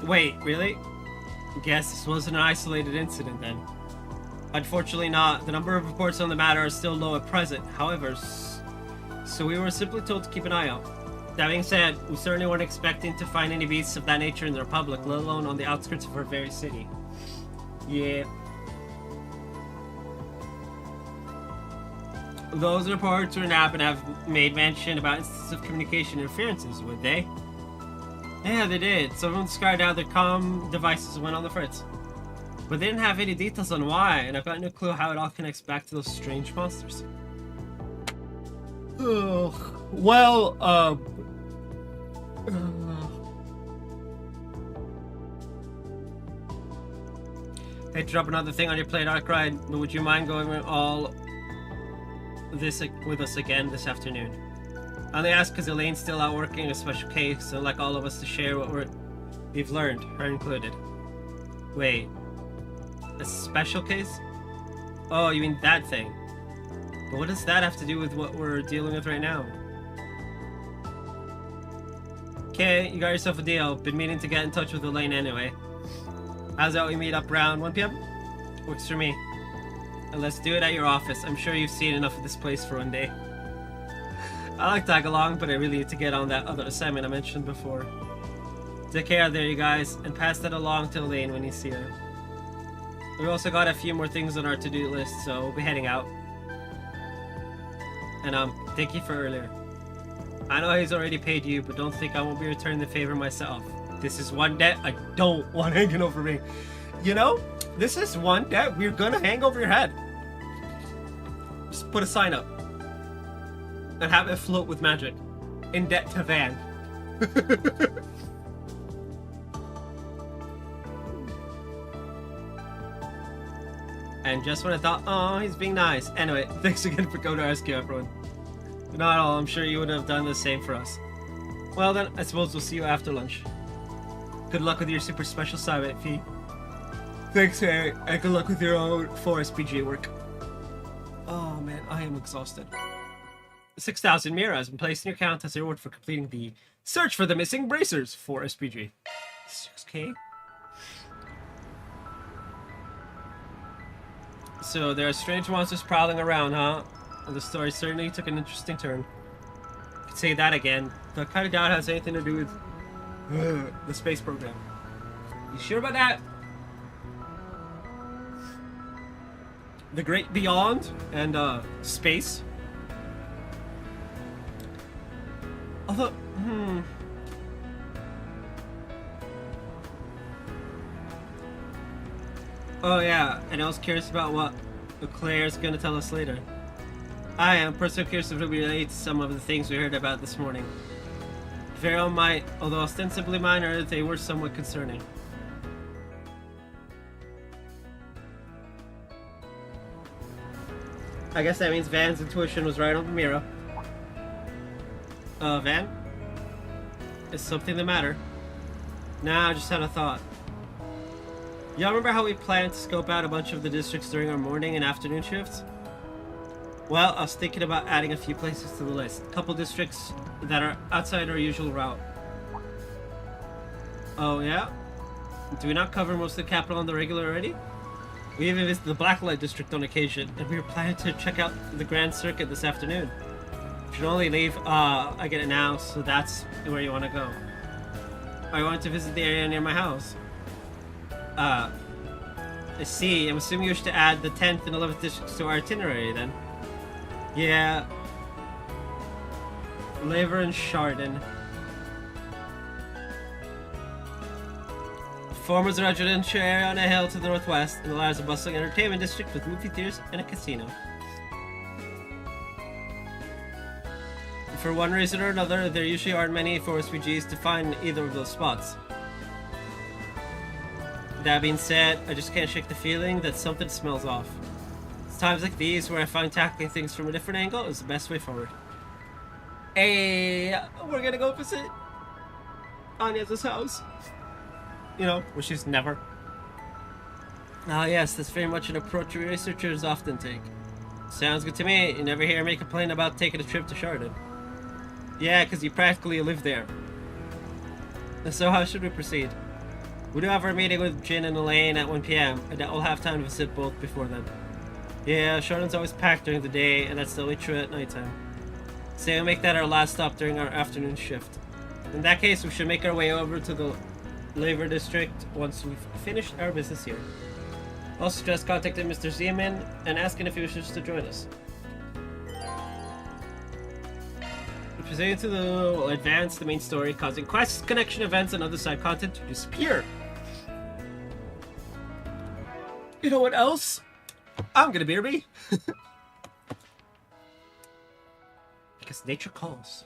Wait, really? Guess this wasn't an isolated incident then. Unfortunately not. The number of reports on the matter are still low at present. However, so we were simply told to keep an eye out. That being said, we certainly weren't expecting to find any beasts of that nature in the Republic, let alone on the outskirts of our very city. Yeah. Those reports were not and have made mention about instances of communication interferences, would they? Yeah, they did. Someone described how their comm devices went on the fritz. But they didn't have any details on why, and I've got no clue how it all connects back to those strange monsters. Well, Hate to drop another thing on your plate, Arkride, but would you mind going with all this with us again this afternoon? I only ask because Elaine's still out working a special case, so I'd like all of us to share what we've learned, her included. Wait, a special case? Oh, you mean that thing? But what does that have to do with what we're dealing with right now? Okay, you got yourself a deal. Been meaning to get in touch with Elaine anyway. How's that we meet up around 1 PM? Works for me. And let's do it at your office. I'm sure you've seen enough of this place for one day. I like tag along, but I really need to get on that other assignment I mentioned before. Take care there, you guys, and pass that along to Elaine when you see her. We also got a few more things on our to-do list, so we'll be heading out. And thank you for earlier. I know he's already paid you, but don't think I won't be returning the favor myself. This is one debt I don't want hanging over me. You know, this is one debt we're gonna hang over your head. Just put a sign up. And have it float with magic. In debt to Van. And just when I thought, oh, he's being nice. Anyway, thanks again for coming to rescue everyone. Not at all, I'm sure you would have done the same for us. Well then, I suppose we'll see you after lunch. Good luck with your super special assignment, Fee. Thanks, Harry, and good luck with your own 4 SPG work. Oh man, I am exhausted. 6,000 Mira has been placed in your account as a reward for completing the search for the missing bracers for SPG. 6K? So there are strange monsters prowling around, huh? And the story certainly took an interesting turn. I could say that again, but I kind of doubt it has anything to do with the space program. You sure about that? The Great Beyond and space. Although, Oh yeah, and I was curious about what Claire's gonna tell us later. I am personally curious if it relates to some of the things we heard about this morning. Very well might, although ostensibly minor, they were somewhat concerning. I guess that means Van's intuition was right on the mirror. Van? Is something the matter? Nah, I just had a thought. Y'all remember how we planned to scope out a bunch of the districts during our morning and afternoon shifts? Well, I was thinking about adding a few places to the list. A couple districts that are outside our usual route. Oh yeah? Do we not cover most of the capital on the regular already? We even visited the Blacklight district on occasion, and we were planning to check out the Grand Circuit this afternoon. We should only leave, I get it now, so that's where you want to go. I wanted to visit the area near my house. I see. I'm assuming you wish to add the 10th and 11th districts to our itinerary, then. Yeah. Laver and Chardon. The former is a residential area on a hill to the northwest, and the latter is a bustling entertainment district with movie theaters and a casino. For one reason or another, there usually aren't many 4SPGs to find either of those spots. That being said, I just can't shake the feeling that something smells off. It's times like these where I find tackling things from a different angle is the best way forward. Hey, we're gonna go visit Anya's house. You know, which is never. Ah yes, that's very much an approach researchers often take. Sounds good to me. You never hear me complain about taking a trip to Chardon. Yeah, because you practically live there. So how should we proceed? We do have our meeting with Jin and Elaine at 1 PM, and we'll have time to visit both before then. Yeah, Chardon's always packed during the day, and that's still true at nighttime. So we'll make that our last stop during our afternoon shift. In that case, we should make our way over to the Laver district once we've finished our business here. Also just contacted Mr. Zeman and asking if he wishes to join us. Proceeding to the advance the main story, causing quests, connection events, and other side content to disappear. You know what else? I'm gonna be me. Because nature calls.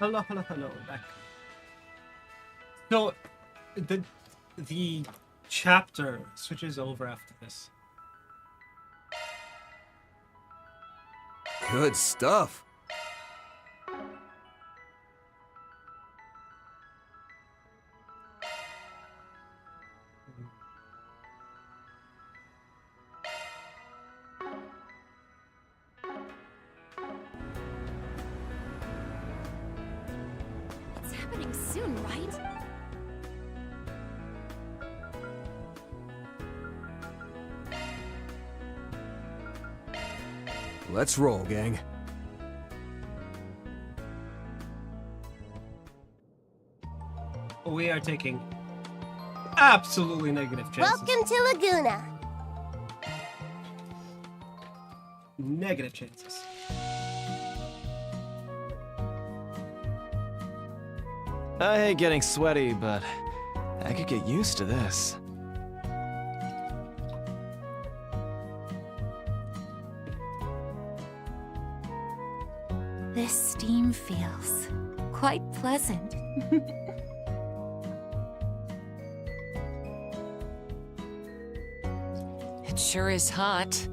Hello, back. So, the chapter switches over after this. Good stuff. It's happening soon, right? Let's roll, gang. We are taking absolutely negative chances. Welcome to Laguna. Negative chances. I hate getting sweaty, but I could get used to this. This steam feels quite pleasant. It sure is hot.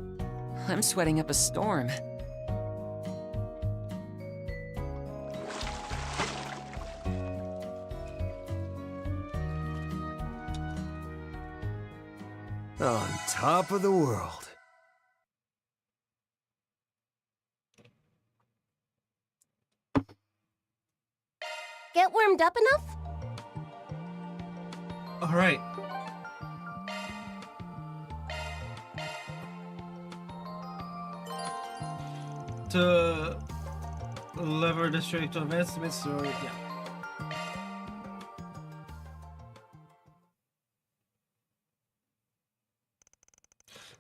I'm sweating up a storm. On top of the world. Get warmed up enough? All right. To lever district of estimates, or yeah.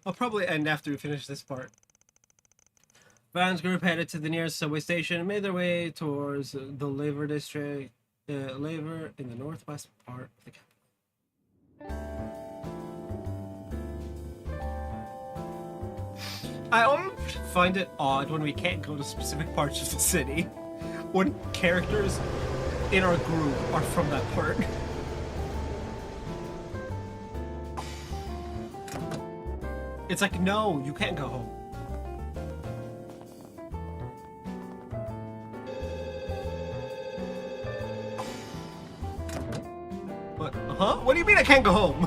I'll probably end after we finish this part. Van's group headed to the nearest subway station and made their way towards the Lever district, Lever in the northwest part of the capital. I always find it odd when we can't go to specific parts of the city, when characters in our group are from that part. It's like, no, you can't go home. What? Huh? What do you mean I can't go home?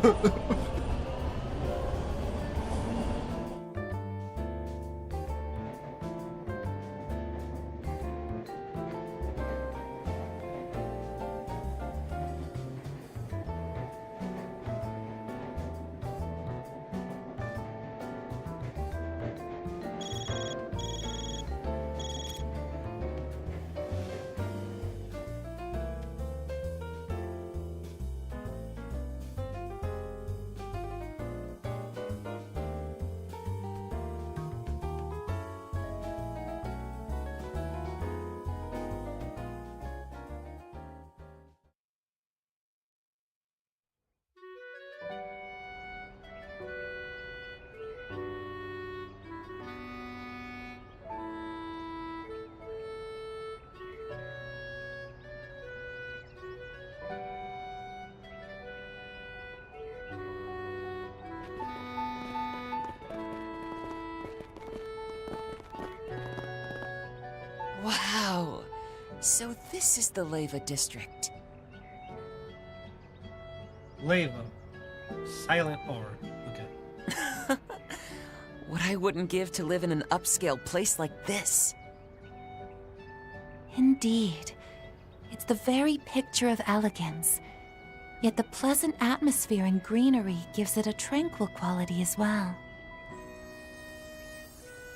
Wow. So this is the Leva district. Leva. Silent R. Okay. What I wouldn't give to live in an upscale place like this. Indeed. It's the very picture of elegance. Yet the pleasant atmosphere and greenery gives it a tranquil quality as well.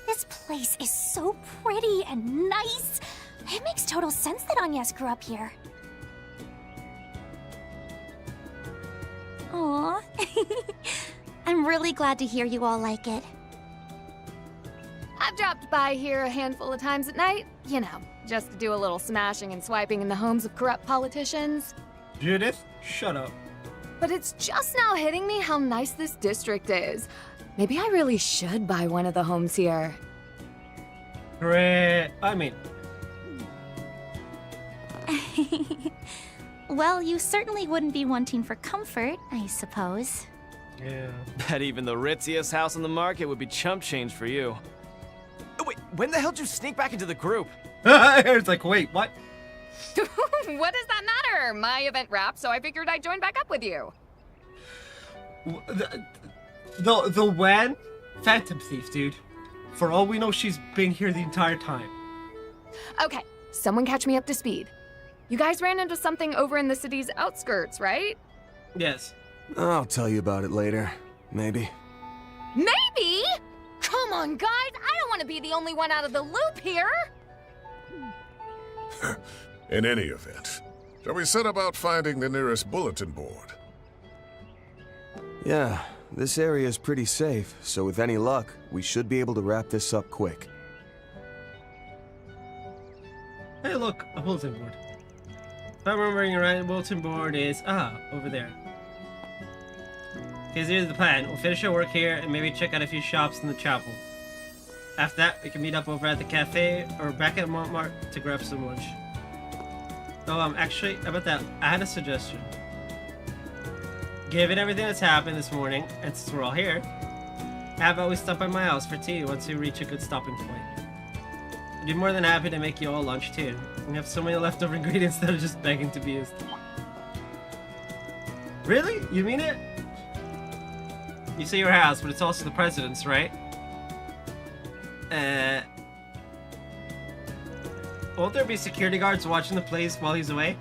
This place is so pretty and nice. It makes total sense that Agnes grew up here. Aw. I'm really glad to hear you all like it. I've dropped by here a handful of times at night, you know, just to do a little smashing and swiping in the homes of corrupt politicians. Judith, shut up. But it's just now hitting me how nice this district is. Maybe I really should buy one of the homes here. Great. I mean, Well, you certainly wouldn't be wanting for comfort, I suppose. Yeah. Bet even the ritziest house on the market would be chump change for you. Oh, wait, when the hell did you sneak back into the group? It's like, wait, what? What does that matter? My event wrapped, so I figured I'd join back up with you. The Wan? Phantom Thief, dude. For all we know, she's been here the entire time. Okay, someone catch me up to speed. You guys ran into something over in the city's outskirts, right? Yes. I'll tell you about it later. Maybe. Maybe? Come on, guys! I don't want to be the only one out of the loop here! In any event, shall we set about finding the nearest bulletin board? Yeah, this area is pretty safe, so with any luck, we should be able to wrap this up quick. Hey, look, a bulletin board. If I'm remembering right, the bulletin board is over there. Okay, so here's the plan. We'll finish our work here and maybe check out a few shops in the chapel. After that, we can meet up over at the cafe or back at Montmartre to grab some lunch. Oh, actually, how about that? I had a suggestion. Given everything that's happened this morning, and since we're all here, how about we stop by my house for tea once we reach a good stopping point? I'd be more than happy to make you all lunch too. We have so many leftover ingredients that are just begging to be used. Really? You mean it? You say your house, but it's also the president's, right? Won't there be security guards watching the place while he's away?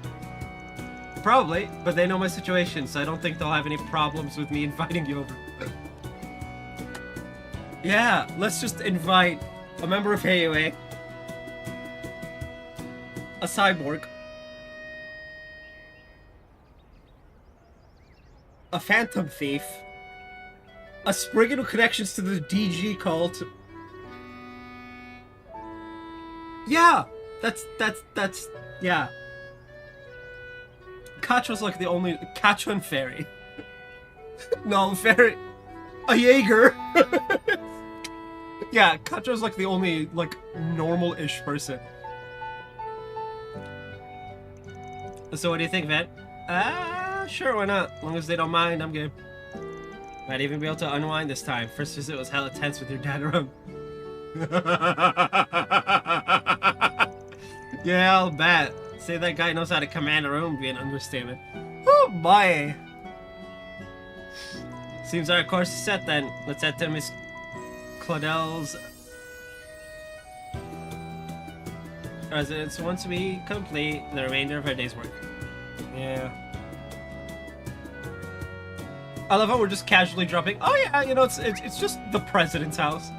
Probably, but they know my situation, so I don't think they'll have any problems with me inviting you over. Yeah, let's just invite a member of AUA, a cyborg, a phantom thief, a spriggan with connections to the DG cult. Yeah, that's yeah. Katra's like the only Katra and Fairy. No, Fairy, a Jaeger. Yeah, Katra's like the only like normal-ish person. So what do you think, Vet? Sure, why not? As long as they don't mind, I'm good. Might even be able to unwind this time. First visit was hella tense with your dad around. Yeah, I'll bet. Say that guy knows how to command a room would be an understatement. Oh boy. Seems our course is set then. Let's head to Miss Claudel's residence once we complete the remainder of our day's work. Yeah. I love how we're just casually dropping. Oh yeah, you know, it's just the president's house.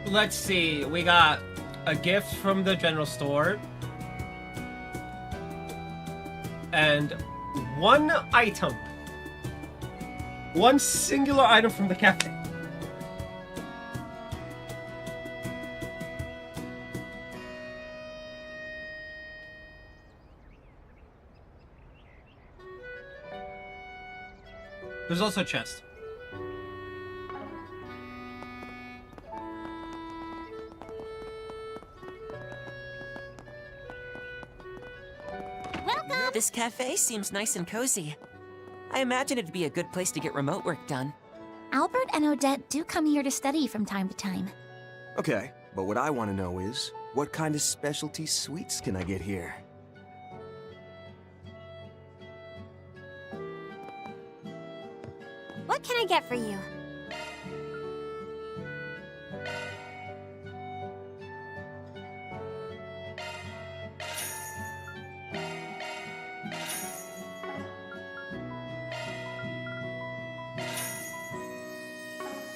Let's see, we got a gift from the general store. And one item. One singular item from the cafe. There's also a chest. This cafe seems nice and cozy. I imagine it'd be a good place to get remote work done. Albert and Odette do come here to study from time to time. Okay, but what I want to know is, what kind of specialty sweets can I get here? What can I get for you?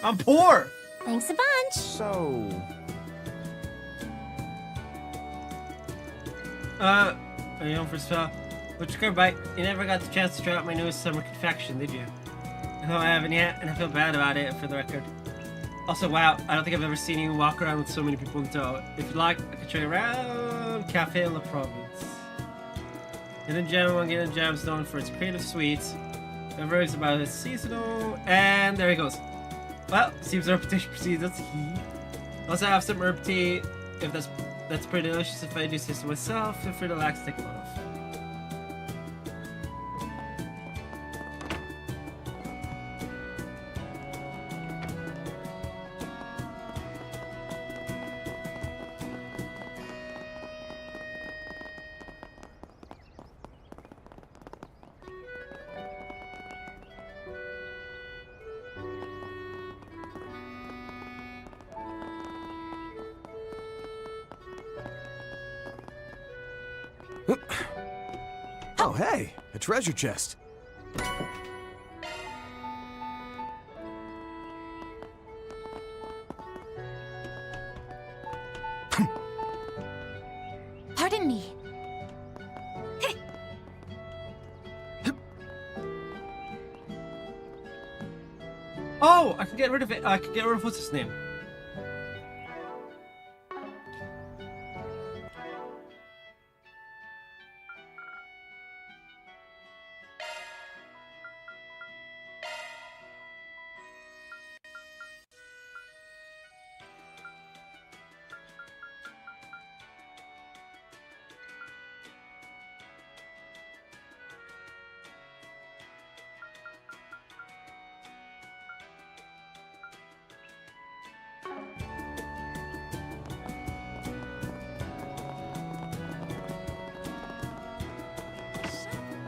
I'm poor! Thanks a bunch! So... Are you home for a spell? Which bite? You never got the chance to try out my newest summer confection, did you? No, I haven't yet, and I feel bad about it, for the record. Also, wow, I don't think I've ever seen you walk around with so many people in tow. If you'd like, I could show you around. Café La Province. Hidden Gem, one Hidden Gem is known for its creative sweets. Whoever is about its seasonal, and there he goes. Well, seems the reputation precedes us. Also have some herb tea. If that's pretty delicious. If I do this to myself, feel free to relax, take one off. Oh, hey, a treasure chest. Pardon me. Oh, I can get rid of it. I can get rid of what's his name.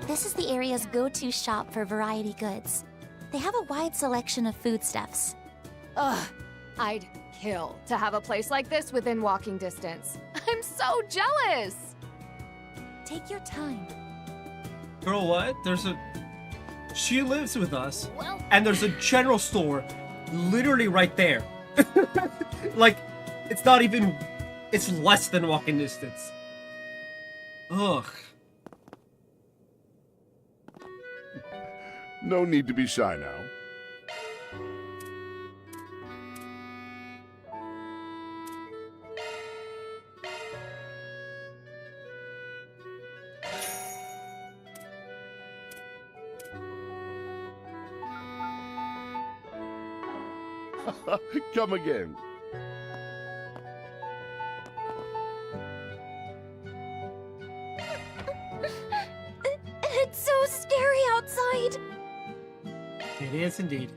This is the area's go-to shop for variety goods. They have a wide selection of foodstuffs. Ugh, I'd kill to have a place like this within walking distance. I'm so jealous! Take your time. Girl, what? She lives with us, and there's a general store literally right there. Like, it's not even... It's less than walking distance. Ugh. No need to be shy now. Come again. It's so scary outside. It is indeed.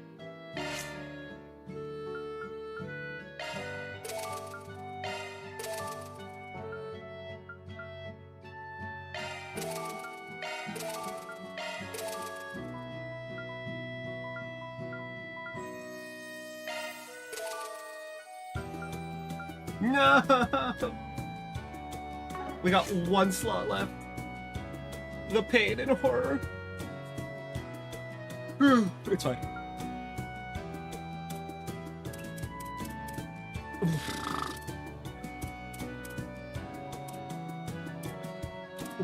No! We got one slot left. The pain and horror. It's fine.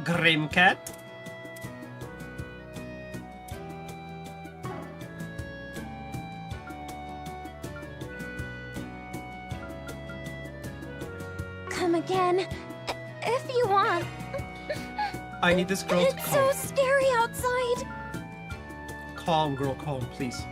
Grim cat. Come again, if you want. I need this girl to It's calm. so scary outside. Calm, girl, calm, please.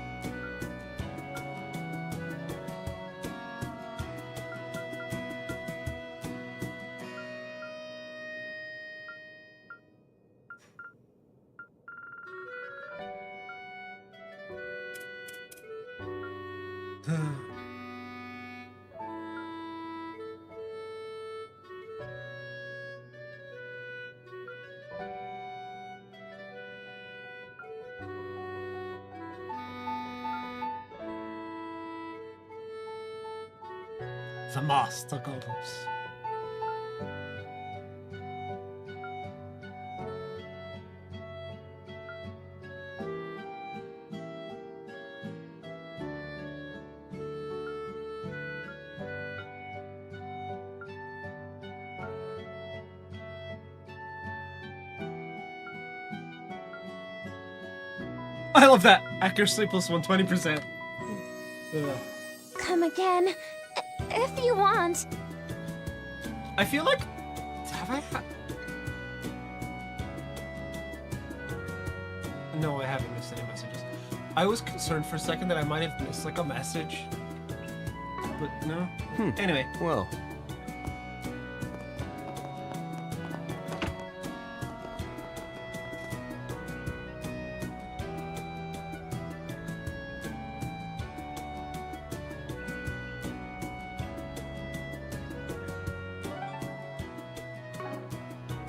The master goes. I love that. Accuracy plus 120%. Come again, if you want. I feel like Have I No, I haven't missed any messages. I was concerned for a second that I might have missed like a message. But no. Anyway. Well.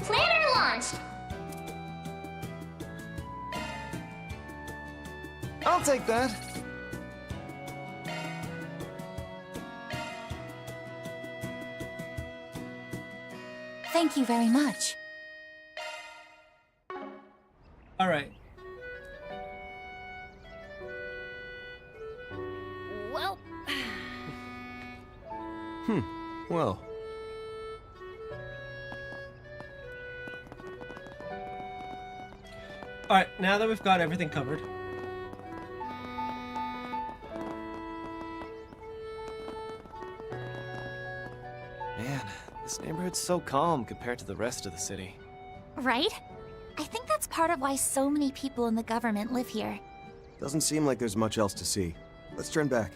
Planner launched! I'll take that. Thank you very much. All right. Well. Well. All right. Now that we've got everything covered. Man, this neighborhood's so calm compared to the rest of the city. Right? I think that's part of why so many people in the government live here. Doesn't seem like there's much else to see. Let's turn back.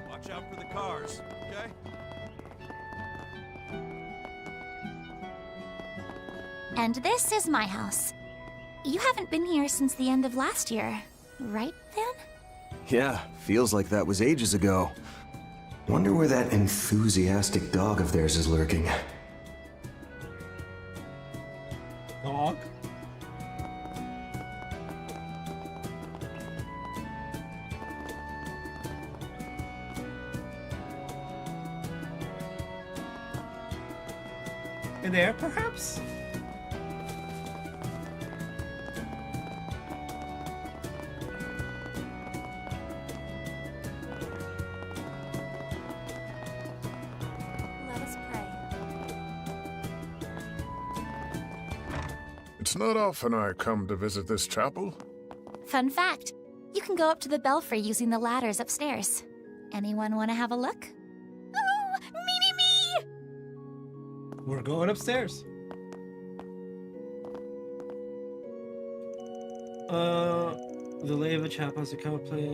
Watch out for the cars, okay? And this is my house. You haven't been here since the end of last year, right, Van? Yeah, feels like that was ages ago. Wonder where that enthusiastic dog of theirs is lurking. Dog? In there, perhaps? Let us pray. It's not often I come to visit this chapel. Fun fact, you can go up to the belfry using the ladders upstairs. Anyone want to have a look? Oh, me! We're going upstairs. The Lava Chapel has a cover play.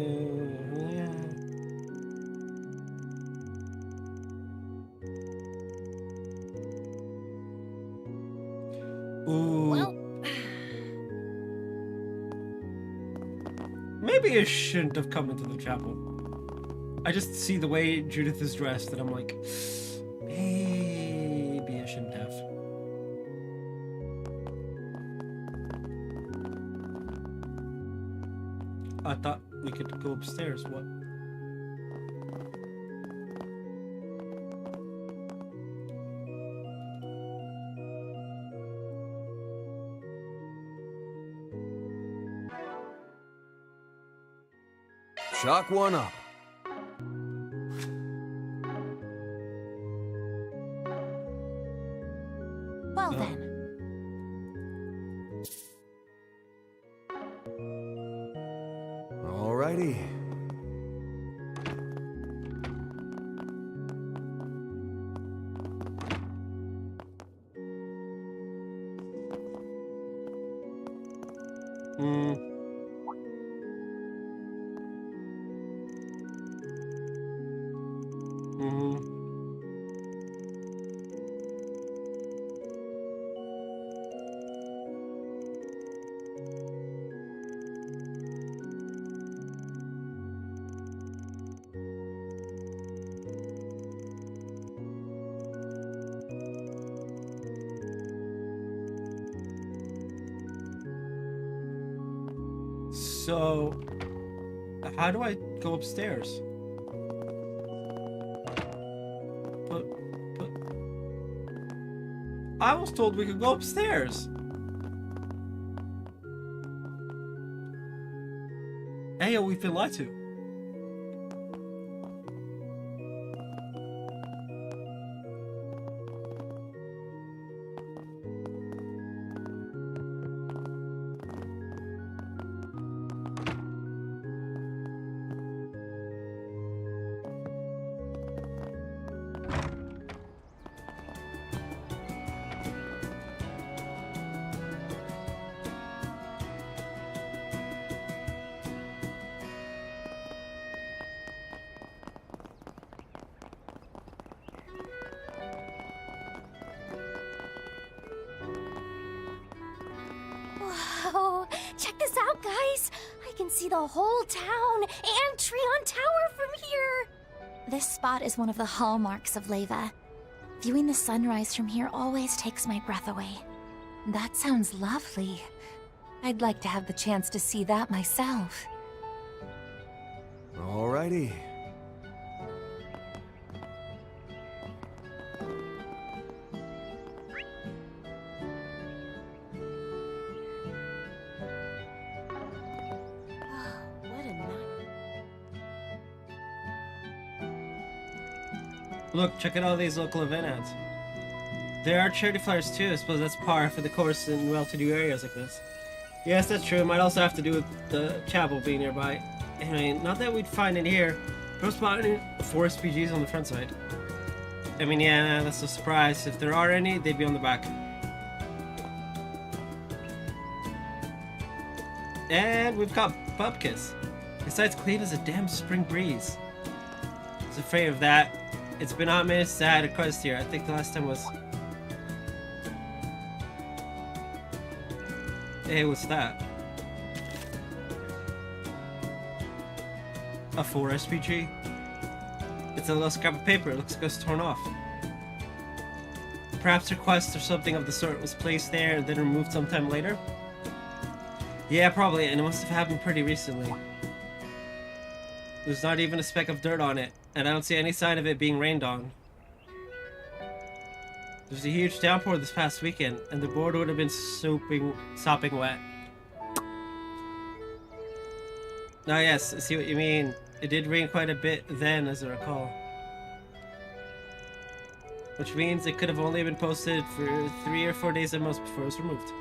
Ooh. Well. Maybe I shouldn't have come into the chapel. I just see the way Judith is dressed and I'm like, maybe I shouldn't have. I thought we could go upstairs. What? Chalk one up. Well then. Alrighty. So, how do I go upstairs? But I was told we could go upstairs. Hey, we've been lied to. Check this out, guys! I can see the whole town and Treon Tower from here! This spot is one of the hallmarks of Leva. Viewing the sunrise from here always takes my breath away. That sounds lovely. I'd like to have the chance to see that myself. Alrighty. Look, check out all these local event ads. There are charity flyers too. I suppose that's par for the course in well-to-do areas like this. Yes, that's true. It might also have to do with the chapel being nearby. Anyway, not that we'd find it here. Pro spotting 4 SPGs on the front side. I mean, yeah, that's a surprise. If there are any, they'd be on the back. And we've got Bubkiss. His side's clean as a damn spring breeze. I was afraid of that. It's been a hot minute since I had a quest here. I think the last time was... Hey, what's that? A 4 SPG? It's a little scrap of paper. It looks like it was torn off. Perhaps a quest or something of the sort was placed there and then removed sometime later? Yeah, probably, and it must have happened pretty recently. There's not even a speck of dirt on it, and I don't see any sign of it being rained on. There's a huge downpour this past weekend, and the board would have been sopping wet. Oh yes, I see what you mean. It did rain quite a bit then, as I recall. Which means it could have only been posted for 3 or 4 days at most before it was removed.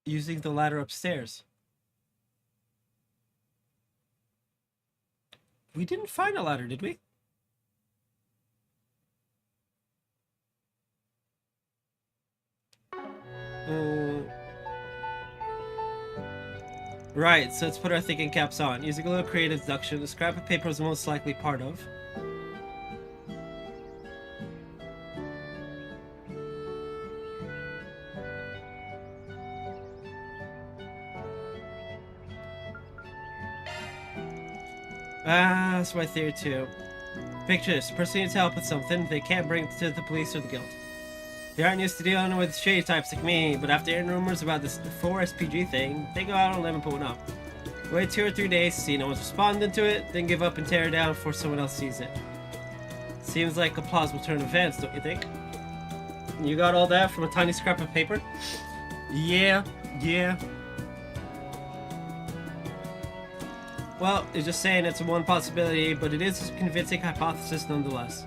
Using the ladder upstairs. We didn't find a ladder, did we? Right, so let's put our thinking caps on. Using a little creative deduction, the scrap of paper was most likely part of. That's my theory too. Picture this, a person needs help with something they can't bring to the police or the guild. They aren't used to dealing with shady types like me, but after hearing rumors about this 4 SPG thing, they go out on a limb and put one up. Wait 2 or 3 days to see no one's responding to it, then give up and tear it down before someone else sees it. Seems like a plausible turn of events, don't you think? You got all that from a tiny scrap of paper? Yeah. Well, it's just saying it's one possibility, but it is a convincing hypothesis nonetheless.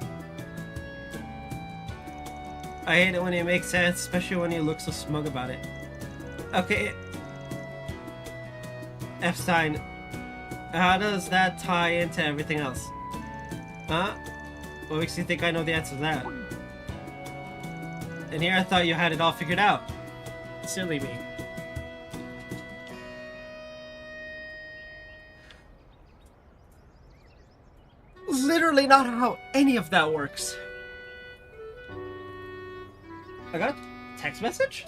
I hate it when it makes sense, especially when you look so smug about it. Okay. Epstein, how does that tie into everything else? Huh? What makes you think I know the answer to that? And here I thought you had it all figured out. Silly me. Literally not how any of that works. I got a text message?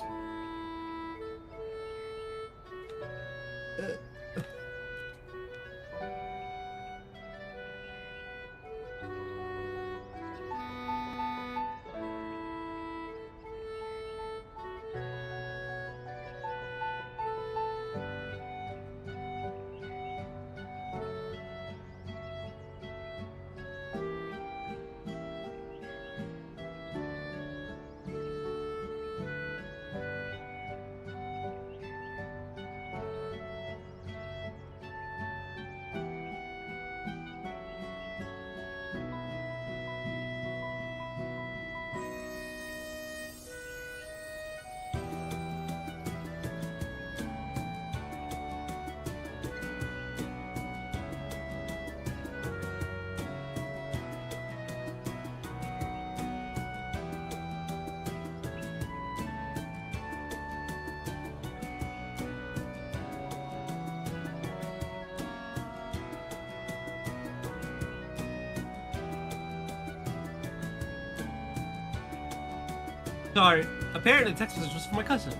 Sorry, apparently the text message was from my cousin.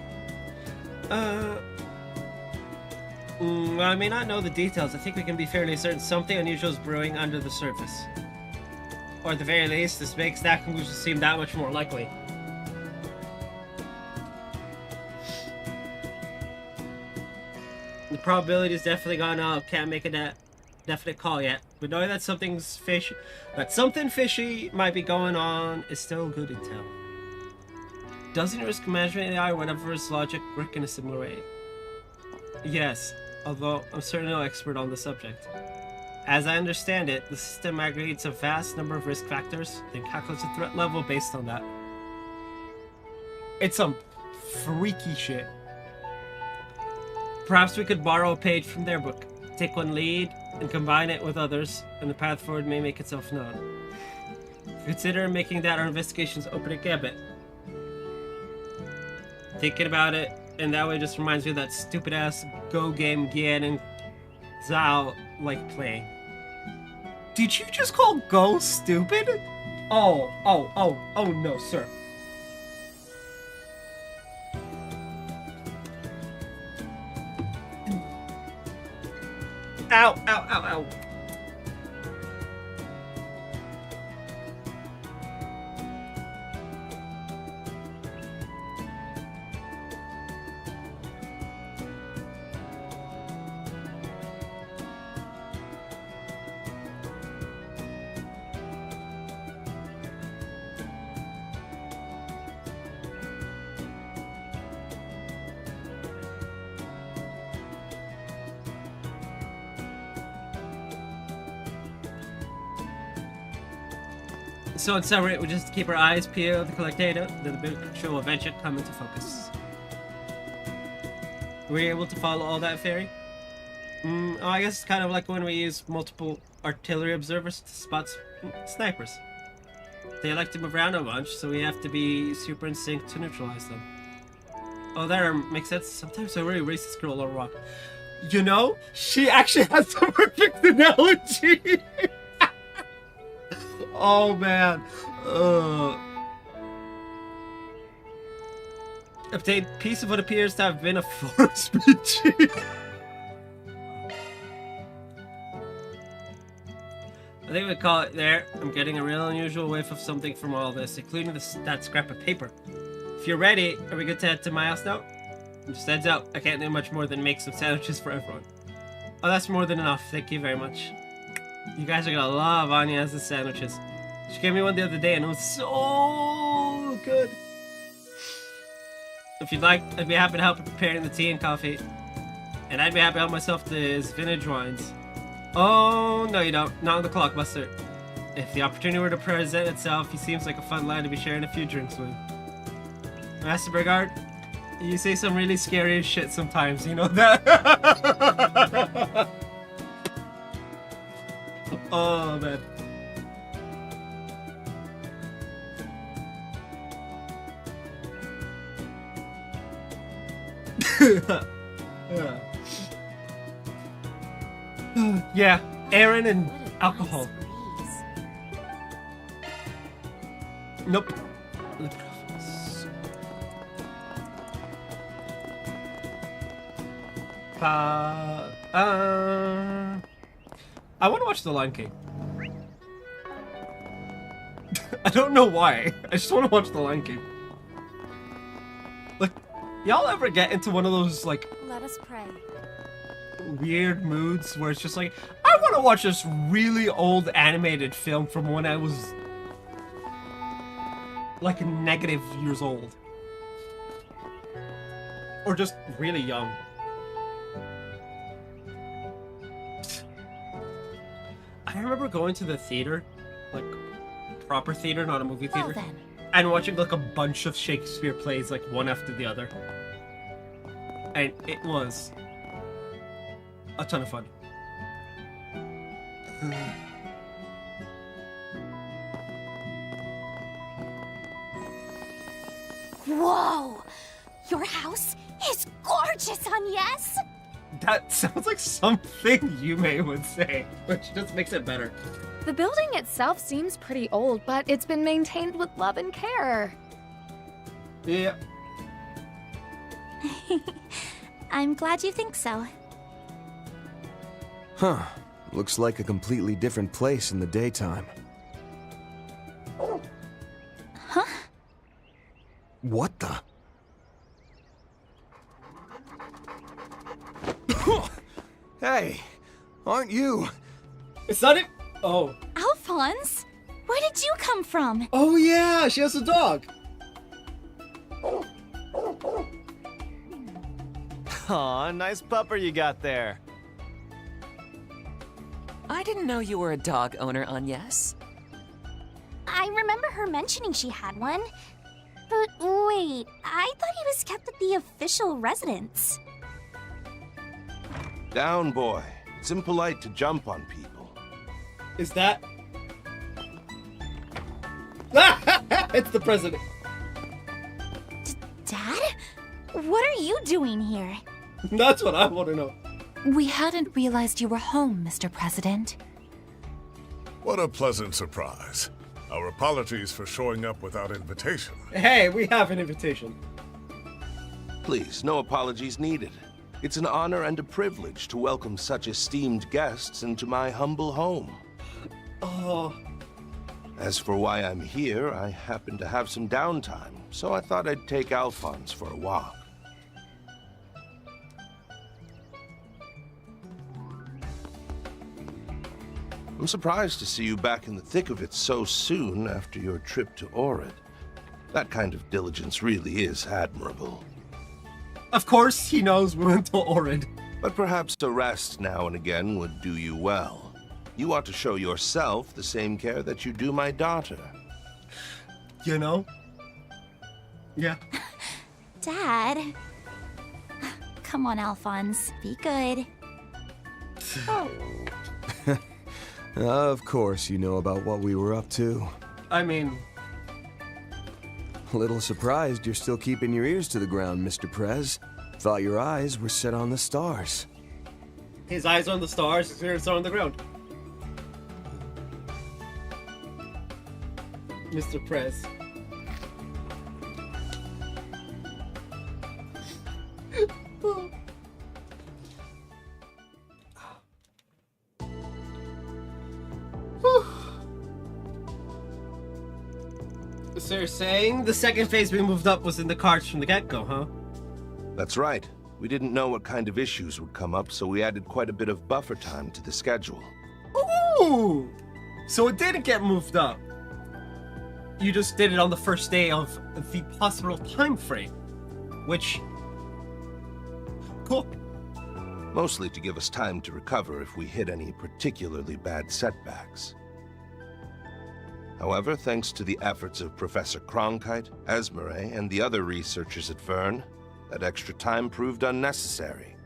Well, I may not know the details. I think we can be fairly certain something unusual is brewing under the surface. Or at the very least, this makes that conclusion seem that much more likely. The probability is definitely gone up. Can't make a definite call yet. But knowing that something fishy might be going on is still good intel. Doesn't risk management AI or whatever his logic work in a similar way? Yes, although I'm certainly no expert on the subject. As I understand it, the system aggregates a vast number of risk factors, then calculates a threat level based on that. It's some freaky shit. Perhaps we could borrow a page from their book, take one lead, and combine it with others, and the path forward may make itself known. Consider making that our investigations open a gambit. Thinking about it, and that way just reminds me of that stupid ass Go game Gian and Zhao like playing. Did you just call Go stupid? Oh no, sir. Ow, ow, ow, ow. So in summary, we just keep our eyes peeled to collect data, then the big picture will eventually come into focus. Were you able to follow all that, Fairy? Oh, I guess it's kind of like when we use multiple artillery observers to spot snipers. They like to move around a bunch, so we have to be super in sync to neutralize them. Oh, that makes sense. Sometimes I really race this girl or rock. You know, she actually has the perfect analogy! Oh man. Obtained piece of what appears to have been a forest species. I think we call it there. I'm getting a real unusual whiff of something from all this, including that scrap of paper. If you're ready, are we good to head to my house now? Just heads out. I can't do much more than make some sandwiches for everyone. Oh, that's more than enough. Thank you very much. You guys are gonna love Anya's sandwiches. She gave me one the other day and it was so good. If you'd like, I'd be happy to help with preparing the tea and coffee. And I'd be happy to help myself to his vintage wines. Oh, no you don't. Not on the Clockbuster. If the opportunity were to present itself, he seems like a fun lad to be sharing a few drinks with. Master Bergard, you say some really scary shit sometimes, you know that? Oh, man. Yeah, Aaron and alcohol. Nope. I want to watch The Lion King. I don't know why. I just want to watch The Lion King. Like, y'all ever get into one of those, like, let us pray. Weird moods where it's just like, I want to watch this really old animated film from when I was like negative years old. Or just really young. I remember going to the theater, like proper theater, not a movie theater, Well then. and watching like a bunch of Shakespeare plays like one after the other. And it was a ton of fun. Whoa! Your house is gorgeous, Agnes! That sounds like something Yume would say, which just makes it better. The building itself seems pretty old, but it's been maintained with love and care. Yeah. I'm glad you think so. Huh. Looks like a completely different place in the daytime. Huh? What the? Hey, aren't you? Is that it? Oh. Alphonse? Where did you come from? Oh yeah, she has a dog. Aw, nice pupper you got there. I didn't know you were a dog owner, Agnes. I remember her mentioning she had one. But wait, I thought he was kept at the official residence. Down, boy. It's impolite to jump on people. Is that? It's the president. Dad? What are you doing here? That's what I want to know. We hadn't realized you were home, Mr. President. What a pleasant surprise. Our apologies for showing up without invitation. Hey, we have an invitation. Please, no apologies needed. It's an honor and a privilege to welcome such esteemed guests into my humble home. Oh. As for why I'm here, I happen to have some downtime, so I thought I'd take Alphonse for a walk. I'm surprised to see you back in the thick of it so soon after your trip to Orid. That kind of diligence really is admirable. Of course he knows we went to Orid. But perhaps a rest now and again would do you well. You ought to show yourself the same care that you do my daughter. You know? Yeah. Dad. Come on, Alphonse. Be good. Of course you know about what we were up to. I mean... A little surprised you're still keeping your ears to the ground, Mr. Prez. Thought your eyes were set on the stars. His eyes on the stars, his ears are on the ground. Mr. Prez. So you're saying the second phase we moved up was in the cards from the get-go, huh? That's right. We didn't know what kind of issues would come up, so we added quite a bit of buffer time to the schedule. Ooh! So it didn't get moved up. You just did it on the first day of the possible time frame. Which... Cool. Mostly to give us time to recover if we hit any particularly bad setbacks. However, thanks to the efforts of Professor Cronkite, Zemuria, and the other researchers at Vern, that extra time proved unnecessary.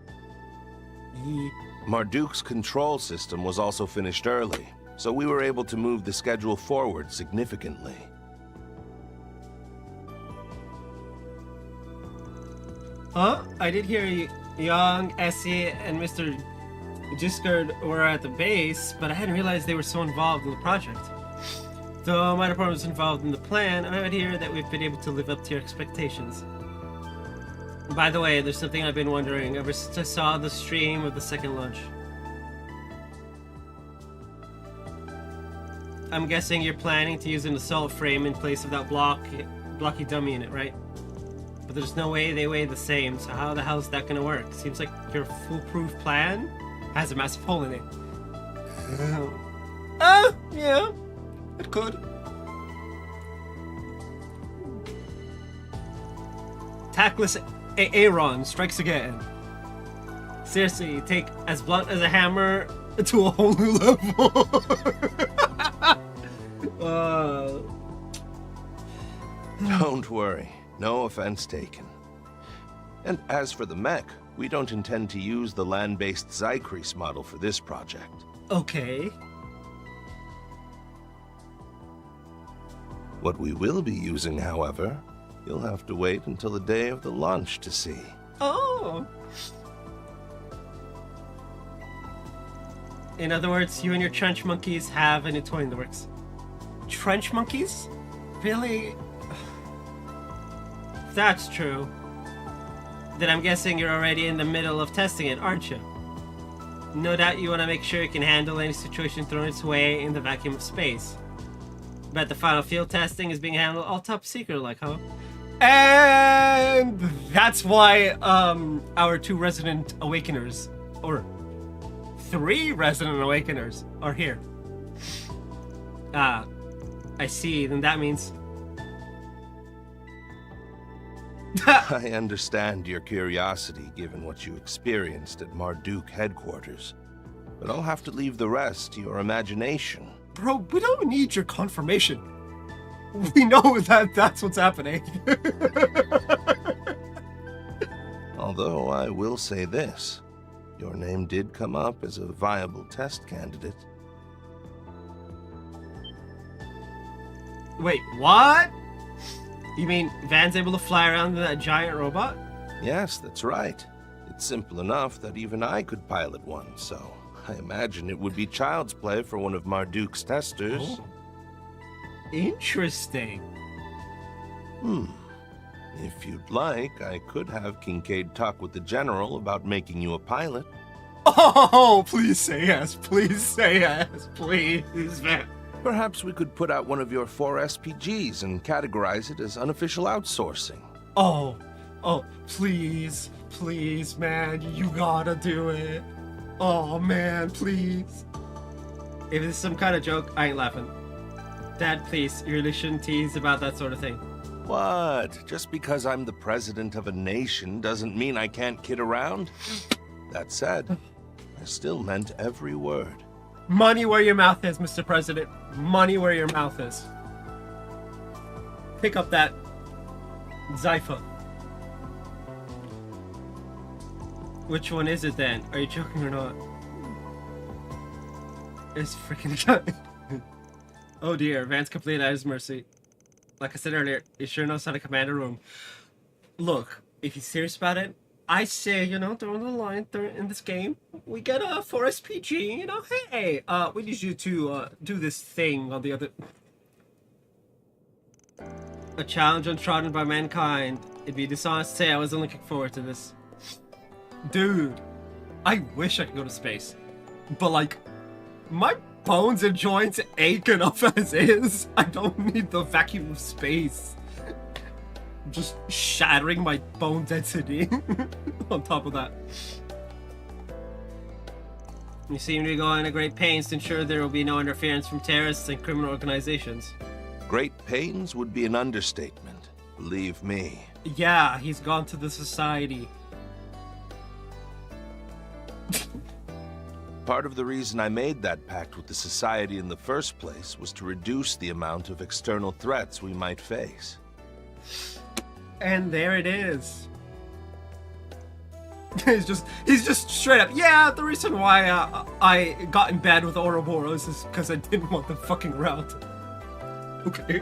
Marduk's control system was also finished early, so we were able to move the schedule forward significantly. Huh? I did hear Young, Essie, and Mr. Jiskard were at the base, but I hadn't realized they were so involved in the project. Though my department was involved in the plan, I would hear that we've been able to live up to your expectations. By the way, there's something I've been wondering ever since I saw the stream of the second launch. I'm guessing you're planning to use an assault frame in place of that blocky dummy in it, right? But there's no way they weigh the same, so how the hell is that gonna work? Seems like your foolproof plan has a massive hole in it. Yeah. It could. Tactless Aaron strikes again. Seriously, you take as blunt as a hammer to a whole new level. Don't worry. No offense taken. And as for the mech, we don't intend to use the land-based Zycrease model for this project. Okay. What we will be using, however, you'll have to wait until the day of the launch to see. Oh! In other words, you and your trench monkeys have a new toy in the works. Trench monkeys? Really? If that's true, then I'm guessing you're already in the middle of testing it, aren't you? No doubt you want to make sure it can handle any situation thrown its way in the vacuum of space. Bet the final field testing is being handled all top secret like, huh? And that's why our 2 resident awakeners, or 3 resident awakeners, are here. I see, then that means... I understand your curiosity given what you experienced at Marduk headquarters, but I'll have to leave the rest to your imagination. Bro, we don't need your confirmation. We know that that's what's happening. Although I will say this, your name did come up as a viable test candidate. Wait, what? You mean Van's able to fly around in that giant robot? Yes, that's right. It's simple enough that even I could pilot one, so I imagine it would be child's play for one of Marduk's testers. Oh. Interesting. If you'd like, I could have Kincaid talk with the General about making you a pilot. Oh, please say yes. Please say yes. Please, Van. Perhaps we could put out one of your 4 SPGs and categorize it as unofficial outsourcing. Oh, please, man, you gotta do it. Oh, man, please. If this is some kind of joke, I ain't laughing. Dad, please, you really shouldn't tease about that sort of thing. What? Just because I'm the president of a nation doesn't mean I can't kid around? That said, I still meant every word. Money where your mouth is, Mr. President. Money where your mouth is. Pick up that Zypha. Which one is it then? Are you joking or not? It's freaking guy. Oh dear, Van's completely at his mercy. Like I said earlier, he sure knows how to command a room. Look, if he's serious about it, I say, you know, down the line in this game, we get a 4 SPG, you know, hey, we need you to do this thing on the other... A challenge untrodden by mankind. It'd be dishonest to say I wasn't looking forward to this. Dude, I wish I could go to space. But like, my bones and joints ache enough as is. I don't need the vacuum of space. Just shattering my bone density on top of that. You seem to be going to great pains to ensure there will be no interference from terrorists and criminal organizations. Great pains would be an understatement, believe me. Yeah, he's gone to the society. Part of the reason I made that pact with the Society in the first place was to reduce the amount of external threats we might face. And there it is. he's just straight up, yeah, the reason why I got in bed with Ouroboros is because I didn't want them fucking around. Okay.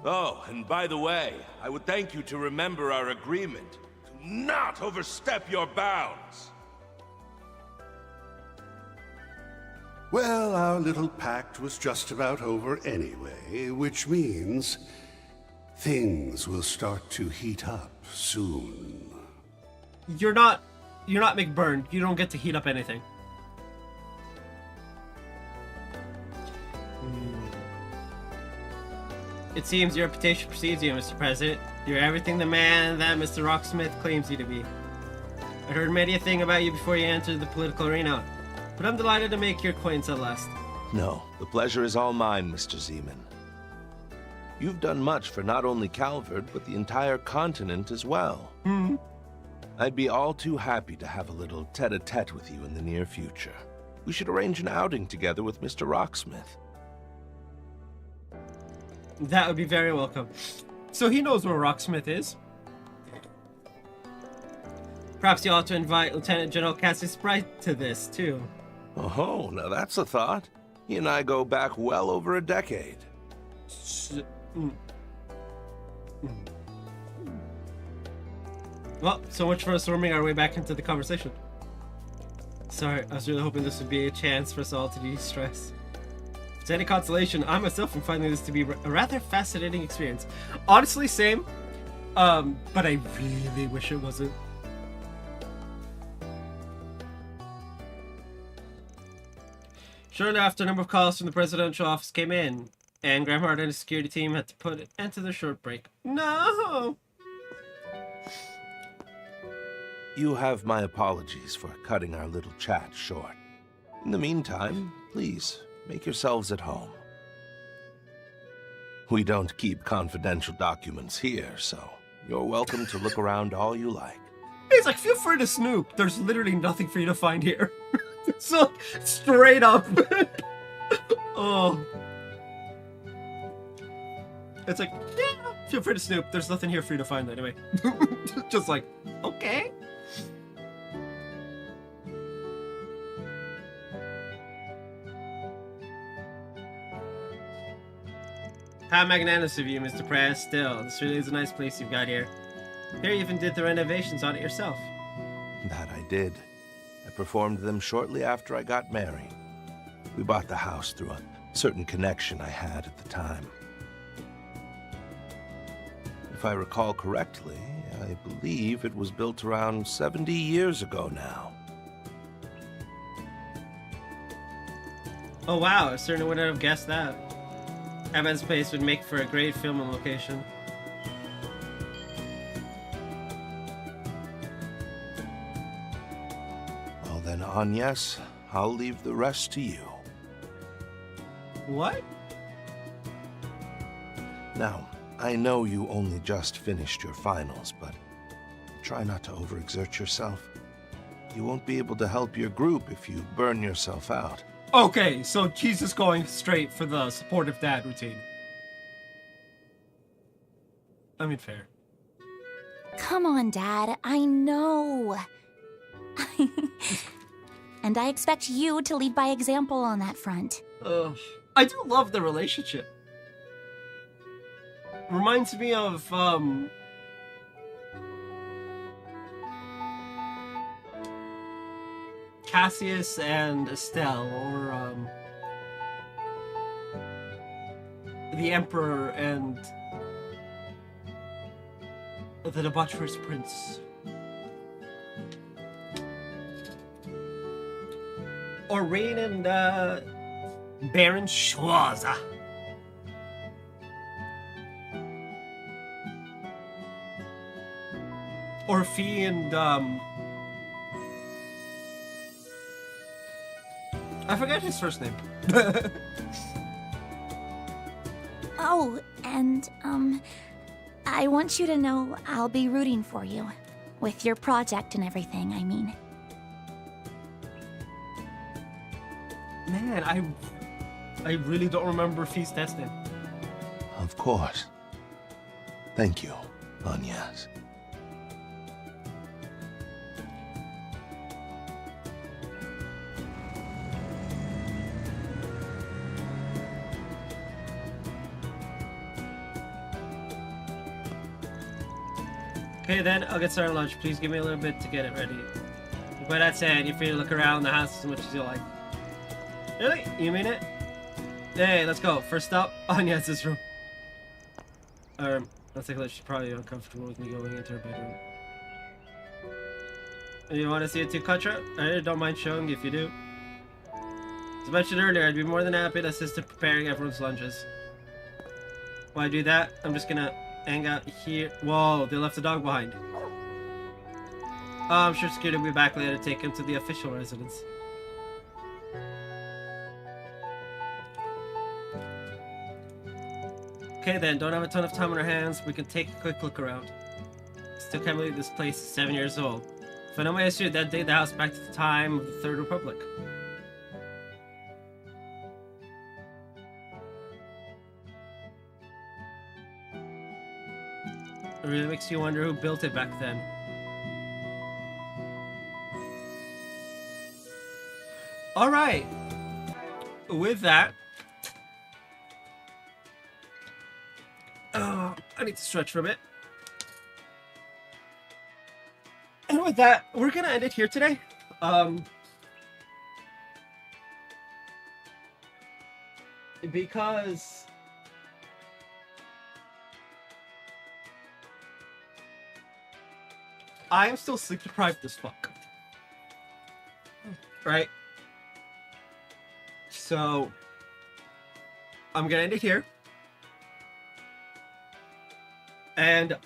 Oh, and by the way, I would thank you to remember our agreement to not overstep your bounds. Well, our little pact was just about over anyway, which means things will start to heat up soon. You're not McBurn. You don't get to heat up anything. It seems your reputation precedes you, Mr. President. You're everything the man that Mr. Rocksmith claims you to be. I heard many a thing about you before you entered the political arena, but I'm delighted to make your acquaintance at last. No, the pleasure is all mine, Mr. Zeman. You've done much for not only Calvard, but the entire continent as well. Hmm. I'd be all too happy to have a little tete-a-tete with you in the near future. We should arrange an outing together with Mr. Rocksmith. That would be very welcome. So he knows where Rocksmith is. Perhaps you ought to invite Lieutenant General Cassie Sprite to this, too. Oh, now that's a thought. He and I go back well over a decade. Well, so much for us worming our way back into the conversation. Sorry, I was really hoping this would be a chance for us all to de-stress. It's any consolation, I myself am finding this to be a rather fascinating experience. Honestly, same. But I really wish it wasn't. Shortly after, a number of calls from the presidential office came in, and Graham Hart and his security team had to put an end to their short break. No! You have my apologies for cutting our little chat short. In the meantime, please, make yourselves at home. We don't keep confidential documents here, so you're welcome to look around all you like. He's like, feel free to snoop. There's literally nothing for you to find here. So, straight up. Oh. It's like, yeah, feel free to snoop. There's nothing here for you to find anyway. Just like, okay. How magnanimous of you, Mr. Press. Still, this really is a nice place you've got here. Here you even did the renovations on it yourself. That I did. I performed them shortly after I got married. We bought the house through a certain connection I had at the time. If I recall correctly, I believe it was built around 70 years ago now. Oh wow, I certainly wouldn't have guessed that. Abed's place would make for a great filming location. Well then, Agnes, I'll leave the rest to you. What? Now, I know you only just finished your finals, but try not to overexert yourself. You won't be able to help your group if you burn yourself out. Okay, so she's just going straight for the supportive dad routine. I mean, fair. Come on, Dad. I know. And I expect you to lead by example on that front. I do love the relationship. Reminds me of, Cassius and Estelle, or, the Emperor and the debaucherous prince. Or Rain and, Baron Schwarza. Or Fee and, I forgot his first name. Oh, and, I want you to know I'll be rooting for you. With your project and everything, I mean. Man, I really don't remember Fee's testing. Of course. Thank you, Agnes. Okay then, I'll get started on lunch. Please give me a little bit to get it ready. By that said, you're free to look around the house as much as you like. Really? You mean it? Hey, let's go. First stop, Agnes' room. I think she's probably uncomfortable with me going into her bedroom. You want to see it too, Katra? I don't mind showing you if you do. As mentioned earlier, I'd be more than happy to assist in preparing everyone's lunches. While I do that, I'm just gonna hang out here. Whoa, they left the dog behind. Oh, I'm sure Scooter will be back later to take him to the official residence. Okay then, don't have a ton of time on our hands. We can take a quick look around. Still can't believe this place is 7 years old. If I know my history, that date the house back to the time of the Third Republic. It really makes you wonder who built it back then. Alright. With that, I need to stretch for a bit. And with that, we're gonna end it here today. Because I am still sleep deprived as fuck. Right? So I'm gonna end it here. And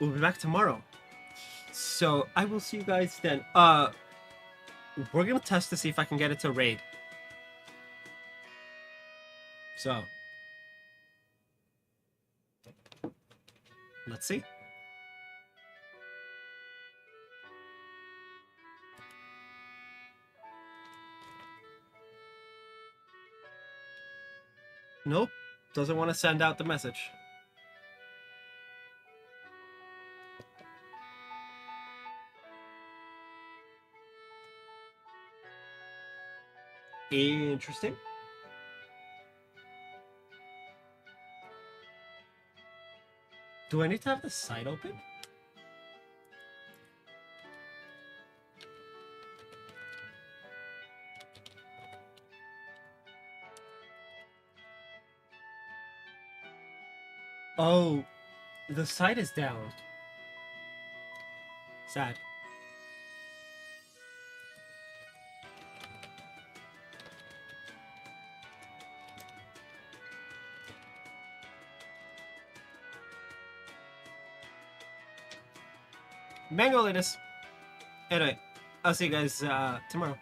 we'll be back tomorrow. So I will see you guys then. We're gonna test to see if I can get it to raid. So let's see. Nope, doesn't want to send out the message. Interesting. Do I need to have the site open? Oh, the site is down. Sad. Mango latest. Anyway, I'll see you guys tomorrow.